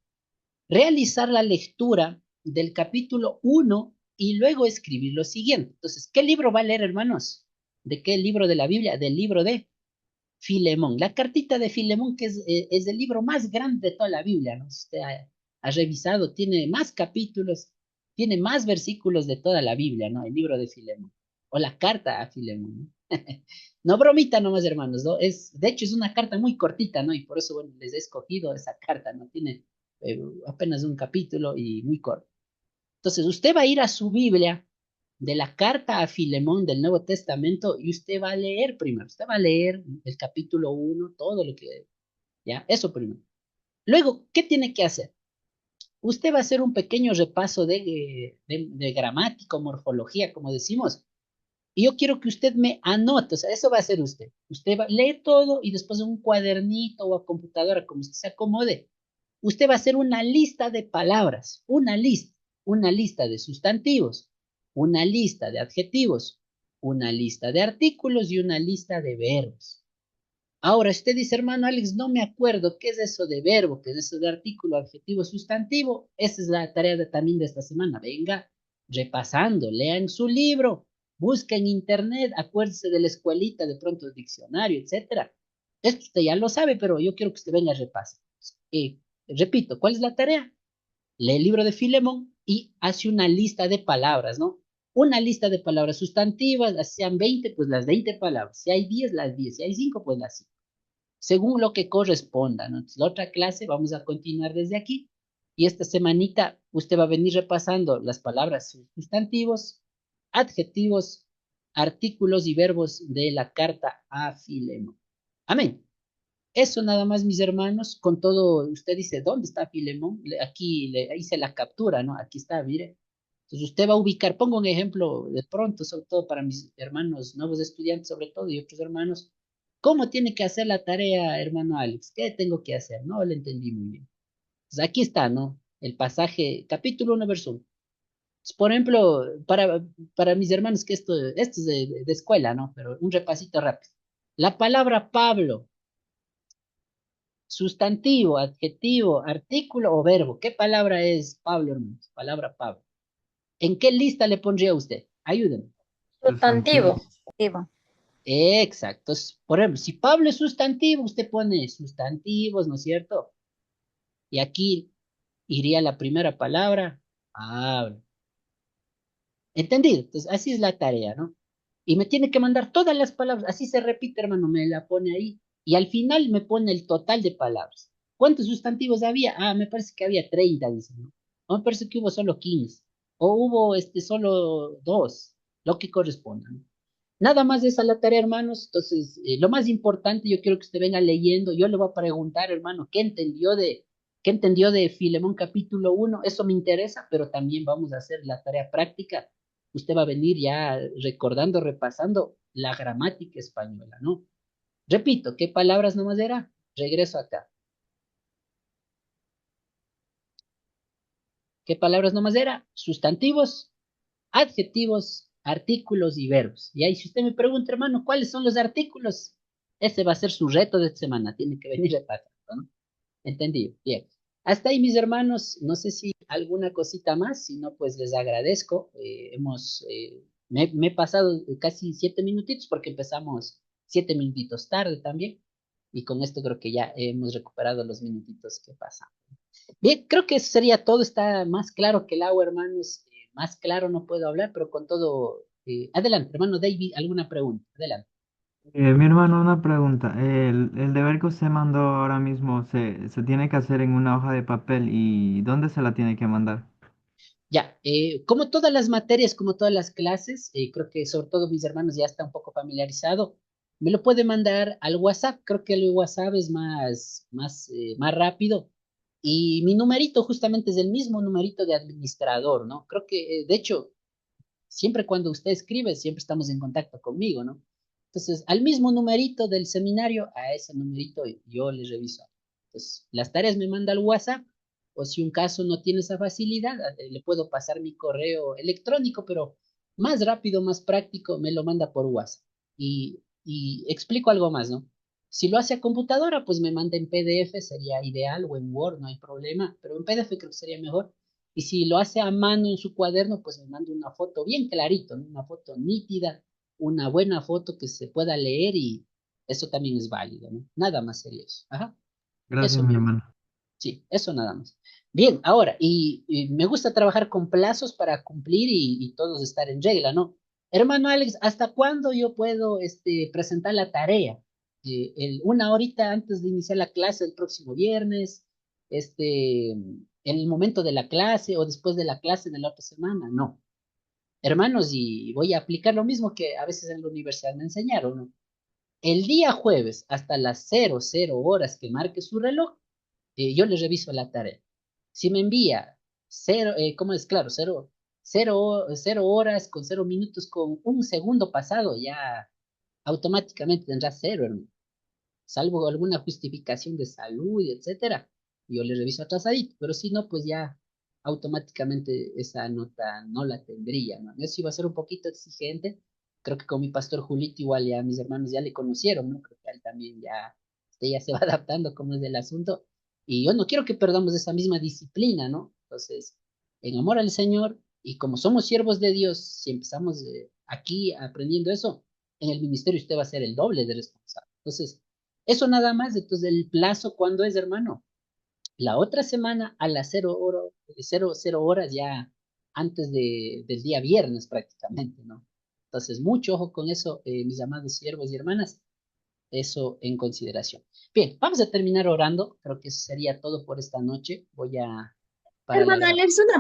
Realizar la lectura del capítulo 1 y luego escribir lo siguiente. Entonces, ¿qué libro va a leer, hermanos? ¿De qué libro de la Biblia? Del libro de Filemón. La cartita de Filemón, que es el libro más grande de toda la Biblia, ¿no? Usted ha revisado, tiene más capítulos, tiene más versículos de toda la Biblia, ¿no? El libro de Filemón. O la carta a Filemón, ¿no? No bromita nomás, hermanos, ¿no? De hecho, es una carta muy cortita, ¿no? Y por eso, bueno, les he escogido esa carta, ¿no? Tiene apenas un capítulo y muy corto. Entonces, usted va a ir a su Biblia de la carta a Filemón del Nuevo Testamento y usted va a leer primero. Usted va a leer el capítulo 1, todo lo que... ¿Ya? Eso primero. Luego, ¿qué tiene que hacer? Usted va a hacer un pequeño repaso de gramática o morfología, como decimos. Y yo quiero que usted me anote, o sea, eso va a hacer usted. Usted lee todo y después en un cuadernito o a computadora, como usted se acomode, usted va a hacer una lista de palabras, una lista de sustantivos, una lista de adjetivos, una lista de artículos y una lista de verbos. Ahora, usted dice, hermano Alex, no me acuerdo qué es eso de verbo, qué es eso de artículo, adjetivo, sustantivo. Esa es la tarea también de esta semana. Venga, repasando, lea en su libro, busca en internet, acuérdese de la escuelita, de pronto el diccionario, etcétera. Esto usted ya lo sabe, pero yo quiero que usted venga a repasar. Repito, ¿cuál es la tarea? Lee el libro de Filemón y hace una lista de palabras, ¿no? Una lista de palabras sustantivas, sean 20, pues las 20 palabras. Si hay 10, las 10. Si hay 5, pues las 5. Según lo que corresponda, ¿no? Entonces, la otra clase vamos a continuar desde aquí. Y esta semanita usted va a venir repasando las palabras sustantivos, adjetivos, artículos y verbos de la carta a Filemón. Amén. Eso nada más, mis hermanos, con todo, usted dice, ¿dónde está Filemón? Aquí le hice la captura, ¿no? Aquí está, mire. Entonces usted va a ubicar, pongo un ejemplo de pronto, sobre todo para mis hermanos, nuevos estudiantes sobre todo, y otros hermanos, ¿cómo tiene que hacer la tarea, hermano Alex? ¿Qué tengo que hacer? No le entendí muy bien. Entonces aquí está, ¿no? El pasaje, capítulo 1, verso 1. Por ejemplo, para mis hermanos, que esto es de escuela, ¿no? Pero un repasito rápido. La palabra Pablo, sustantivo, adjetivo, artículo o verbo. ¿Qué palabra es Pablo, hermanos? Palabra Pablo. ¿En qué lista le pondría usted? Ayúdenme. Sustantivo. Digo, Exacto. Por ejemplo, si Pablo es sustantivo, usted pone sustantivos, ¿no es cierto? Y aquí iría la primera palabra, Pablo. ¿Entendido? Entonces, así es la tarea, ¿no? Y me tiene que mandar todas las palabras, así se repite, hermano, me la pone ahí. Y al final me pone el total de palabras. ¿Cuántos sustantivos había? Ah, me parece que había 30, dice, ¿no? O me parece que hubo solo 15. O hubo solo 2, lo que corresponda, ¿no? Nada más de esa la tarea, hermanos. Entonces, lo más importante, yo quiero que usted venga leyendo. Yo le voy a preguntar, hermano, qué entendió de Filemón capítulo 1? Eso me interesa, pero también vamos a hacer la tarea práctica. Usted va a venir ya recordando, repasando la gramática española, ¿no? Repito, ¿qué palabras nomás era? Regreso acá. ¿Qué palabras nomás era? Sustantivos, adjetivos, artículos y verbos. Y ahí si usted me pregunta, hermano, ¿cuáles son los artículos? Ese va a ser su reto de esta semana. Tiene que venir repasando, ¿no? Entendido. Bien. Hasta ahí, mis hermanos. No sé si alguna cosita más. Si no, pues les agradezco. Me he pasado casi 7 minutitos porque empezamos 7 minutitos tarde también. Y con esto creo que ya hemos recuperado los minutitos que pasamos. Bien, creo que eso sería todo. Está más claro que el agua, hermanos. Más claro no puedo hablar, pero con todo. Adelante, hermano David, ¿alguna pregunta? Adelante. Mi hermano, una pregunta. El deber que usted mandó ahora mismo se tiene que hacer en una hoja de papel y ¿dónde se la tiene que mandar? Ya, como todas las materias, como todas las clases, creo que sobre todo mis hermanos ya está un poco familiarizado. Me lo puede mandar al WhatsApp. Creo que el WhatsApp es más rápido. Y mi numerito justamente es el mismo numerito de administrador, ¿no? Creo que, de hecho, siempre cuando usted escribe, siempre estamos en contacto conmigo, ¿no? Entonces, al mismo numerito del seminario, a ese numerito yo le reviso. Entonces, las tareas me manda al WhatsApp, o si un caso no tiene esa facilidad, le puedo pasar mi correo electrónico, pero más rápido, más práctico, me lo manda por WhatsApp. Y explico algo más, ¿no? Si lo hace a computadora, pues me manda en PDF, sería ideal, o en Word, no hay problema, pero en PDF creo que sería mejor. Y si lo hace a mano en su cuaderno, pues me manda una foto bien clarito, ¿no? Una foto nítida, una buena foto que se pueda leer y eso también es válido, ¿no? Nada más sería eso. Ajá. Gracias, Eso mi mismo. hermano. Sí, eso nada más. Bien, ahora, y me gusta trabajar con plazos para cumplir y todos estar en regla, ¿no? Hermano Alex, ¿hasta cuándo yo puedo presentar la tarea? Una horita antes de iniciar la clase el próximo viernes, en el momento de la clase o después de la clase de la otra semana, no. Hermanos, y voy a aplicar lo mismo que a veces en la universidad me enseñaron, ¿no? El día jueves hasta las 00 horas que marque su reloj, yo le reviso la tarea. Si me envía ¿cómo es? Claro, 0 horas con 0 minutos con un segundo pasado, ya automáticamente tendrá 0, hermano. Salvo alguna justificación de salud, etcétera. Yo le reviso atrasadito, pero si no, pues ya automáticamente esa nota no la tendría, ¿no? Eso iba a ser un poquito exigente. Creo que con mi pastor Julito igual ya mis hermanos ya le conocieron, ¿no? Creo que él también ya se va adaptando como es el asunto. Y yo no quiero que perdamos esa misma disciplina, ¿no? Entonces, en amor al Señor y como somos siervos de Dios, si empezamos aquí aprendiendo eso, en el ministerio usted va a ser el doble de responsable. Entonces, eso nada más. Entonces, el plazo, ¿cuándo es, hermano? La otra semana a las 00 horas ya antes del día viernes prácticamente, ¿no? Entonces, mucho ojo con eso, mis amados siervos y hermanas, eso en consideración. Bien, vamos a terminar orando. Creo que eso sería todo por esta noche. Voy a, para la Hermano grabación. Alex, una